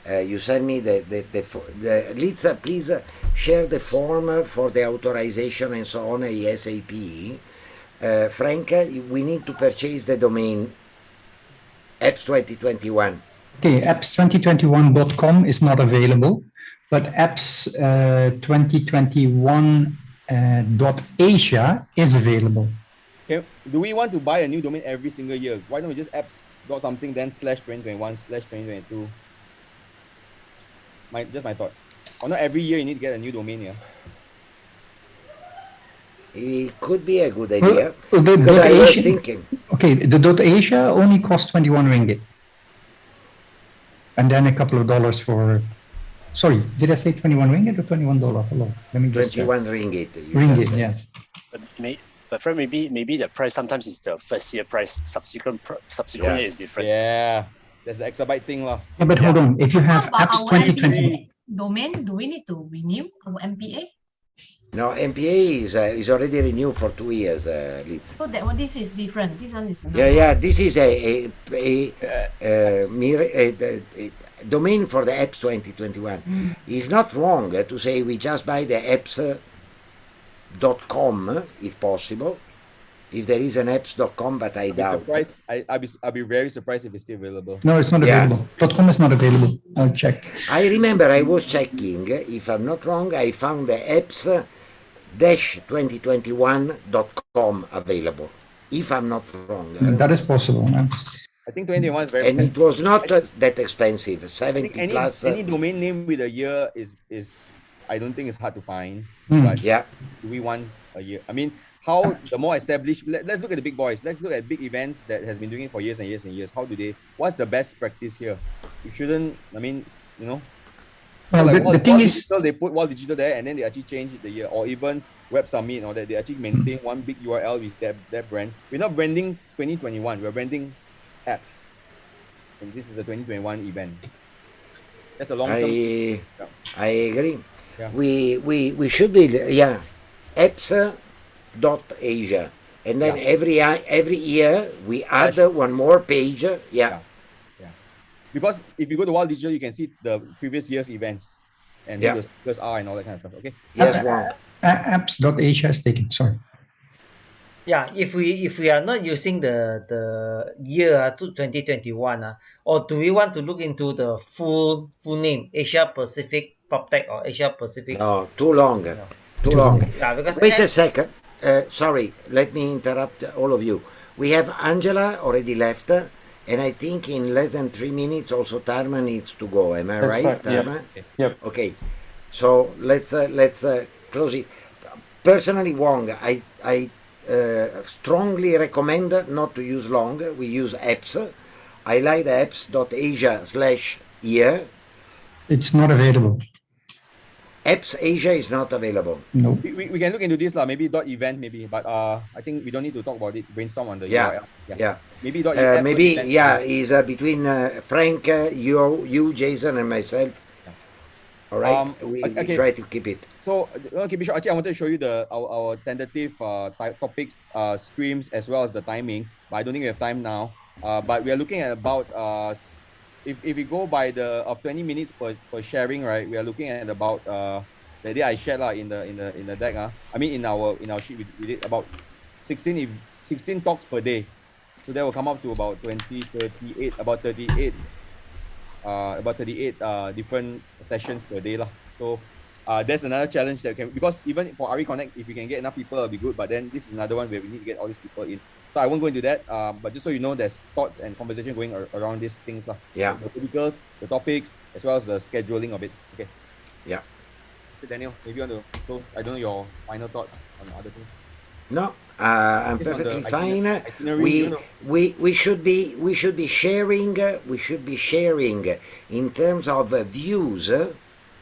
you send me let's please share the form for the authorization and so on ASAP. Frank, we need to purchase the domain apps 2021. Okay, apps2021.com is not available, but apps 2021.asia is available. Okay. Do we want to buy a new domain every single year? Why don't we just apps.something then /2021/2022? Just my thought. Or not every year you need to get a new domain, yeah? It could be a good idea. Because I was thinking. Okay, the .asia only costs 21 ringgit. And then a couple of dollars for, sorry, did I say 21 ringgit or $21? Hello, let me just 21 ringgit. Ringgit, yes. But Fred, maybe the price sometimes is the first year price, subsequent year is different. Yeah, that's the exabyte thing lah. Yeah, but hold on, if you have apps 2020 domain, do we need to renew our MPA? No, MPA is already renewed for 2 years, Liz. So that one, this is different. This one is Yeah. This is a domain for the apps 2021. It's not wrong to say we just buy the apps.com if possible. If there is an apps.com, but I doubt. I'll be very surprised if it's still available. No, it's not available. .com is not available. I'll check. I remember I was checking. If I'm not wrong, I found the apps-2021.com available. If I'm not wrong. That is possible. I think 2021 is very. And it was not that expensive. 70 plus. Any domain name with a year is I don't think it's hard to find. But do we want a year? I mean, how the more established, let's look at the big boys. Let's look at big events that has been doing it for years and years and years. What's the best practice here? You shouldn't, Well, like the thing is, Digital, they put Wall Digital there and then they actually change the year, or even Web Summit and all that. They actually maintain one big URL with that brand. We're not branding 2021, we're branding apps. And this is a 2021 event. That's a long term. I agree. Yeah. We should be apps.asia, and then every year we add one more page. Because if you go to Wall Digital, you can see the previous year's events and who the speakers are and all that kind of stuff. Okay. Yes, Wong. apps.asia is taken. Sorry. Yeah, if we are not using the year to 2021, or do we want to look into the full name, Asia Pacific PropTech or Asia Pacific? No, too long. Too long. Yeah, because wait a second. Sorry, let me interrupt all of you. We have Angela already left, and I think in less than 3 minutes also Tarma needs to go. Am I right, Tarma? Yep. Okay. So let's close it. Personally, Wong, I strongly recommend not to use long. We use apps. I like the apps.asia/year. It's not available. Apps Asia is not available. No. We can look into this maybe .event maybe, but I think we don't need to talk about it. Brainstorm on the URL. Yeah. Maybe is between Frank, you, Jason, and myself. All right, we try to keep it. So, okay, Bishop, actually, I wanted to show you our tentative topics, streams, as well as the timing, but I don't think we have time now. But we are looking at about, if we go by the 20 minutes per sharing, right, we are looking at about, the day I shared in the deck, I mean in our sheet, we did about 16 talks per day. So that will come up to about 38 different sessions per day lah. So That's another challenge that can, because even for RE Connect, if we can get enough people, it'll be good. But then this is another one where we need to get all these people in. So I won't go into that. But just so you know, there's thoughts and conversation going around these things. Yeah. The typicals, the topics, as well as the scheduling of it. Okay. Yeah. Daniel, maybe you want to close. I don't know your final thoughts on other things. No, I'm perfectly fine. We should be sharing. We should be sharing in terms of views,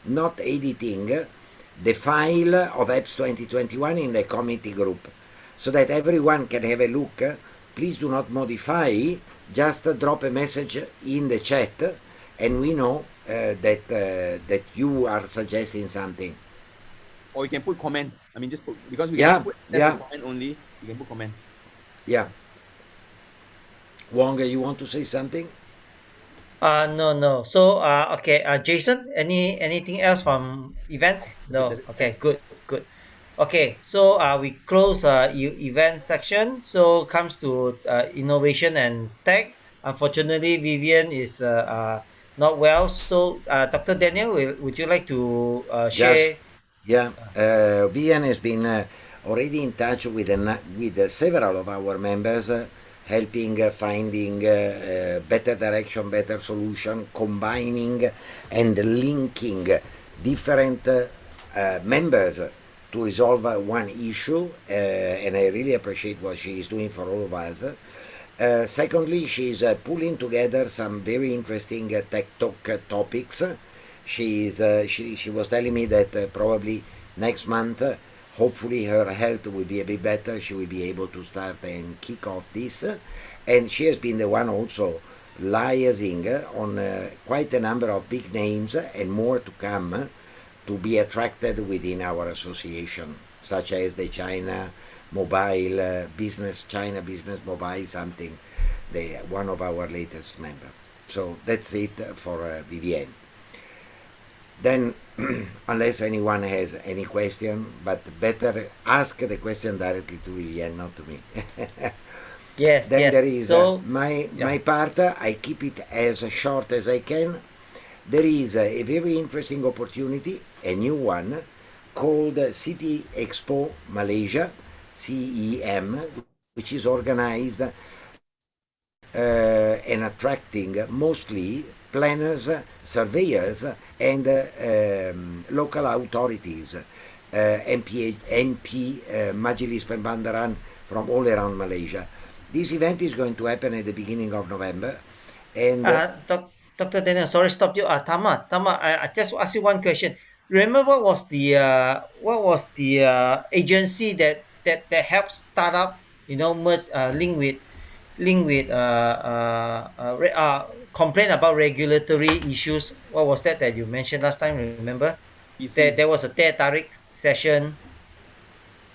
not editing, the file of apps 2021 in the committee group, so that everyone can have a look. Please do not modify. Just drop a message in the chat, and we know that you are suggesting something. Or you can put comment. I mean, just put, because we can put comment only. You can put comment. Yeah. Wong, you want to say something? No. So, okay. Jason, anything else from events? No. Okay. Good. Okay. So, we close event section. So, comes to innovation and tech. Unfortunately, Vivian is not well. So, Dr. Daniel, would you like to share? Yeah. Vivian has been already in touch with several of our members, helping finding better direction, better solution, combining and linking different members to resolve one issue, and I really appreciate what she is doing for all of us. Secondly, she is pulling together some very interesting tech talk topics. She was telling me that probably next month, hopefully her health will be a bit better. She will be able to start and kick off this. And she has been the one also liaising on quite a number of big names and more to come to be attracted within our association, such as the China Mobile Business, China Business Mobile something, one of our latest members. So that's it for Vivienne. Then, unless anyone has any question, but better ask the question directly to Vivienne, not to me. Yes. Then there is my part. I keep it as short as I can. There is a very interesting opportunity, a new one, called City Expo Malaysia, CEM, which is organized and attracting mostly planners, surveyors, and local authorities, MPA, Majelis Pembandaran from all around Malaysia. This event is going to happen at the beginning of November. And Dr. Daniel, sorry, stop you. Tama, I just ask you one question. Remember what was the agency that helps start up, link with complain about regulatory issues? What was that you mentioned last time? Remember? There was a Teh Tarik session.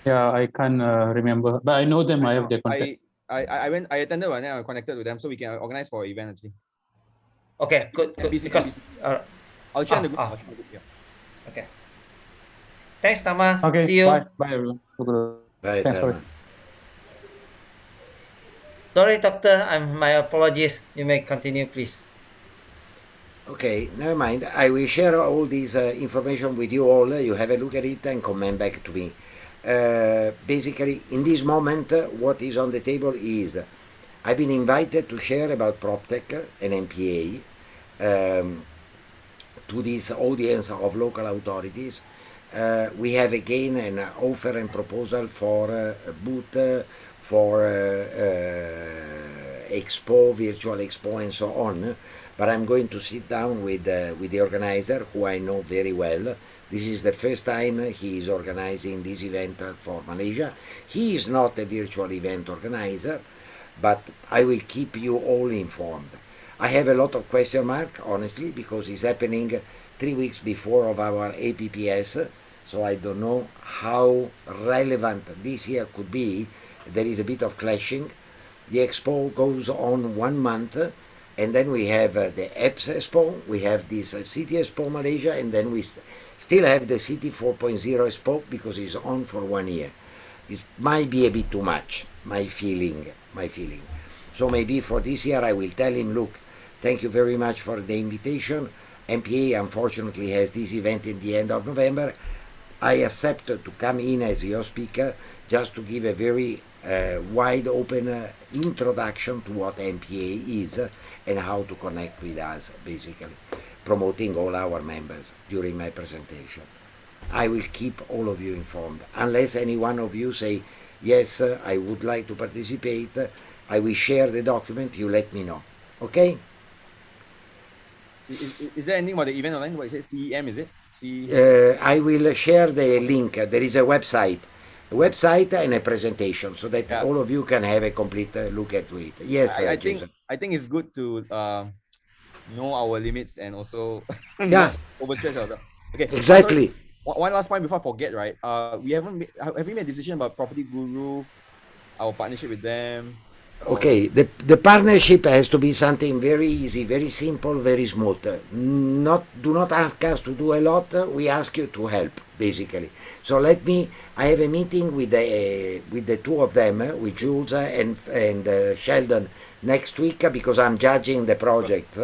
Yeah, I can't remember, but I know them. I have their contact. I attended one, and I connected with them, so we can organize for an event actually. Okay, good. Because I'll share the group. Yeah. Okay. Thanks, Tama. Okay. See you. Bye, everyone. Bye, Thanks, Tama. Sorry, doctor. My apologies. You may continue, please. Okay, never mind. I will share all this information with you all. You have a look at it and comment back to me. Basically, in this moment, what is on the table is I've been invited to share about PropTech and MPA to this audience of local authorities. We have again an offer and proposal for a booth, for expo, virtual expo, and so on. But I'm going to sit down with the organizer, who I know very well. This is the first time he is organizing this event for Malaysia. He is not a virtual event organizer, but I will keep you all informed. I have a lot of question mark, honestly, because it's happening 3 weeks before of our APPS, so I don't know how relevant this year could be. There is a bit of clashing. The expo goes on 1 month, and then we have the Apps Expo, we have this City Expo Malaysia, and then we still have the City 4.0 Expo because it's on for 1 year. It might be a bit too much, my feeling. So maybe for this year I will tell him, look, thank you very much for the invitation. MPA unfortunately has this event in the end of November. I accept to come in as your speaker just to give a very wide open introduction to what MPA is and how to connect with us, basically, promoting all our members during my presentation. I will keep all of you informed. Unless any one of you say, yes, I would like to participate, I will share the document, you let me know. Okay? Is there anything about the event online? What is it? CEM, is it? I will share the link. There is a website and a presentation so that all of you can have a complete look at it. Yes, I think it's good to know our limits and also not overstretch ourselves. Okay, exactly. One last point before I forget, right? Have we made a decision about Property Guru, our partnership with them? Okay, the partnership has to be something very easy, very simple, very smooth. Do not ask us to do a lot. We ask you to help, basically. So I have a meeting with the two of them, with Jules and Sheldon next week, because I'm judging the project.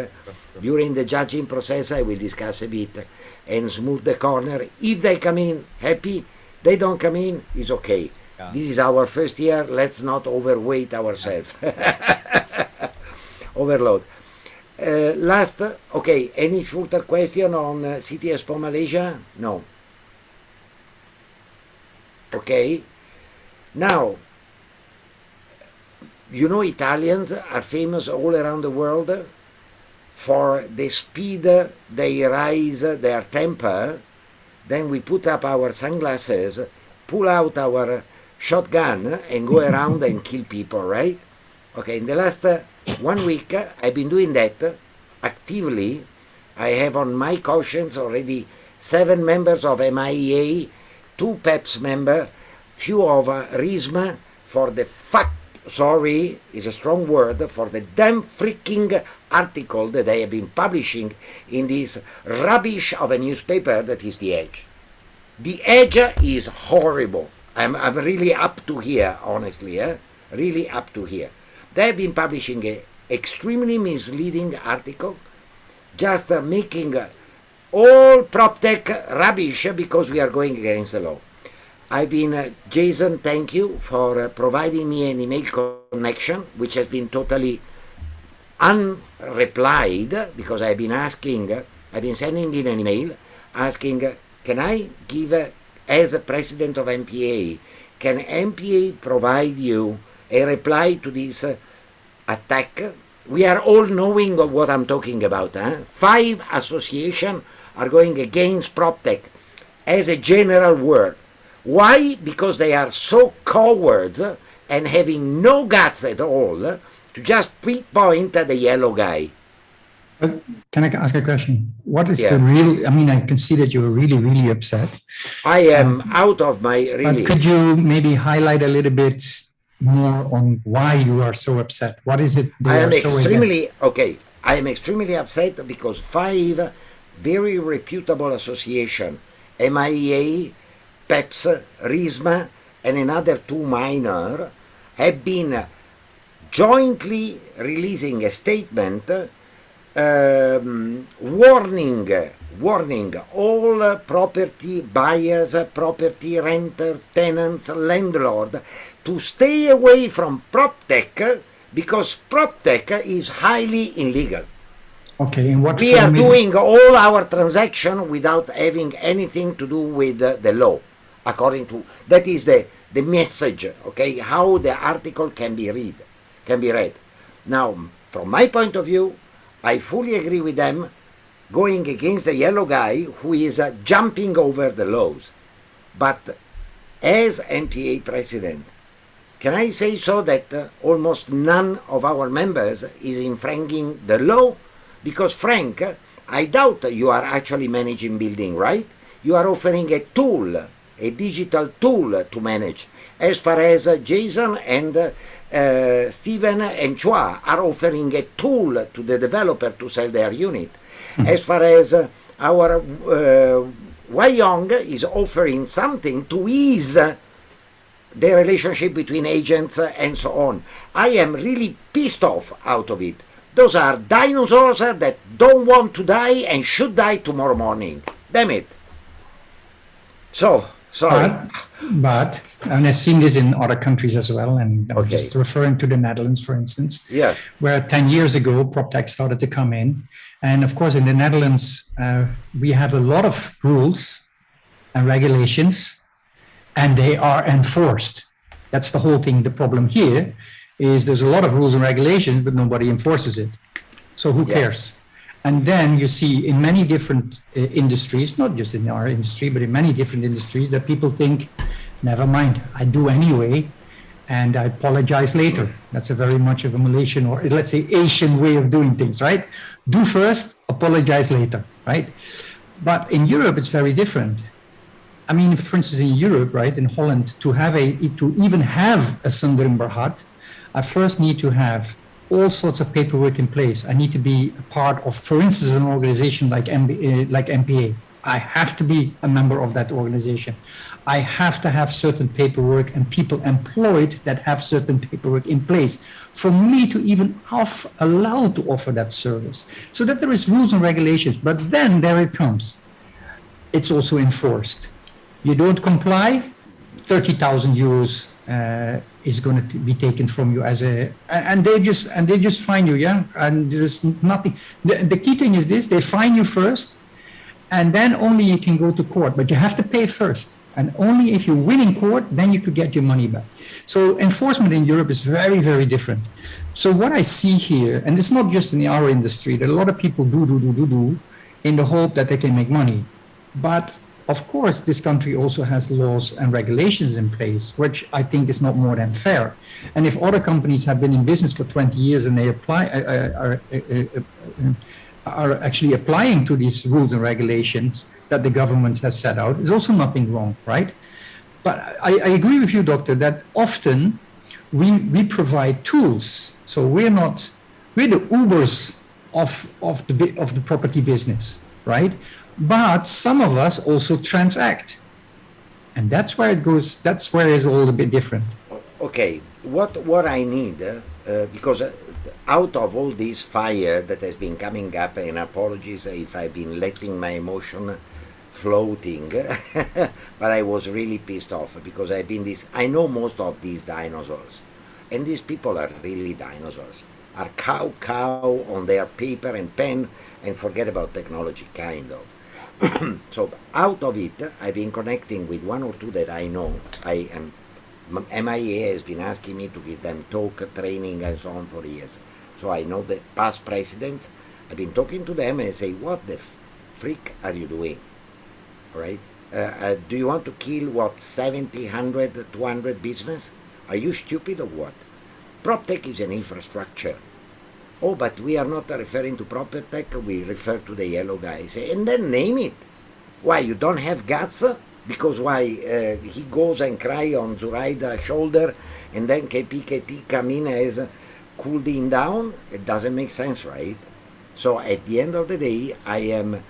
During the judging process, I will discuss a bit and smooth the corner. If they come in, happy. They don't come in, it's okay. Yeah. This is our first year. Let's not overweight ourselves. Overload. Last, okay, any further question on City Expo Malaysia? No. Okay. Now, you know, Italians are famous all around the world for the speed they raise their temper. Then we put up our sunglasses, pull out our shotgun and go around and kill people, right? Okay, in the last 1 week, I've been doing that actively. I have on my conscience already 7 members of MIA, 2 PEPS members, few of RISMA for the sorry is a strong word, for the damn freaking article that they have been publishing in this rubbish of a newspaper that is The Edge. The Edge is horrible. I'm really up to here, honestly, really up to here. They've been publishing an extremely misleading article, just making all prop tech rubbish because we are going against the law. I've been, Jason, thank you for providing me an email connection, which has been totally unreplied, because I've been sending in an email asking, can I give, as a president of MPA, can MPA provide you a reply to this attack? We are all knowing of what I'm talking about. 5 associations are going against PropTech as a general word. Why? Because they are so cowards and having no guts at all to just pinpoint at the yellow guy. Can I ask a question? What is the real, I mean, I can see that you're really, really upset. I am out of my, really. But could you maybe highlight a little bit more on why you are so upset? What is it they are so against? Okay, I am extremely upset because 5 very reputable associations, MIA, PEPS, RISMA, and another 2 minor, have been jointly releasing a statement warning all property buyers, property renters, tenants, landlords to stay away from PropTech because PropTech is highly illegal. Okay, in what we are doing all our transactions without having anything to do with the law, according to that is the message. Okay, how the article can be read. Now, from my point of view, I fully agree with them going against the yellow guy who is jumping over the laws. But as MPA president, can I say so that almost none of our members is infringing the law? Because Frank, I doubt you are actually managing building, right? You are offering a tool, a digital tool to manage. As far as Jason and Stephen and Chua are offering a tool to the developer to sell their unit. As far as our Wyong is offering something to ease the relationship between agents and so on. I am really pissed off out of it. Those are dinosaurs that don't want to die and should die tomorrow morning. Damn it. So, sorry. But and I've seen this in other countries as well, and I'm just referring to the Netherlands, for instance, where 10 years ago, PropTech started to come in. And of course, in the Netherlands, we have a lot of rules and regulations, and they are enforced. That's the whole thing. The problem here is there's a lot of rules and regulations, but nobody enforces it. So who cares? And then you see in many different industries, not just in our industry, but in many different industries, that people think, never mind, I do anyway, and I apologize later. That's a very much of a Malaysian, or let's say Asian way of doing things, right? Do first, apologize later, right? But in Europe, it's very different. I mean, for instance, in Europe, right, in Holland, to even have a Sonderberhard, I first need to have all sorts of paperwork in place. I need to be a part of, for instance, an organization like MPA. I have to be a member of that organization. I have to have certain paperwork and people employed that have certain paperwork in place for me to even allowed to offer that service. So that there is rules and regulations, but then there it comes. It's also enforced. You don't comply, 30,000 euros is going to be taken from you and they just fine you, and there's nothing. The key thing is this: they fine you first, and then only you can go to court, but you have to pay first, and only if you win in court, then you could get your money back. So enforcement in Europe is very, very different. So what I see here, and it's not just in our industry, that a lot of people do in the hope that they can make money, but of course, this country also has laws and regulations in place, which I think is not more than fair. And if other companies have been in business for 20 years and they are actually applying to these rules and regulations that the government has set out, there's also nothing wrong, right? But I agree with you, Doctor, that often we provide tools. So we're the Ubers of the property business, right? But some of us also transact, and that's where it goes. That's where it's all a bit different. Okay, what I need, because out of all this fire that has been coming up, and apologies if I've been letting my emotion floating, but I was really pissed off because I know most of these dinosaurs, and these people are really dinosaurs, are cow on their paper and pen, and forget about technology, kind of. So out of it, I've been connecting with one or two that I know. MIA has been asking me to give them talk, training, and so on for years. So I know the past presidents. I've been talking to them and say, what the freak are you doing? Right? Do you want to kill, 70, 100, 200 business? Are you stupid or what? PropTech is an infrastructure. Oh, but we are not referring to PropTech, we refer to the yellow guys. And then name it. Why, you don't have guts? Because why, he goes and cry on Zuraida's shoulder, and then KPKT come in as cooled him down? It doesn't make sense, right? So at the end of the day, I am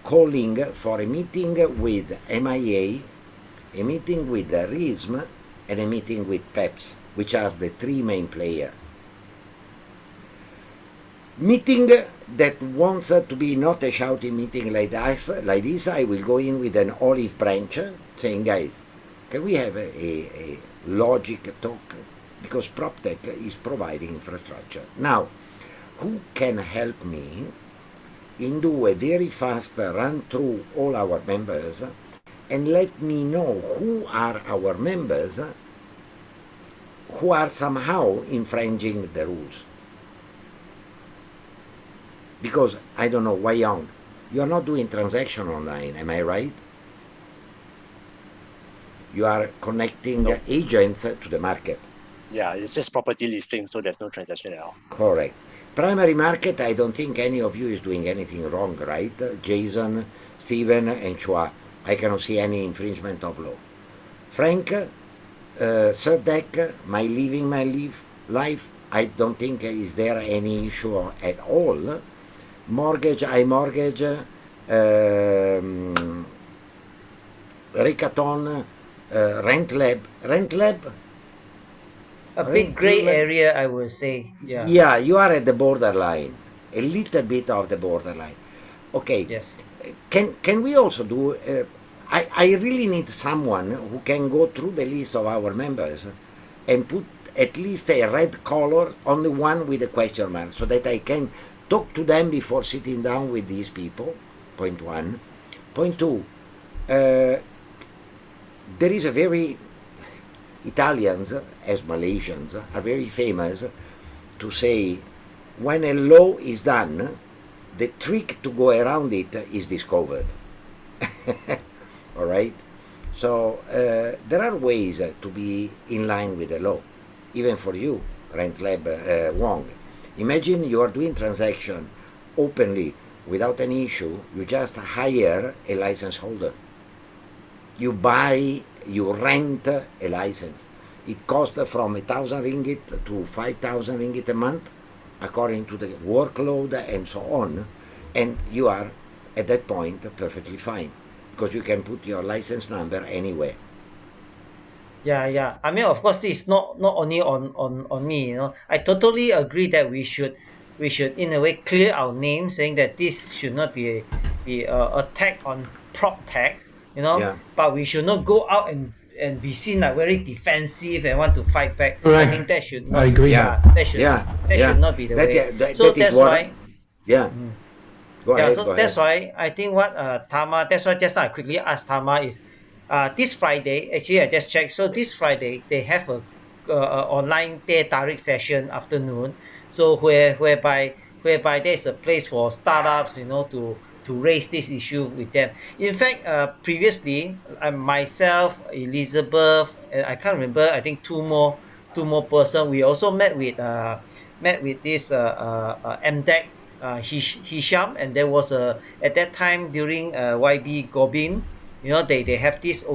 calling for a meeting with MIA, a meeting with RISM, and a meeting with PEPS, which are the three main players. Meeting that wants to be not a shouting meeting like this, I will go in with an olive branch saying, guys, can we have a logic talk? Because PropTech is providing infrastructure. Now, who can help me in do a very fast run through all our members and let me know who are our members who are somehow infringing the rules? Because, I don't know, Wai Yong, you are not doing transaction online, am I right? You are connecting agents to the market. Yeah, it's just property listing, so there's no transaction at all. Correct. Primary market, I don't think any of you is doing anything wrong, right? Jason, Steven, and Chua, I cannot see any infringement of law. Frank, Surdeck, living my life, I don't think is there any issue at all. Mortgage, iMortgage, Ricaton, Rent Lab. a big gray area, I would say. Yeah. Yeah, you are at the borderline, a little bit of the borderline. Okay. Yes. Can we also do? I really need someone who can go through the list of our members and put at least a red color on the one with a question mark, so that I can talk to them before sitting down with these people. Point one. Point two. There is a very Italians, as Malaysians, are very famous to say when a law is done, the trick to go around it is discovered. All right? So there are ways to be in line with the law, even for you, Rent Lab Wong. Imagine you are doing transaction openly without any issue. You just hire a license holder. You buy, you rent a license. It costs from 1,000 ringgit to 5,000 ringgit a month, according to the workload and so on. And you are, at that point, perfectly fine, because you can put your license number anywhere. Yeah. I mean, of course, this is not only on me. You know, I totally agree that we should in a way clear our name, saying that this should not be a attack on prop tech. You know, Yeah. but we should not go out and be seen like very defensive and want to fight back. Right. I think that should not. I agree. That should not be the That, way. so that's what, why. Yeah. Go ahead. So go that's ahead. why I think what Tama. That's why just now I quickly asked Tama is, this Friday. Actually, I just checked. So this Friday they have a online teh tarik session afternoon. So whereby there's a place for startups, you know, to raise this issue with them. In fact, previously, myself, Elizabeth, and I can't remember. I think two more person. We also met with this MDEC. Hisham, and there was at that time during YB Gobin, you know, they have this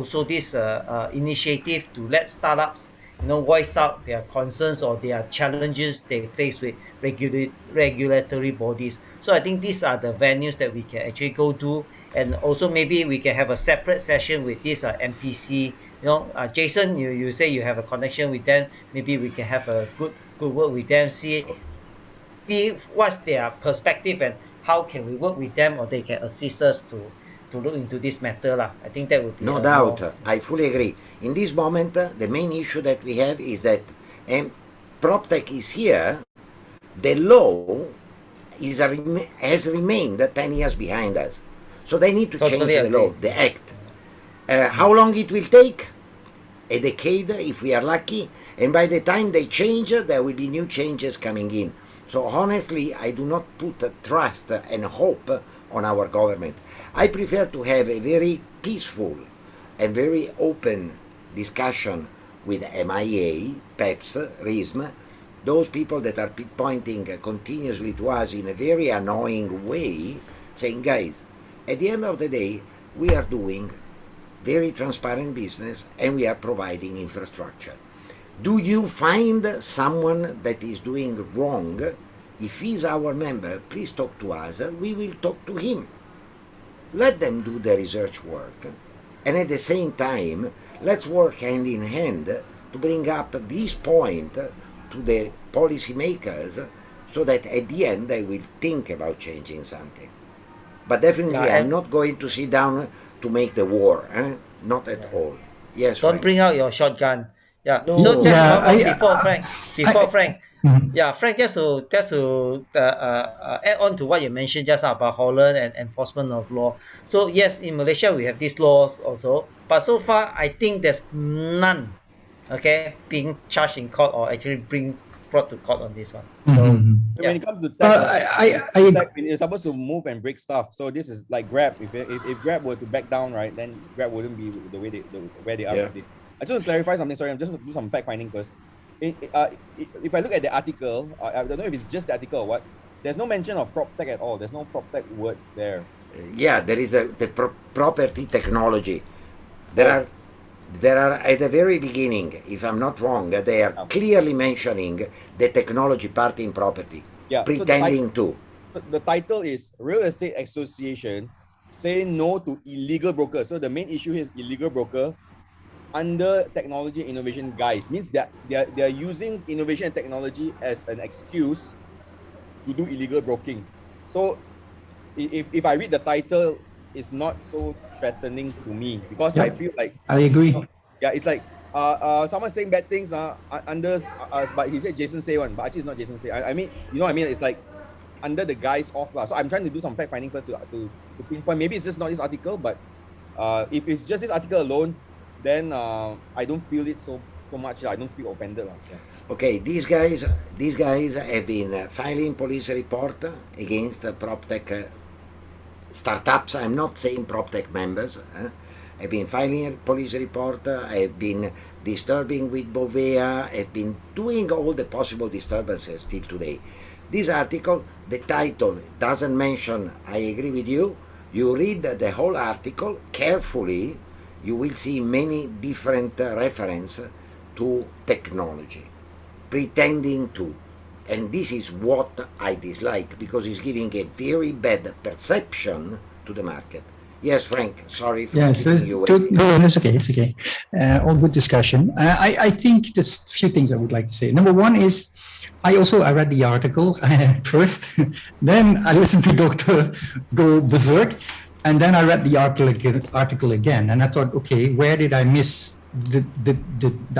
initiative to let startups, you know, voice out their concerns or their challenges they face with regulatory bodies. So I think these are the venues that we can actually go to, and also maybe we can have a separate session with this MPC. You know, Jason, you say you have a connection with them. Maybe we can have a good work with them. See what's their perspective and how can we work with them, or they can assist us to look into this matter lah. I think that would be No doubt. I fully agree. In this moment, the main issue that we have is that PropTech is here. The law has remained 10 years behind us. So they need to change the law, the act. How long it will take? A decade, if we are lucky. And by the time they change, there will be new changes coming in. So honestly, I do not put trust and hope on our government. I prefer to have a very peaceful and very open discussion with MIA, PEPS, RISM, those people that are pointing continuously to us in a very annoying way, saying, guys, at the end of the day, we are doing very transparent business and we are providing infrastructure. Do you find someone that is doing wrong? If he's our member, please talk to us. We will talk to him. Let them do the research work. And at the same time, let's work hand in hand to bring up this point to the policymakers so that at the end they will think about changing something. But definitely, I'm not going to sit down to make the war. Not at all. Yes, don't Frank. bring out your shotgun. Yeah. No. So just before Frank. Mhm. Yeah, Frank, just to add on to what you mentioned just now about Holland and enforcement of law. So yes, in Malaysia we have these laws also, but so far I think there's none, okay, being charged in court or actually brought to court on this one. So when it comes to tech, I you're supposed to move and break stuff. So this is like Grab. If Grab were to back down, right, then Grab wouldn't be the way where they are today. I just want to clarify something. Sorry, I'm just going to do some fact finding first. If I look at the article, I don't know if it's just the article or what. There's no mention of prop tech at all. There's no prop tech word there. Yeah, there is the property technology. There are at the very beginning, if I'm not wrong, they are clearly mentioning the technology part in property, pretending to. So the title is Real Estate Association saying no to illegal brokers. So the main issue is illegal broker under technology and innovation guys, means that they're using innovation and technology as an excuse to do illegal broking. So if I read the title, it's not so threatening to me, because I feel like, I agree. yeah, it's like someone saying bad things under but he said Jason say one, but actually it's not Jason say. I mean, you know what I mean? It's like under the guise of so I'm trying to do some fact finding first to pinpoint. Maybe it's just not this article, but if it's just this article alone, then I don't feel it so much. I don't feel offended. Yeah. Okay, these guys have been filing police report against PropTech startups. I'm not saying PropTech members. Have been filing a police report. Have been disturbing with Bovea. Have been doing all the possible disturbances till today. This article, the title doesn't mention. I agree with you. You read the whole article carefully. You will see many different references to technology, pretending to. And this is what I dislike, because it's giving a very bad perception to the market. Yes, Frank, sorry for keeping you waiting. No, it's okay, it's okay. All good discussion. I think there's a few things I would like to say. Number one is, I read the article first, then I listened to Dr. go berserk, and then I read the article again, and I thought, okay, where did I miss the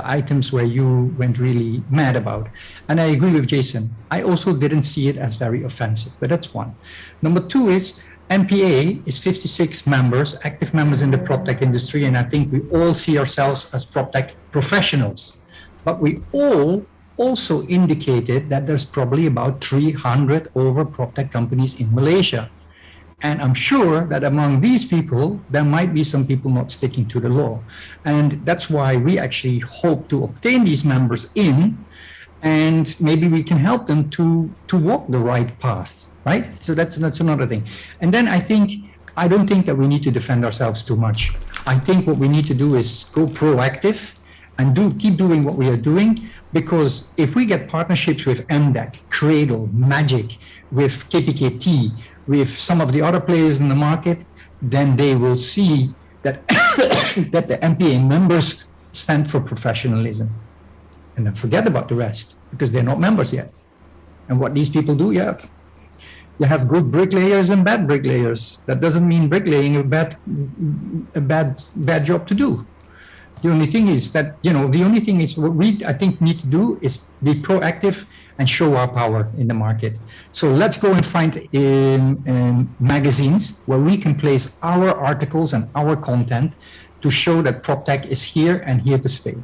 items where you went really mad about? And I agree with Jason. I also didn't see it as very offensive, but that's one. Number two is, MPA is 56 members, active members in the PropTech industry, and I think we all see ourselves as PropTech professionals. But we all also indicated that there's probably about 300 over PropTech companies in Malaysia. And I'm sure that among these people, there might be some people not sticking to the law. And that's why we actually hope to obtain these members in, and maybe we can help them to walk the right path, right? So that's another thing. And then I don't think that we need to defend ourselves too much. I think what we need to do is go proactive and keep doing what we are doing, because if we get partnerships with MDEC, Cradle, Magic, with KPKT, with some of the other players in the market, then they will see that that the MPA members stand for professionalism. And then forget about the rest, because they're not members yet. And what these people do, you have good bricklayers and bad bricklayers. That doesn't mean bricklaying a bad job to do. The only thing is what we, I think, need to do is be proactive and show our power in the market. So let's go and find magazines where we can place our articles and our content to show that PropTech is here and here to stay.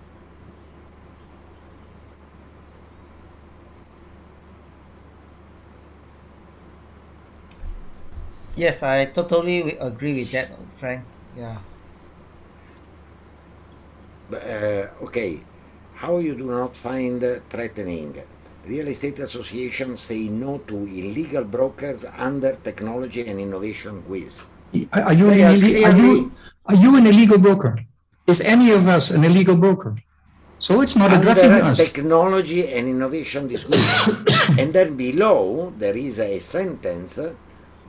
Yes, I totally agree with that, Frank. Yeah. Okay, how you do not find threatening? Real estate associations say no to illegal brokers under technology and innovation quiz. Are you an illegal broker? Is any of us an illegal broker? So it's not addressing us. Technology and innovation discussion. And then below there is a sentence: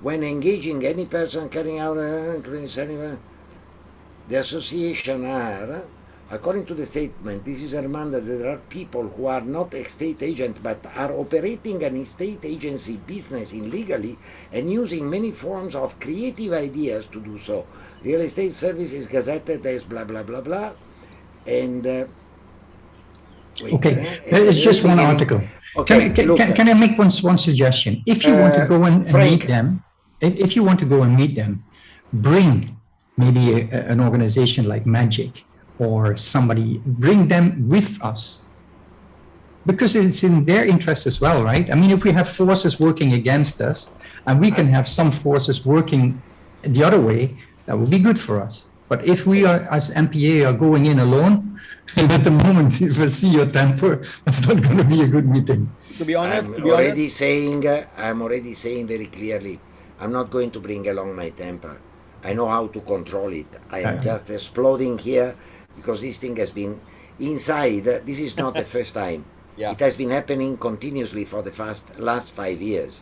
when engaging any person carrying out the association are, according to the statement, this is a reminder that there are people who are not estate agents but are operating an estate agency business illegally and using many forms of creative ideas to do so. Real estate services gazetted as blah blah blah blah. And it's just one article. Okay, can I make one suggestion? If you want to go and meet them, if you want to go and meet them, bring maybe an organization like Magic or somebody, bring them with us, because it's in their interest as well, right? I mean, if we have forces working against us and we can have some forces working the other way, that would be good for us. But if we are, as MPA, are going in alone, and at the moment, if I see your temper, it's not going to be a good meeting. To be honest, I'm already saying very clearly, I'm not going to bring along my temper. I know how to control it. I am just exploding here, because this thing has been inside. This is not the first time. Yeah. It has been happening continuously for the last 5 years.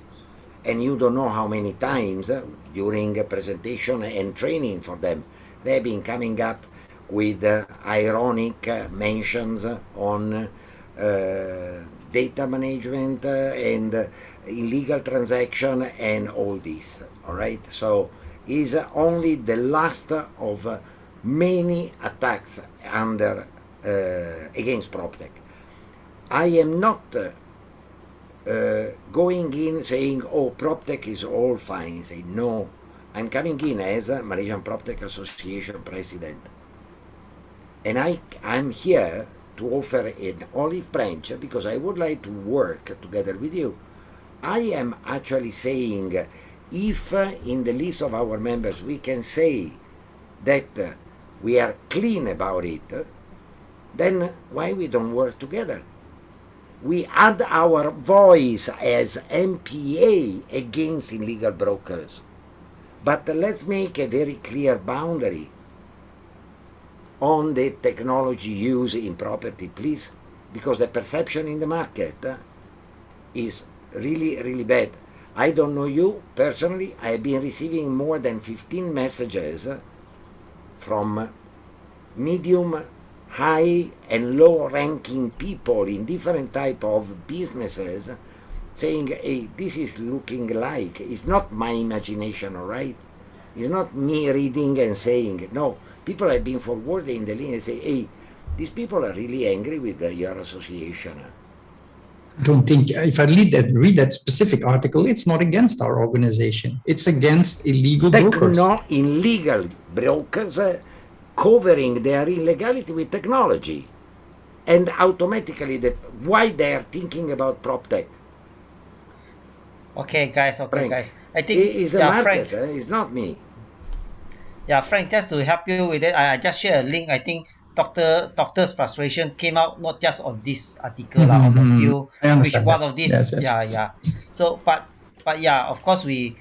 And you don't know how many times during a presentation and training for them, they've been coming up with ironic mentions on data management and illegal transaction and all this. All right, so is only the last of many attacks under against PropTech. I am not going in saying, oh, PropTech is all fine. Say no. I'm coming in as a Malaysian PropTech Association president, and I'm here to offer an olive branch because I would like to work together with you. I am actually saying, if in the list of our members we can say that we are clean about it, then why we don't work together? We add our voice as MPA against illegal brokers. But let's make a very clear boundary on the technology used in property, please, because the perception in the market is really, really bad. I don't know you personally. I have been receiving more than 15 messages from medium, high, and low ranking people in different type of businesses saying, hey, this is looking like, it's not my imagination, all right? It's not me reading and saying, no, people have been forwarding the link and say, hey, these people are really angry with your association. I don't think, if I read that specific article, it's not against our organization. It's against illegal brokers. Illegal brokers covering their illegality with technology. And automatically, why they are thinking about PropTech. Okay, guys. Frank, I think it's the market. It's not me. Yeah, Frank. Just to help you with it, I just share a link. I think doctor's frustration came out not just on this article, on a few, which one of these. Yes. Yeah. So, but yeah, of course we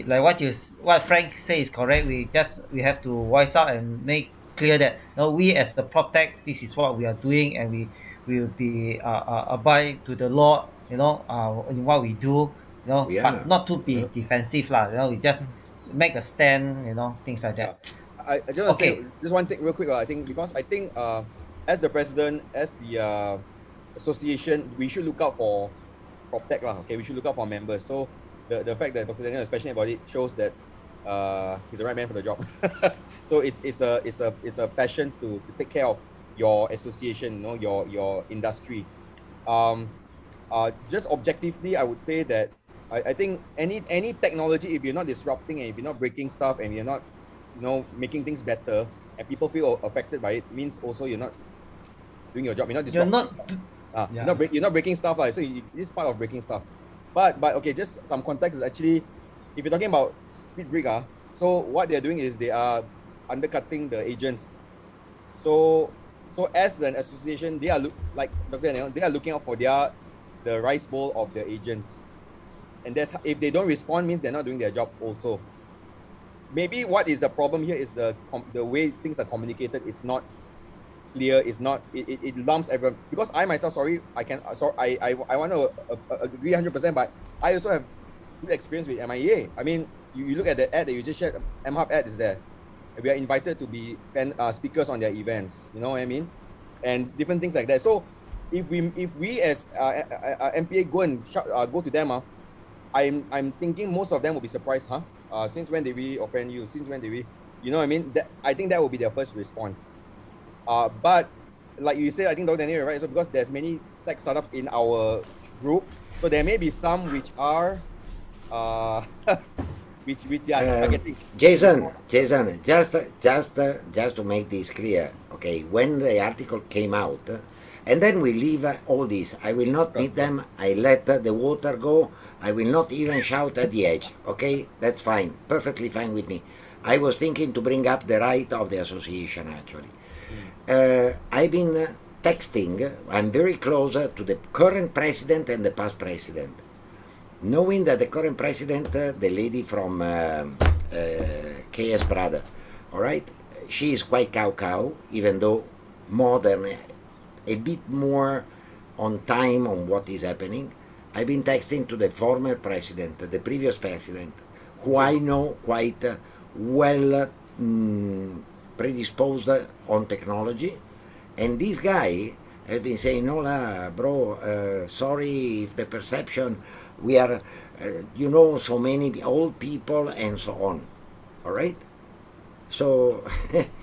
like what Frank says is correct. We have to voice out and make clear that we as the PropTech, this is what we are doing, and we will be abide to the law. In what we do. But not to be defensive, lah. We just make a stand. Things like that. I just want to say just one thing real quick. I think as the president, as the association, we should look out for PropTech, lah. Okay, we should look out for members. So the fact that Dr. Daniel is passionate about it shows that he's the right man for the job. So it's a passion to take care of your association, your industry. Just objectively, I would say that I think any technology, if you're not disrupting and if you're not breaking stuff and you're not making things better and people feel affected by it, means also you're not doing your job. You're not disrupting. You're not breaking stuff, so it's part of breaking stuff. But okay, just some context is actually, if you're talking about Speed Brick, so what they're doing is they are undercutting the agents. So as an association, they are like Dr. Daniel, they are looking out for the rice bowl of the agents. And if they don't respond, means they're not doing their job also. Maybe what is the problem here is the way things are communicated is not clear. It's not, it lumps everyone. Because I myself, I want to agree 100%, but I also have good experience with MIA. I mean, you look at the ad that you just shared, MHub ad is there. We are invited to be speakers on their events, you know what I mean? And different things like that. So if we as MPA go and go to them, I'm thinking most of them will be surprised, since when did we offend you? Since when did we, you know what I mean? I think that will be their first response. But like you said, I think Dr. Daniel, right? So because there's many tech startups in our group, so there may be some which are which are targeting. Jason, just to make this clear, okay? When the article came out, and then we leave all this. I will not meet them. I let the water go. I will not even shout at the edge. Okay, that's fine. Perfectly fine with me. I was thinking to bring up the right of the association, actually. I've been texting. I'm very close to the current president and the past president. Knowing that the current president, the lady from KS Brother, all right, she is quite cow, even though modern, a bit more on time on what is happening. I've been texting to the former president, the previous president, who I know quite well predisposed on technology, and this guy has been saying, no, bro, sorry if the perception, we are, so many old people and so on. All right? So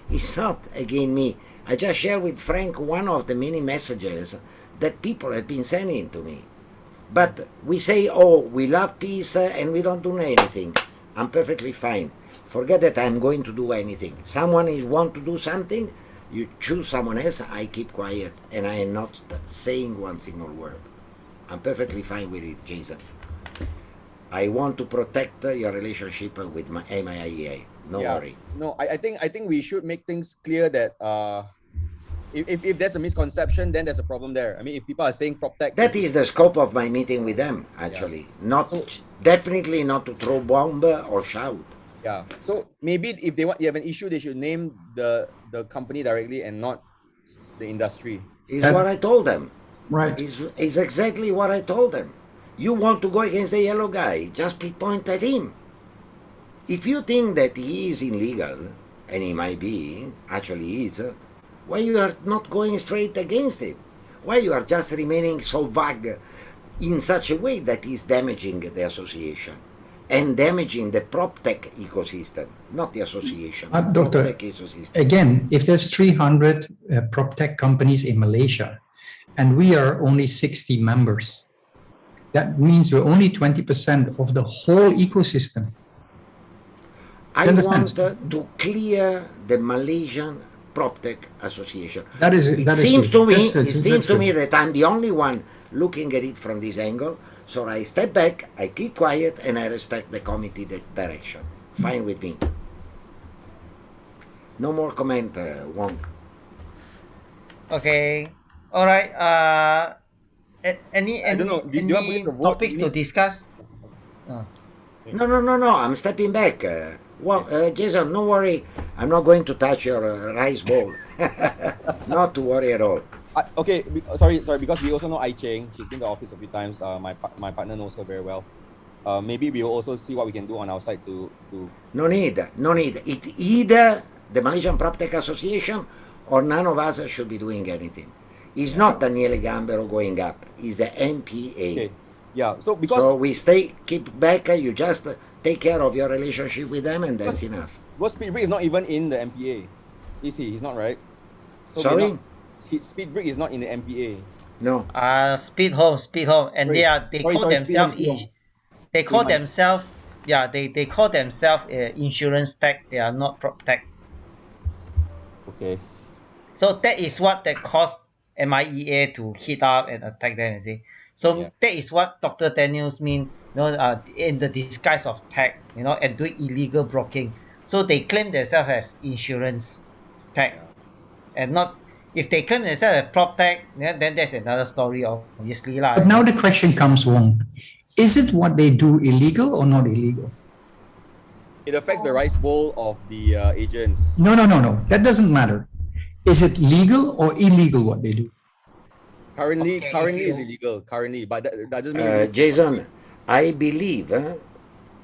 it's not again me. I just share with Frank one of the many messages that people have been sending to me. But we say, oh, we love peace and we don't do anything. I'm perfectly fine. Forget that I'm going to do anything. Someone is want to do something, you choose someone else, I keep quiet and I am not saying one single word. I'm perfectly fine with it, Jason. I want to protect your relationship with my MIA. No worry. No, I think we should make things clear that if there's a misconception, then there's a problem there. I mean, if people are saying PropTech, that is the scope of my meeting with them. Actually, definitely not to throw bomb or shout. Yeah. So maybe if they have an issue, they should name the company directly and not the industry. Is what I told them. Right. Is exactly what I told them. You want to go against the yellow guy, just point at him. If you think that he is illegal, and he might be, actually is, why you are not going straight against it? Why you are just remaining so vague in such a way that is damaging the association and damaging the PropTech ecosystem, not the association. Doctor, again, if there's 300 PropTech companies in Malaysia and we are only 60 members, that means we're only 20% of the whole ecosystem. I want to clear the Malaysian PropTech Association. It seems to me that I'm the only one looking at it from this angle. So I step back, I keep quiet, and I respect the committee direction. Fine with me. No more comment, Wong. Okay. All right. Any topics to discuss? No. I'm stepping back. Jason, no worry. I'm not going to touch your rice bowl. Not to worry at all. Okay, sorry, because we also know Ai Cheng. She's been to the office a few times. My partner knows her very well. Maybe we will also see what we can do on our side to... No need. It's either the Malaysian PropTech Association or none of us should be doing anything. It's not Daniele Gambero going up. It's the MPA. Okay. Yeah, so we keep back, you just take care of your relationship with them and that's enough. Well, Speedbrick is not even in the MPA. Is he? He's not, right? So sorry? Speedbrick is not in the MPA. No. Speed Home. And they call themselves insurance tech. They are not prop tech. Okay. So that is what that caused MIEA to hit up and attack them, you see. So that is what Dr. Daniels mean, in the disguise of tech, and doing illegal broking. So they claim themselves as insurance tech, and not. If they claim themselves as prop tech, then that's another story, obviously lah. But now the question comes, Wong, is it what they do illegal or not illegal? It affects the rice bowl of the agents. No. That doesn't matter. Is it legal or illegal what they do? Currently is illegal. But that doesn't mean... Jason, I believe,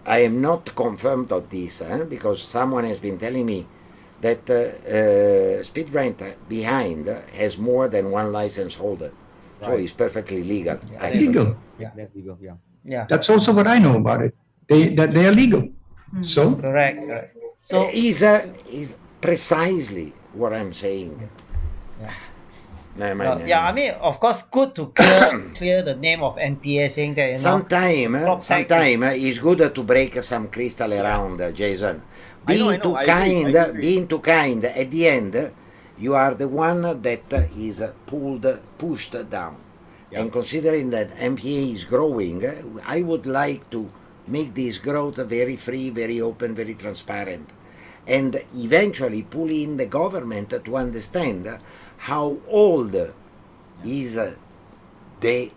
I am not confirmed of this, because someone has been telling me that Speedbrand behind has more than one license holder. Right. So it's perfectly legal. Legal. Yeah, that's legal, yeah. Yeah. That's also what I know about it. They are legal. So correct. So is precisely what I'm saying. I mean, of course, good to clear the name of MPA, saying that sometime it's good to break some crystal around, Jason. Being too kind. At the end, you are the one that is pushed down. Yeah. And considering that MPA is growing, I would like to make this growth very free, very open, very transparent, and eventually pull in the government to understand how old is the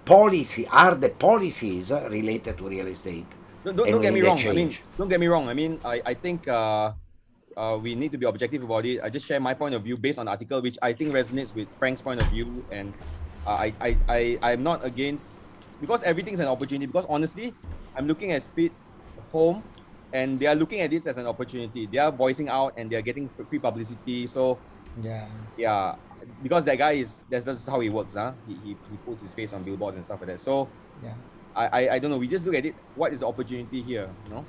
policies related to real estate. Don't get me wrong. Don't get me wrong. I mean, I think we need to be objective about it. I just share my point of view based on the article, which I think resonates with Frank's point of view, and I'm not against, because everything's an opportunity. Because honestly, I'm looking at Speed Home and they are looking at this as an opportunity. They are voicing out and they are getting free publicity. So yeah, because that guy that's how he works, huh? He puts his face on billboards and stuff like that. So yeah, I don't know. We just look at it. What is the opportunity here? You know?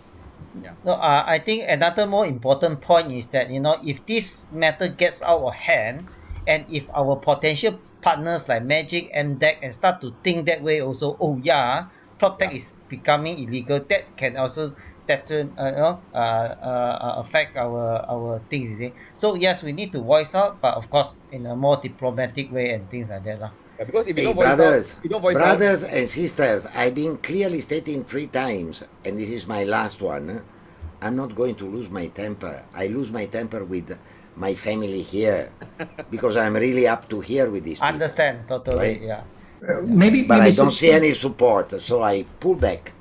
Yeah. No, I think another more important point is that, if this matter gets out of hand, and if our potential partners like Magic and DEC and start to think that way also, oh yeah, prop tech is becoming illegal, that can also affect our things, you see. So yes, we need to voice out, but of course in a more diplomatic way and things like that. Yeah, because if you Hey, don't voice out, brothers, you don't voice brothers out. and sisters, I've been clearly stating 3 times, and this is my last one. I'm not going to lose my temper. I lose my temper with my family here because I'm really up to here with these people. Understand totally, right? yeah. But I don't see any support, so I pull back.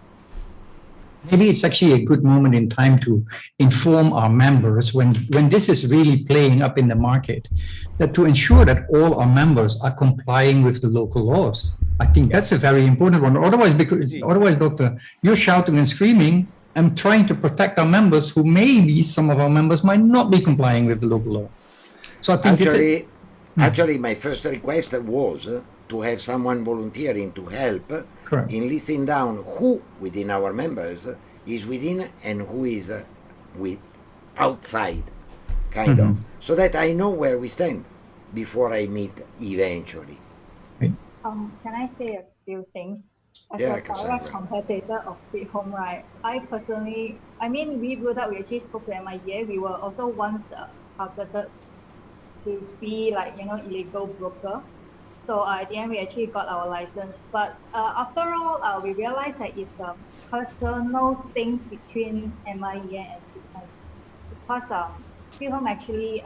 Maybe it's actually a good moment in time to inform our members when this is really playing up in the market, that to ensure that all our members are complying with the local laws. I think that's a very important one. Otherwise, Doctor, you're shouting and screaming and trying to protect our members who maybe some of our members might not be complying with the local law. So I think actually, my first request was to have someone volunteering to help in listing down who within our members is within and who is outside, kind of, so that I know where we stand before I meet eventually. Can I say a few things? As Yeah, a direct competitor of Stay Home, right? I personally, we built up, we actually spoke to MIA. We were also once targeted to be illegal broker. So at the end, we actually got our license. But after all, we realized that it's a personal thing between MIA and Stay Home. Because Stay Home actually,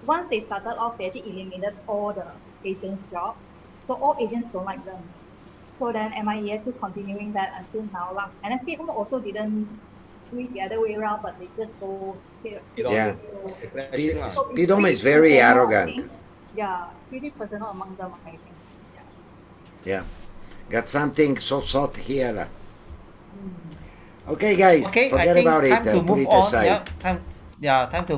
once they started off, they actually eliminated all the agents' job. So all agents don't like them. So then MIA is still continuing that until now. And Stay Home also didn't do it the other way around, but they just go here. Yeah. So Stay Home is very arrogant. Yeah, it's pretty personal among them, I think. Yeah. Got something so soft here. Okay, guys, forget about it. Time to Put move it on. aside. Time to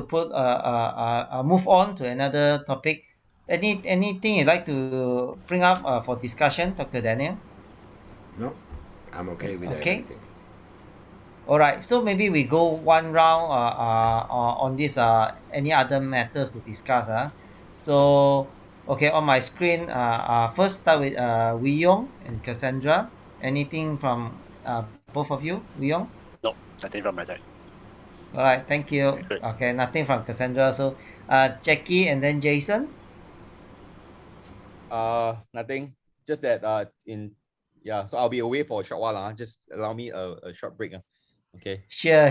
move on to another topic. Anything you'd like to bring up for discussion, Dr. Daniel? No, I'm okay with everything. All right, so maybe we go one round on this any other matters to discuss. So okay, on my screen, first start with Wee Yong and Cassandra. Anything from both of you, Wee Yong? No, nothing from my side. All right, thank you. Okay, nothing from Cassandra. So Jackie and then Jason. Nothing. Just that so I'll be away for a short while. Just allow me a short break. Okay. Sure.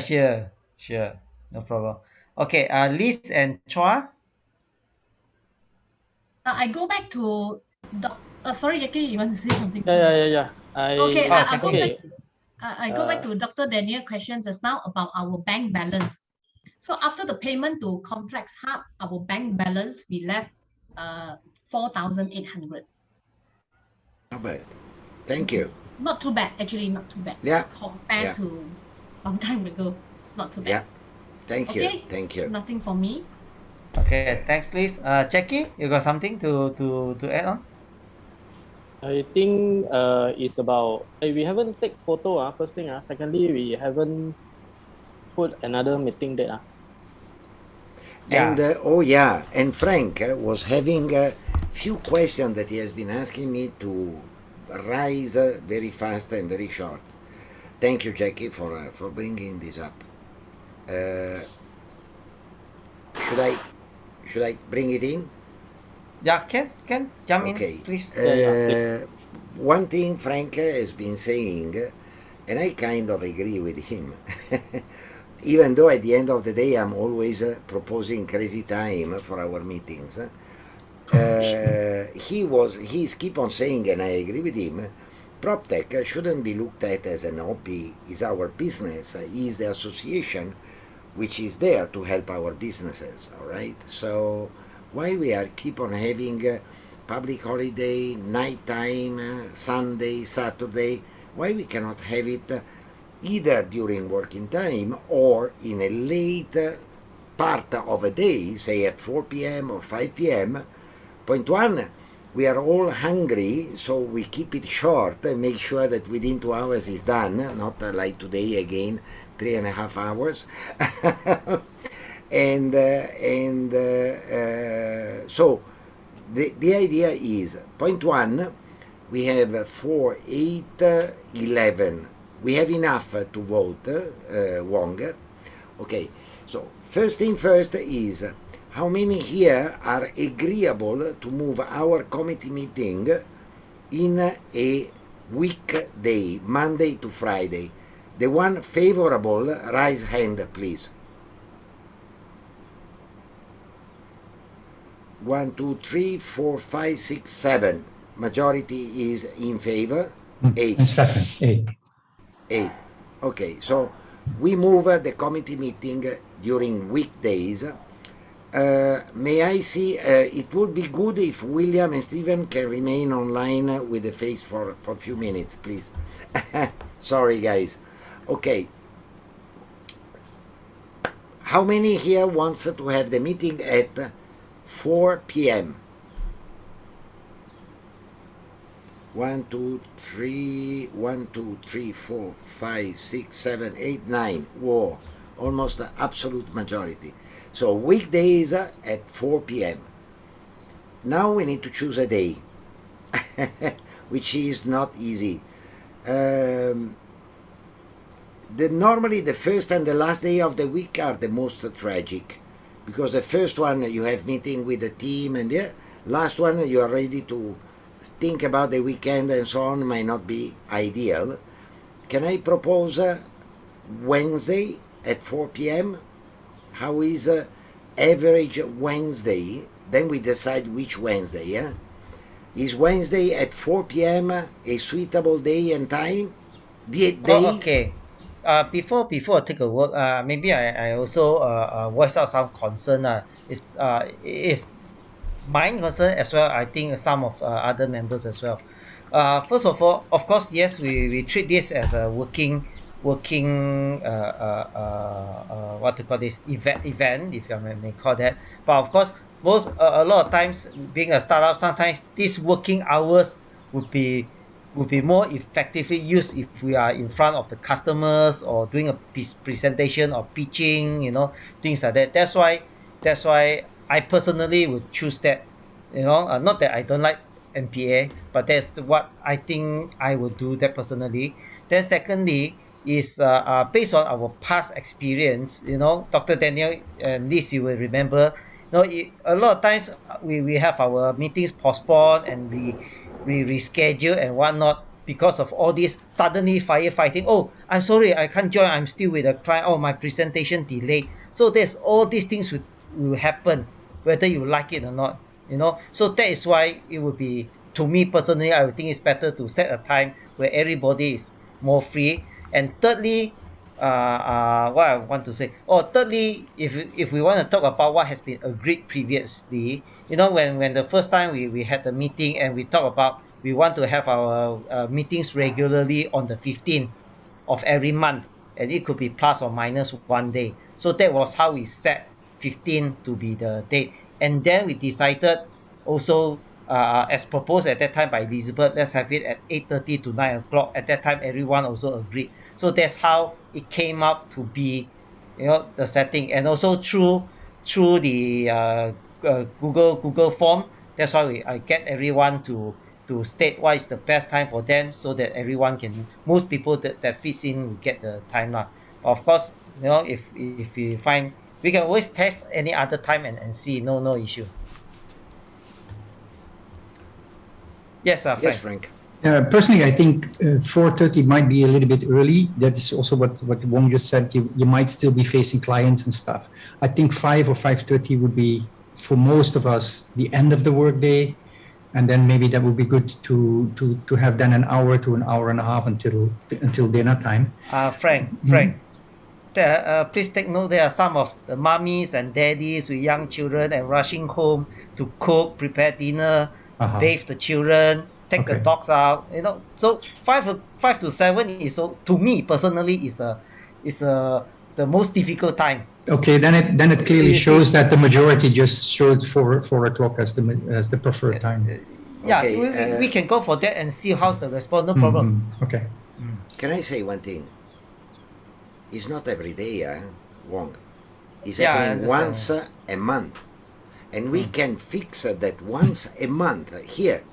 No problem. Okay, Liz and Chua. I go back to sorry, Jackie, you want to say something? Yeah. I go back to Dr. Daniel's question just now about our bank balance. So after the payment to Complex Hub, our bank balance we left 4,800. Not bad. Thank you. Not too bad, actually, not too bad. Yeah. Compared to long time ago, it's not too bad. Yeah. Thank you. Nothing for me. Okay, thanks, Liz. Jackie, you got something to add on? I think it's about we haven't take photo. First thing. Secondly, we haven't put another meeting date. And and Frank was having a few questions that he has been asking me to rise very fast and very short. Thank you, Jackie, for bringing this up. Should I bring it in? Yeah, can jump in, please. Please. One thing Frank has been saying, and I kind of agree with him, even though at the end of the day I'm always proposing crazy time for our meetings. He's keep on saying, and I agree with him, PropTech shouldn't be looked at as an hobby. Is our business, is the association which is there to help our businesses, all right? So why we are keep on having public holiday, night time, Sunday, Saturday, why we cannot have it either during working time or in a late part of a day, say at 4 p.m. or 5 p.m. Point one, we are all hungry, so we keep it short and make sure that within 2 hours is done, not like today again, 3.5 hours. So the idea is, point one, we have 4, 8, 11. We have enough to vote, Wong. Okay, so first thing first is, how many here are agreeable to move our committee meeting in a weekday, Monday to Friday? The one favorable, raise hand, please. 1, 2, 3, 4, 5, 6, 7. Majority is in favor. 8. And 7, 8. 8. Okay, so we move the committee meeting during weekdays. May I see, it would be good if William and Stephen can remain online with the face for a few minutes, please. Sorry, guys. Okay. How many here wants to have the meeting at 4 p.m.? 1, 2, 3, 1, 2, 3, 4, 5, 6, 7, 8, 9. Whoa, almost the absolute majority. So weekdays at 4 p.m. Now we need to choose a day, which is not easy. Normally the first and the last day of the week are the most tragic, because the first one you have meeting with the team, and the last one you are ready to think about the weekend and so on, might not be ideal. Can I propose Wednesday at 4 p.m.? How is average Wednesday? Then we decide which Wednesday, yeah? Is Wednesday at 4 p.m. a suitable day and time? Okay. Before I take a work, maybe I also voice out some concern. Is my concern as well. I think some of other members as well. First of all, of course, yes, we treat this as a working what to call this event, if I may call that. But of course, a lot of times, being a startup, sometimes these working hours would be more effectively used if we are in front of the customers or doing a presentation or pitching, things like that. That's why I personally would choose that. Not that I don't like MPA, but that's what I think I would do that personally. Then secondly is based on our past experience. Dr. Daniel and Liz, you will remember. A lot of times we have our meetings postponed and we reschedule and whatnot because of all this suddenly firefighting. Oh, I'm sorry, I can't join. I'm still with a client. Oh, my presentation delayed. So there's all these things will happen, whether you like it or not. So that is why it would be, to me personally, I would think it's better to set a time where everybody is more free. And thirdly, what I want to say. Thirdly, if we want to talk about what has been agreed previously, when the first time we had the meeting and we talk about we want to have our meetings regularly on the 15th of every month, and it could be plus or minus 1 day. So that was how we set 15 to be the date. And then we decided also, as proposed at that time by Elizabeth, let's have it at 8:30 to 9 o'clock. At that time, everyone also agreed. So that's how it came up to be, the setting. And also through the Google form, that's why I get everyone to state what is the best time for them, so that most people that fits in will get the time lah. Of course, if we find, we can always test any other time and see, no issue. Yes, Frank. Yes, Frank. Personally, I think 4:30 might be a little bit early. That is also what Wong just said. You might still be facing clients and stuff. I think 5 or 5:30 would be, for most of us, the end of the workday, and then maybe that would be good to have then an hour to an hour and a half until dinner time. Frank, please take note, there are some of the mummies and daddies with young children and rushing home to cook, prepare dinner, bathe the children. take the dogs out, you know. So 5 to 7 is, so to me personally, is the most difficult time. Okay, then it clearly shows that the majority just showed 4 o'clock as the preferred time. Yeah, Okay, we can go for that and see how's the response. No problem. Okay. Can I say one thing? It's not every day, Wong. It's Yeah, I happening understand. once a month. And we can fix that once a month here.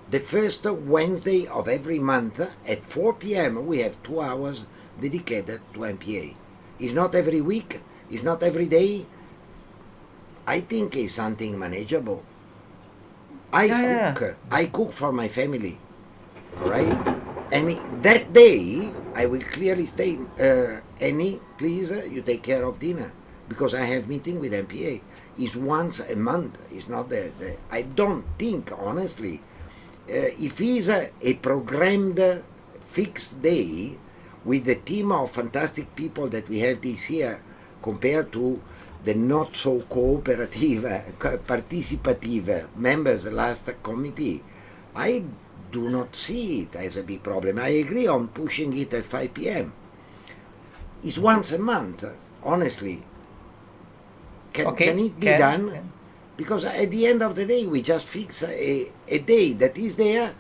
The first Wednesday of every month at 4 p.m. we have 2 hours dedicated to MPA. It's not every week. It's not every day. I think it's something manageable. I cook for my family, all right? And that day, I will clearly say, Annie, please, you take care of dinner, because I have meeting with MPA. It's once a month. It's not I don't think, honestly, if it's a programmed fixed day with the team of fantastic people that we have this year, compared to the not so cooperative, participative members last committee, I do not see it as a big problem. I agree on pushing it at 5 p.m. It's once a month, honestly. Can it be done? Because at the end of the day, we just fix a day that is there.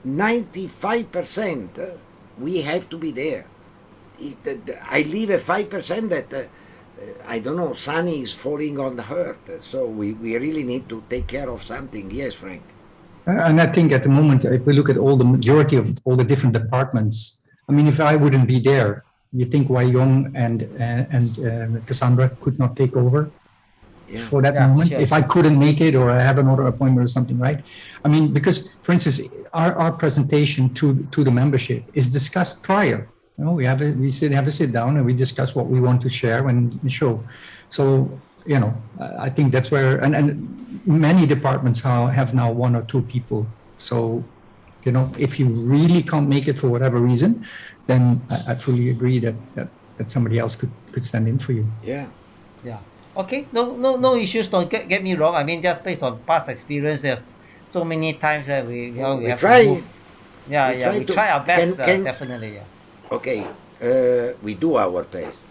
95% we have to be there. I leave a 5% that I don't know, Sunny is falling on the hurt. So we really need to take care of something. Yes, Frank. And I think at the moment, if we look at all the majority of all the different departments, I mean, if I wouldn't be there, you think Wai Yong and Cassandra could not take over for that moment? Sure. If I couldn't make it, or I have another appointment or something, right? I mean, because, for instance, our presentation to the membership is discussed prior. You know, we have a sit down and we discuss what we want to share and show. So, you know, I think that's where, and many departments have now 1 or 2 people. So, you know, if you really can't make it for whatever reason, then I fully agree that somebody else could stand in for you. Yeah. Yeah. Okay. No issues. Don't get me wrong. I mean, just based on past experience, there's so many times that we have try. To move. We try our best. Definitely. Yeah. Okay. We do our best.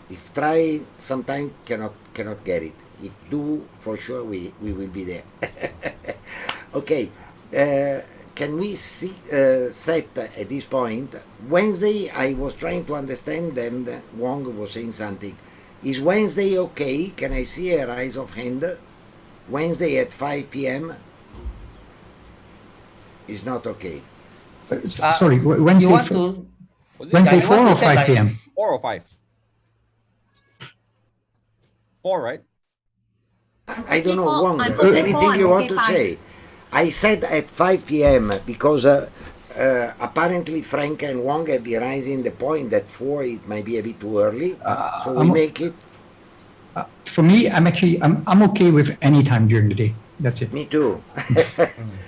If try, sometimes cannot get it. If do, for sure we will be there. Okay. Can we set at this point? Wednesday, I was trying to understand, and Wong was saying something. Is Wednesday okay? Can I see a raise of hand? Wednesday at 5 p.m. is not okay. Sorry, Wednesday. Wednesday 4 or 5 p.m. 4 or 5? 4, right? I don't know, Wong. Anything you want to say? I said at 5 p.m. because apparently Frank and Wong have been raising the point that 4 it might be a bit too early, so we make it. For me, I'm okay with any time during the day. That's it. Me too.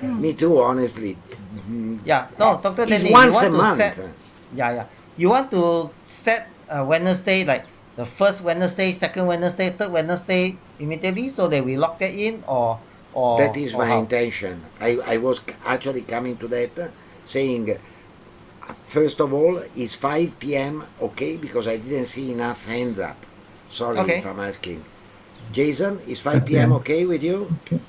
Me too, honestly. Yeah. No, Dr. Denny, once a month. You want to set Wednesday, like the first Wednesday, second Wednesday, third Wednesday immediately, so that we lock that in, or that is my intention. I was actually coming to that, saying, first of all, is 5 p.m. okay? Because I didn't see enough hands up. Sorry if I'm asking. Jason, is 5 p.m. okay with you? Okay.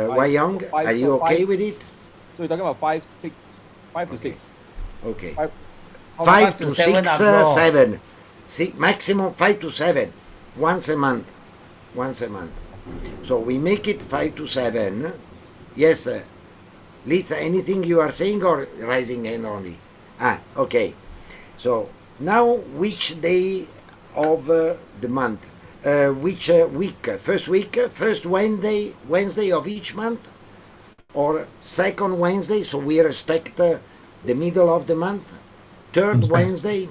Wai Yong, are you okay with it? So you're talking about 5 to 6. Okay. 5 to 6, 7. Maximum 5 to 7. Once a month. So we make it 5 to 7. Yes, Lisa, anything you are saying or rising hand only? Okay. So now which day of the month? Which week? First week? First Wednesday of each month? Or second Wednesday, so we respect the middle of the month? Third Wednesday?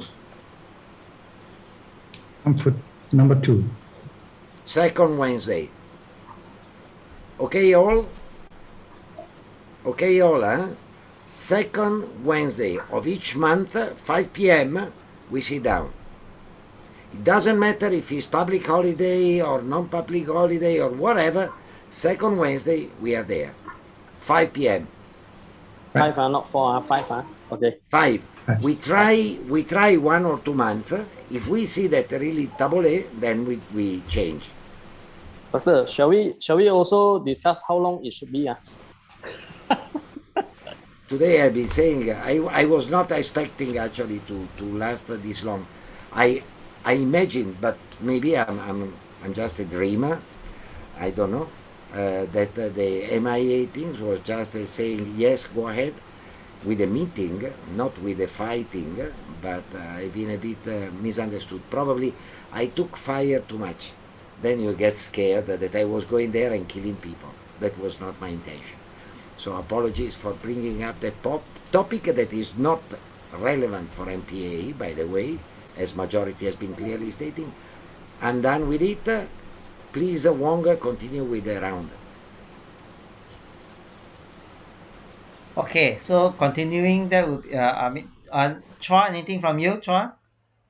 I'm for number 2. Second Wednesday. Okay, all? Okay, all, huh? Second Wednesday of each month, 5 p.m., we sit down. It doesn't matter if it's public holiday or non-public holiday or whatever. Second Wednesday, we are there. 5 p.m. 5, not 4, 5. Okay. 5. We try 1 or 2 months. If we see that really double A, then we change. Doctor, shall we also discuss how long it should be? Today I've been saying I was not expecting actually to last this long. I imagine, but maybe I'm just a dreamer. I don't know. That the MIA things was just saying yes, go ahead with a meeting, not with a fighting. But I've been a bit misunderstood. Probably I took fire too much. Then you get scared that I was going there and killing people. That was not my intention. So apologies for bringing up that topic that is not relevant for MPA, by the way, as majority has been clearly stating. I'm done with it. Please, Wong, continue with the round. Okay, so continuing that would Chua, anything from you, Chua?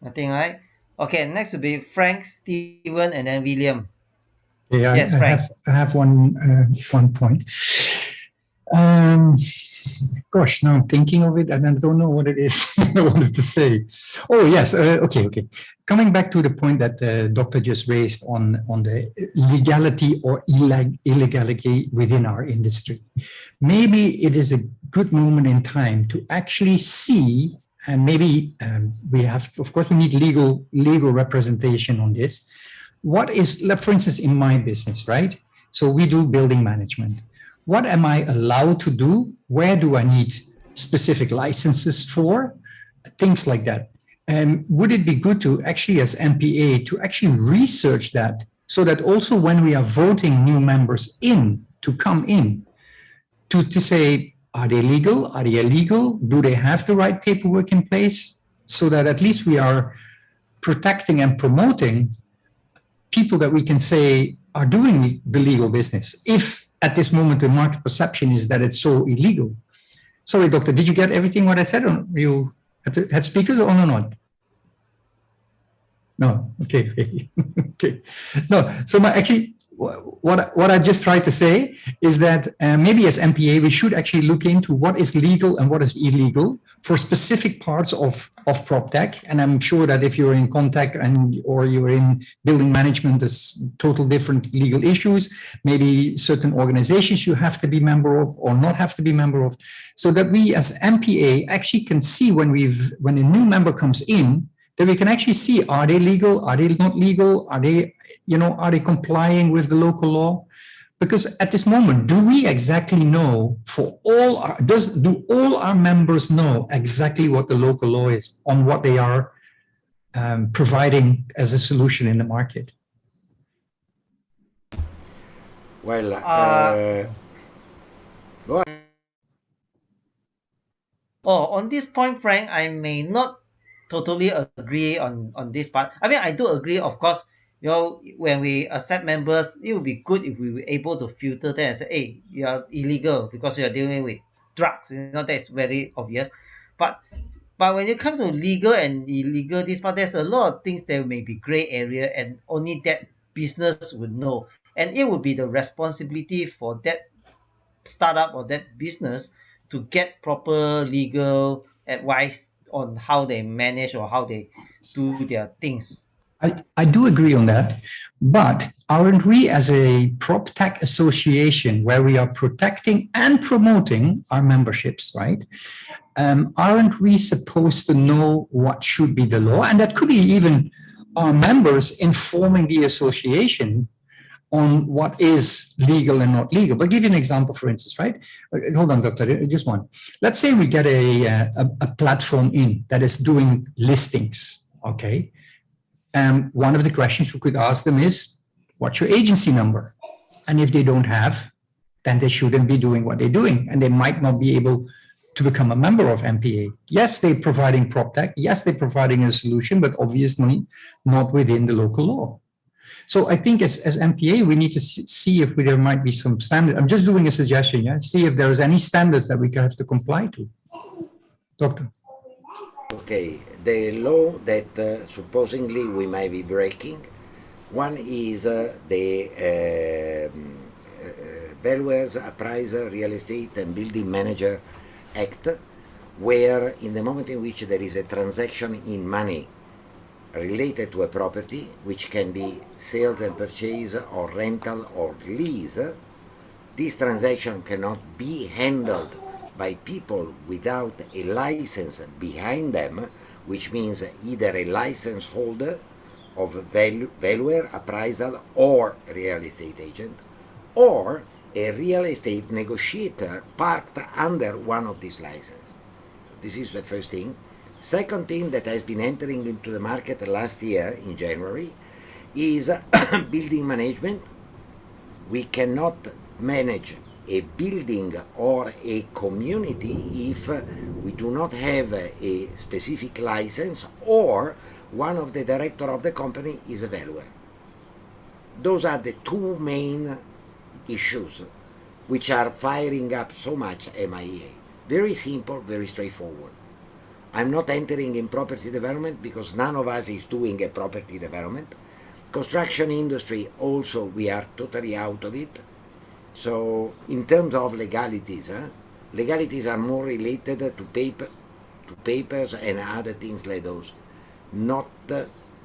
Nothing, right? Okay, next will be Frank, Steven, and then William. Yeah, yes, Frank. I have one point. Gosh, now I'm thinking of it and I don't know what it is I wanted to say. Oh, yes. Okay. Coming back to the point that Doctor just raised on the legality or illegality within our industry. Maybe it is a good moment in time to actually see, and maybe we have, of course, we need legal representation on this. What is, for instance, in my business, right? So we do building management. What am I allowed to do? Where do I need specific licenses for? Things like that. And would it be good to actually, as MPA, to actually research that so that also when we are voting new members in to come in, to say, are they legal? Are they illegal? Do they have the right paperwork in place? So that at least we are protecting and promoting people that we can say are doing the legal business. If at this moment the market perception is that it's so illegal. Sorry, doctor, did you get everything what I said? Or you had speakers or not? No, okay. Okay. No, so what I just tried to say is that maybe as MPA, we should actually look into what is legal and what is illegal for specific parts of PropTech. And I'm sure that if you're in contact or you're in building management, there's total different legal issues, maybe certain organizations you have to be member of or not have to be member of, so that we as MPA actually can see when a new member comes in, that we can actually see, are they legal? Are they not legal? Are they complying with the local law? Because at this moment, do we exactly know do all our members know exactly what the local law is on what they are providing as a solution in the market? Well, go ahead. Oh, on this point, Frank, I may not totally agree on this part. I mean, I do agree, of course, when we accept members, it would be good if we were able to filter them and say, hey, you are illegal because you are dealing with drugs. That's very obvious. But when it comes to legal and illegal, this part, there's a lot of things that may be gray area and only that business would know. And it would be the responsibility for that startup or that business to get proper legal advice on how they manage or how they do their things. I do agree on that, but aren't we as a PropTech association where we are protecting and promoting our memberships, right? Aren't we supposed to know what should be the law? And that could be even our members informing the association on what is legal and not legal. But I'll give you an example, for instance, right? Hold on, doctor, just one. Let's say we get a platform in that is doing listings, okay? And one of the questions we could ask them is, what's your agency number? And if they don't have, then they shouldn't be doing what they're doing. And they might not be able to become a member of MPA. Yes, they're providing PropTech. Yes, they're providing a solution, but obviously not within the local law. So I think as MPA, we need to see if there might be some standard. I'm just doing a suggestion, yeah? See if there's any standards that we have to comply to. Doctor. Okay, the law that supposedly we might be breaking, one is the Valuers, Appraiser, Real Estate and Building Manager Act, where in the moment in which there is a transaction in money related to a property, which can be sales and purchase or rental or lease, this transaction cannot be handled by people without a license behind them, which means either a license holder of valuer, appraisal, or real estate agent, or a real estate negotiator parked under one of these licenses. This is the first thing. Second thing that has been entering into the market last year in January is building management. We cannot manage a building or a community if we do not have a specific license or one of the director of the company is a valuer. Those are the two main issues which are firing up so much MIA. Very simple, very straightforward. I'm not entering in property development because none of us is doing a property development. Construction industry also, we are totally out of it. So in terms of legalities, legalities are more related to papers and other things like those, not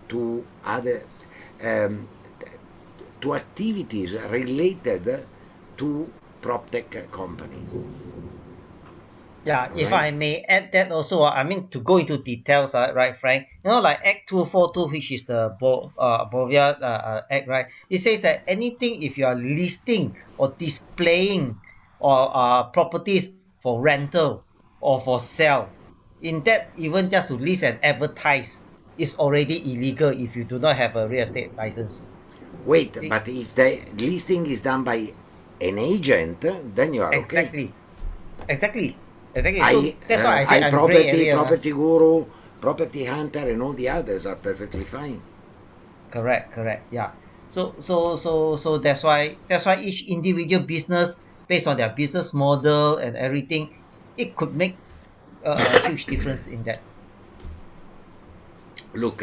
to other to activities related to PropTech companies. Yeah, if I may add that also, I mean, to go into details, right, Frank? You know, like Act 242, which is the Bovia Act, right? It says that anything if you are listing or displaying or properties for rental or for sale, in that even just to list and advertise is already illegal if you do not have a real estate license. Wait, but if the listing is done by an agent, then you are okay. Exactly. So that's why I say said I'm gray area. Property Guru, Property Hunter, and all the others are perfectly fine. Correct. Yeah. So that's why each individual business, based on their business model and everything, it could make a huge difference in that. Look,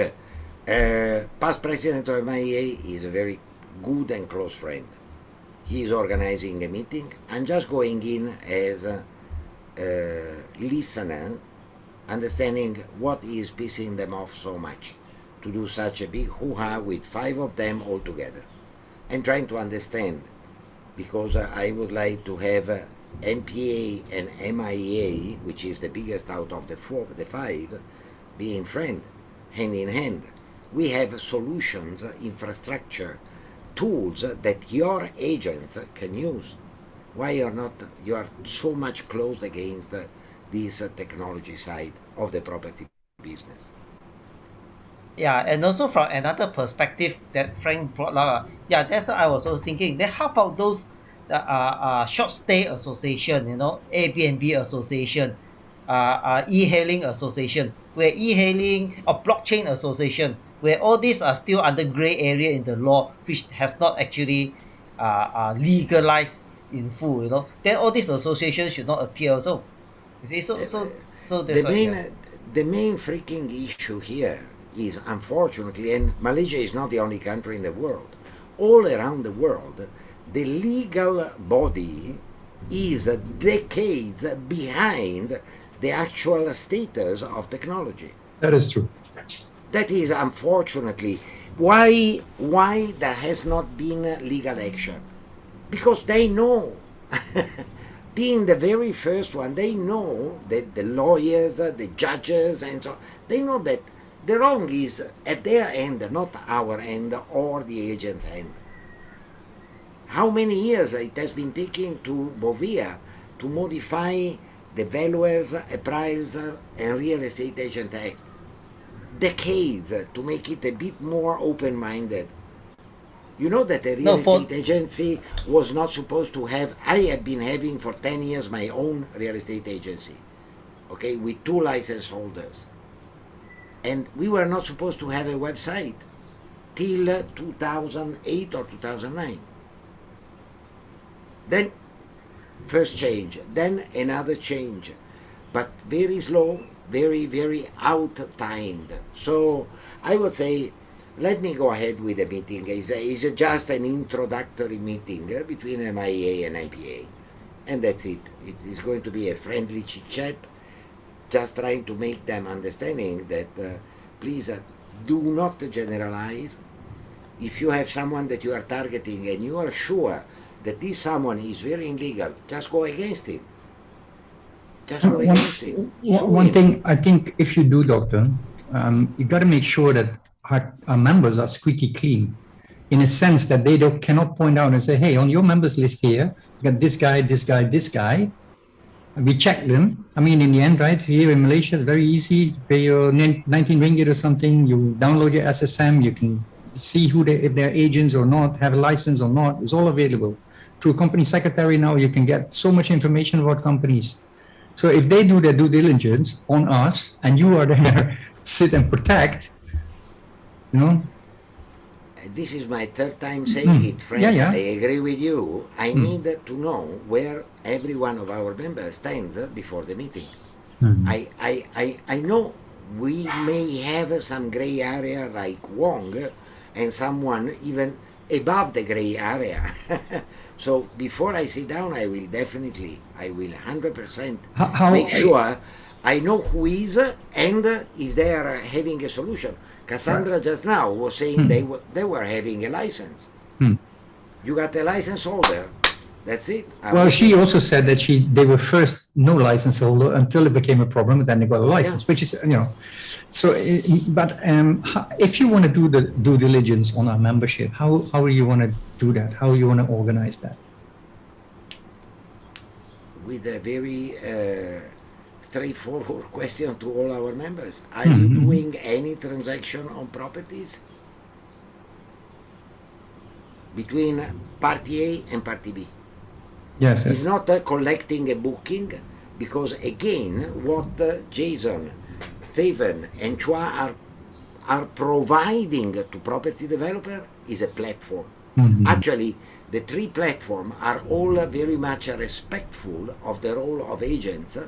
past president of MIA is a very good and close friend. He is organizing a meeting. I'm just going in as a listener, understanding what is pissing them off so much to do such a big hoo-ha with 5 of them all together, and trying to understand, because I would like to have MPA and MIA, which is the biggest out of the 5, being friend, hand in hand. We have solutions, infrastructure, tools that your agents can use. Why you are so much closed against this technology side of the property business? Yeah, and also from another perspective that Frank brought up, that's what I was also thinking. Then how about those short stay association, Airbnb association, e-hailing association, where e-hailing or blockchain association, where all these are still under gray area in the law, which has not actually legalized in full, then all these associations should not appear also. You see, so that's the main freaking issue here is, unfortunately, and Malaysia is not the only country in the world, all around the world, the legal body is decades behind the actual status of technology. That is true. That is, unfortunately, why there has not been legal action. Because they know, being the very first one, they know that the lawyers, the judges, and so on, they know that the wrong is at their end, not our end or the agent's end. How many years it has been taking to Bovia to modify the Valuers, Appraiser, and Real Estate Agent Act? Decades to make it a bit more open-minded. You know that a real estate agency was not supposed to have, I have been having for 10 years my own real estate agency, okay, with 2 license holders. And we were not supposed to have a website till 2008 or 2009. Then first change, then another change, but very slow, very, very out-timed. So I would say let me go ahead with the meeting. It's just an introductory meeting between MIA and MPA. And that's it. It is going to be a friendly chit-chat, just trying to make them understanding that please do not generalize. If you have someone that you are targeting and you are sure that this someone is very illegal, just go against him. Just go against him. One thing I think if you do, Doctor, you got to make sure that our members are squeaky clean, in a sense that they cannot point out and say, hey, on your members list here, you got this guy, this guy, this guy. And we check them. I mean, in the end, right, here in Malaysia, it's very easy. Pay your 19 ringgit or something. You download your SSM. You can see if they're agents or not, have a license or not. It's all available. Through company secretary now, you can get so much information about companies. So if they do their due diligence on us and you are there, sit and protect, you know. This is my third time saying it, Frank. Yeah. I agree with you. I need to know where every one of our members stands before the meeting. I know we may have some gray area like Wong and someone even above the gray area. So before I sit down, I will 100% make sure I know who is and if they are having a solution. Cassandra just now was saying they were having a license. You got a license holder. That's it. Well, she also said that they were first no license holder until it became a problem, and then they got a license, which is, you know. So, but if you want to do the due diligence on our membership, how do you want to do that? How do you want to organize that? With a very straightforward question to all our members. Are you doing any transaction on properties between Party A and Party B? Yes. It's not collecting a booking, because again, what Jason, Steven, and Chua are providing to property developer is a platform. Actually, the three platforms are all very much respectful of the role of agents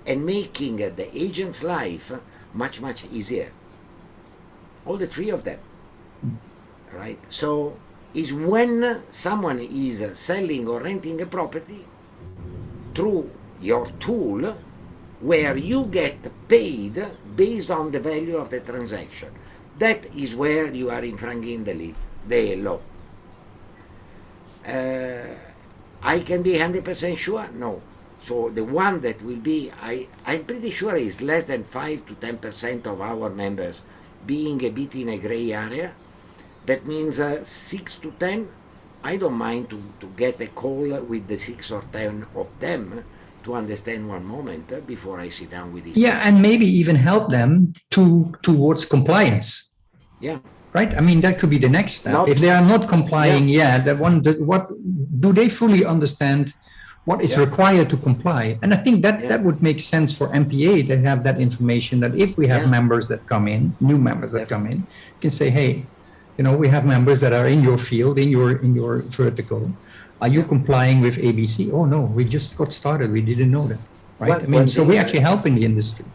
and making the agent's life much, much easier. All the three of them, right? So is when someone is selling or renting a property through your tool, where you get paid based on the value of the transaction. That is where you are infringing the law. I can be 100% sure? No. So the one that will be, I'm pretty sure is less than 5 to 10% of our members being a bit in a gray area. That means 6 to 10. I don't mind to get a call with the 6 or 10 of them to understand one moment before I sit down with these people. And maybe even help them towards compliance. Yeah. Right? I mean, that could be the next step. If they are not complying, what do they fully understand what is required to comply? And I think that would make sense for MPA to have that information, that if we have members that come in, new members that come in, you can say, hey, you know, we have members that are in your field, in your vertical. Are you complying with ABC? Oh no, we just got started. We didn't know that, right? I mean, so we're actually helping the industry.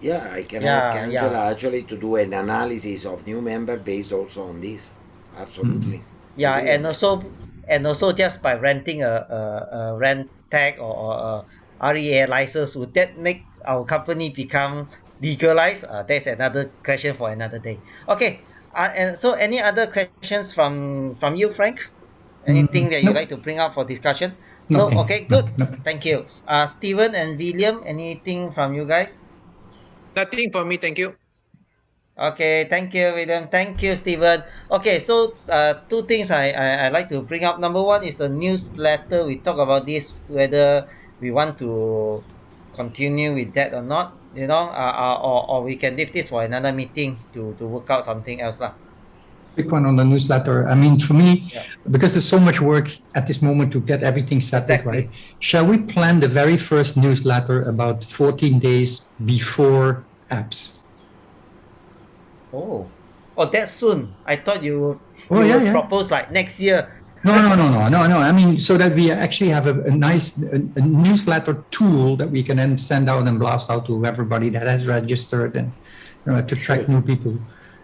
Yeah, I can ask Angela actually to do an analysis of new member based also on this. Absolutely. Yeah, and also just by renting a rent tag or a REA license, would that make our company become legalized? That's another question for another day. Okay. And so any other questions from you, Frank? Anything that you'd like to bring up for discussion? No. Okay, good. Thank you. Steven and William, anything from you guys? Nothing for me, thank you. Okay, thank you, William. Thank you, Steven. Okay, so two things I like to bring up. Number one is the newsletter. We talk about this, whether we want to continue with that or not, you know, or we can leave this for another meeting to work out something else lah. Quick one on the newsletter. I mean, for me, because there's so much work at this moment to get everything settled, right? Shall we plan the very first newsletter about 14 days before apps? Oh, that's soon. I thought you would propose like next year. No. I mean, so that we actually have a nice newsletter tool that we can then send out and blast out to everybody that has registered and to track new people.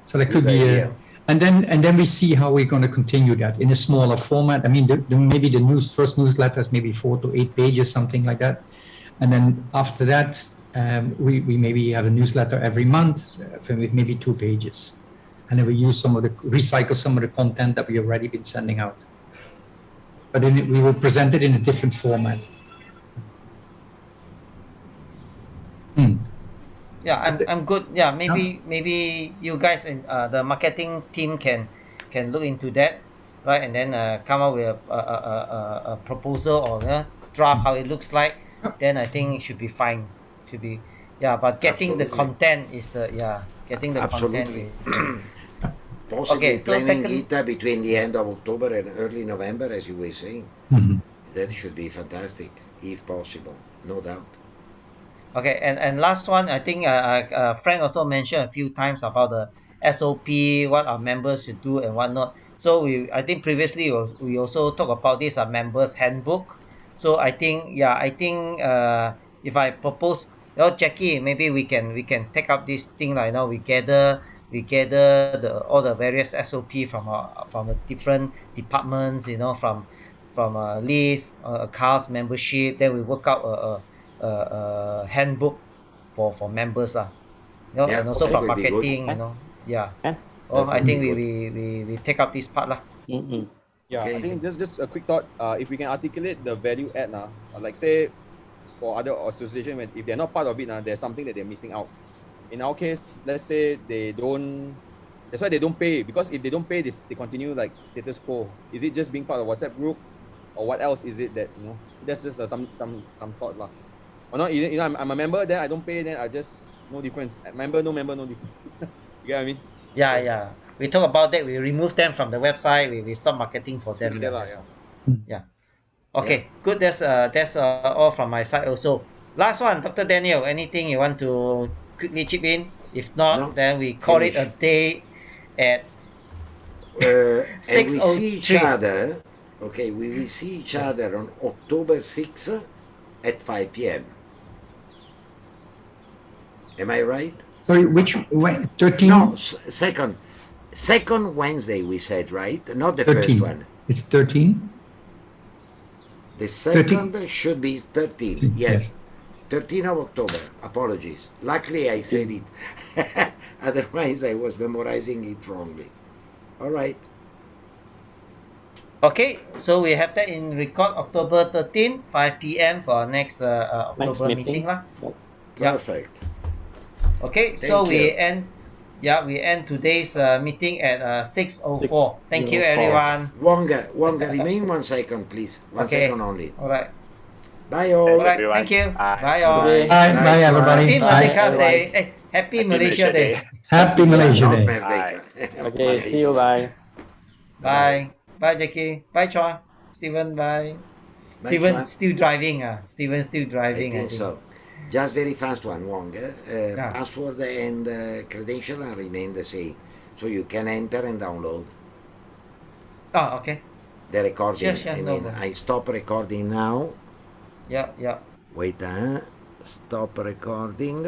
So that could be And then we see how we're going to continue that in a smaller format. I mean, maybe the first newsletter is maybe 4 to 8 pages, something like that. And then after that, we maybe have a newsletter every month with maybe 2 pages. And then we recycle some of the content that we already been sending out. But we will present it in a different format. Yeah, I'm good. Yeah, maybe you guys and the marketing team can look into that, right? And then come up with a proposal or draft how it looks like. Then I think it should be fine. Should be but getting the content is the getting the content is. Possibly planning it between the end of October and early November, as you were saying. That should be fantastic, if possible, no doubt. Okay, and last one, I think Frank also mentioned a few times about the SOP, what our members should do and whatnot. So I think previously we also talked about this members handbook. So I think if I propose, Jackie, maybe we can take up this thing like we gather all the various SOP from the different departments, from list, accounts, membership. Then we work out a handbook for members and also from marketing, I think we take up this part I think just a quick thought. If we can articulate the value add like say for other association, if they're not part of it there's something that they're missing out. In our case, let's say that's why they don't pay, because if they don't pay this, they continue like status quo. Is it just being part of WhatsApp group, or what else is it that that's just some thought or not? I'm a member, then I don't pay, then I just no difference. Member, no difference. You get what I mean? Yeah. We talk about that. We remove them from the website. We stop marketing for them. Okay, good. That's all from my side also. Last one, Dr. Daniel. Anything you want to quickly chip in? If not, then we call it a day at 6:03. And we see each other. Okay, we will see each other on October 6th at 5 p.m. Am I right? Sorry, which 13? No, second Wednesday we said, right? Not the 13. first one. It's 13. The second 13? should be 13. Yes. 13 of October. Apologies. Luckily I said it. Otherwise I was memorizing it wrongly. All right. Okay, so we have that in record October 13, 5 p.m. for our next October meeting. Perfect. Okay, so we end today's meeting at 6:04. Thank you, everyone. Wonga, remain 1 second, please. One second only. All right. Bye, all. All right, thank you. Bye, all. Bye, everybody. Happy Merdeka Day. Happy Malaysia Day. Happy Malaysia Day. Okay, see you. Bye. Bye. Bye, Jackie. Bye, Chua. Steven, bye. Steven still driving. Steven still driving. I think so. Just very fast one, Wong. Password and credential remain the same. So you can enter and download. Oh, okay. The recording. Sure, I stop recording now. Yeah. Wait, stop recording.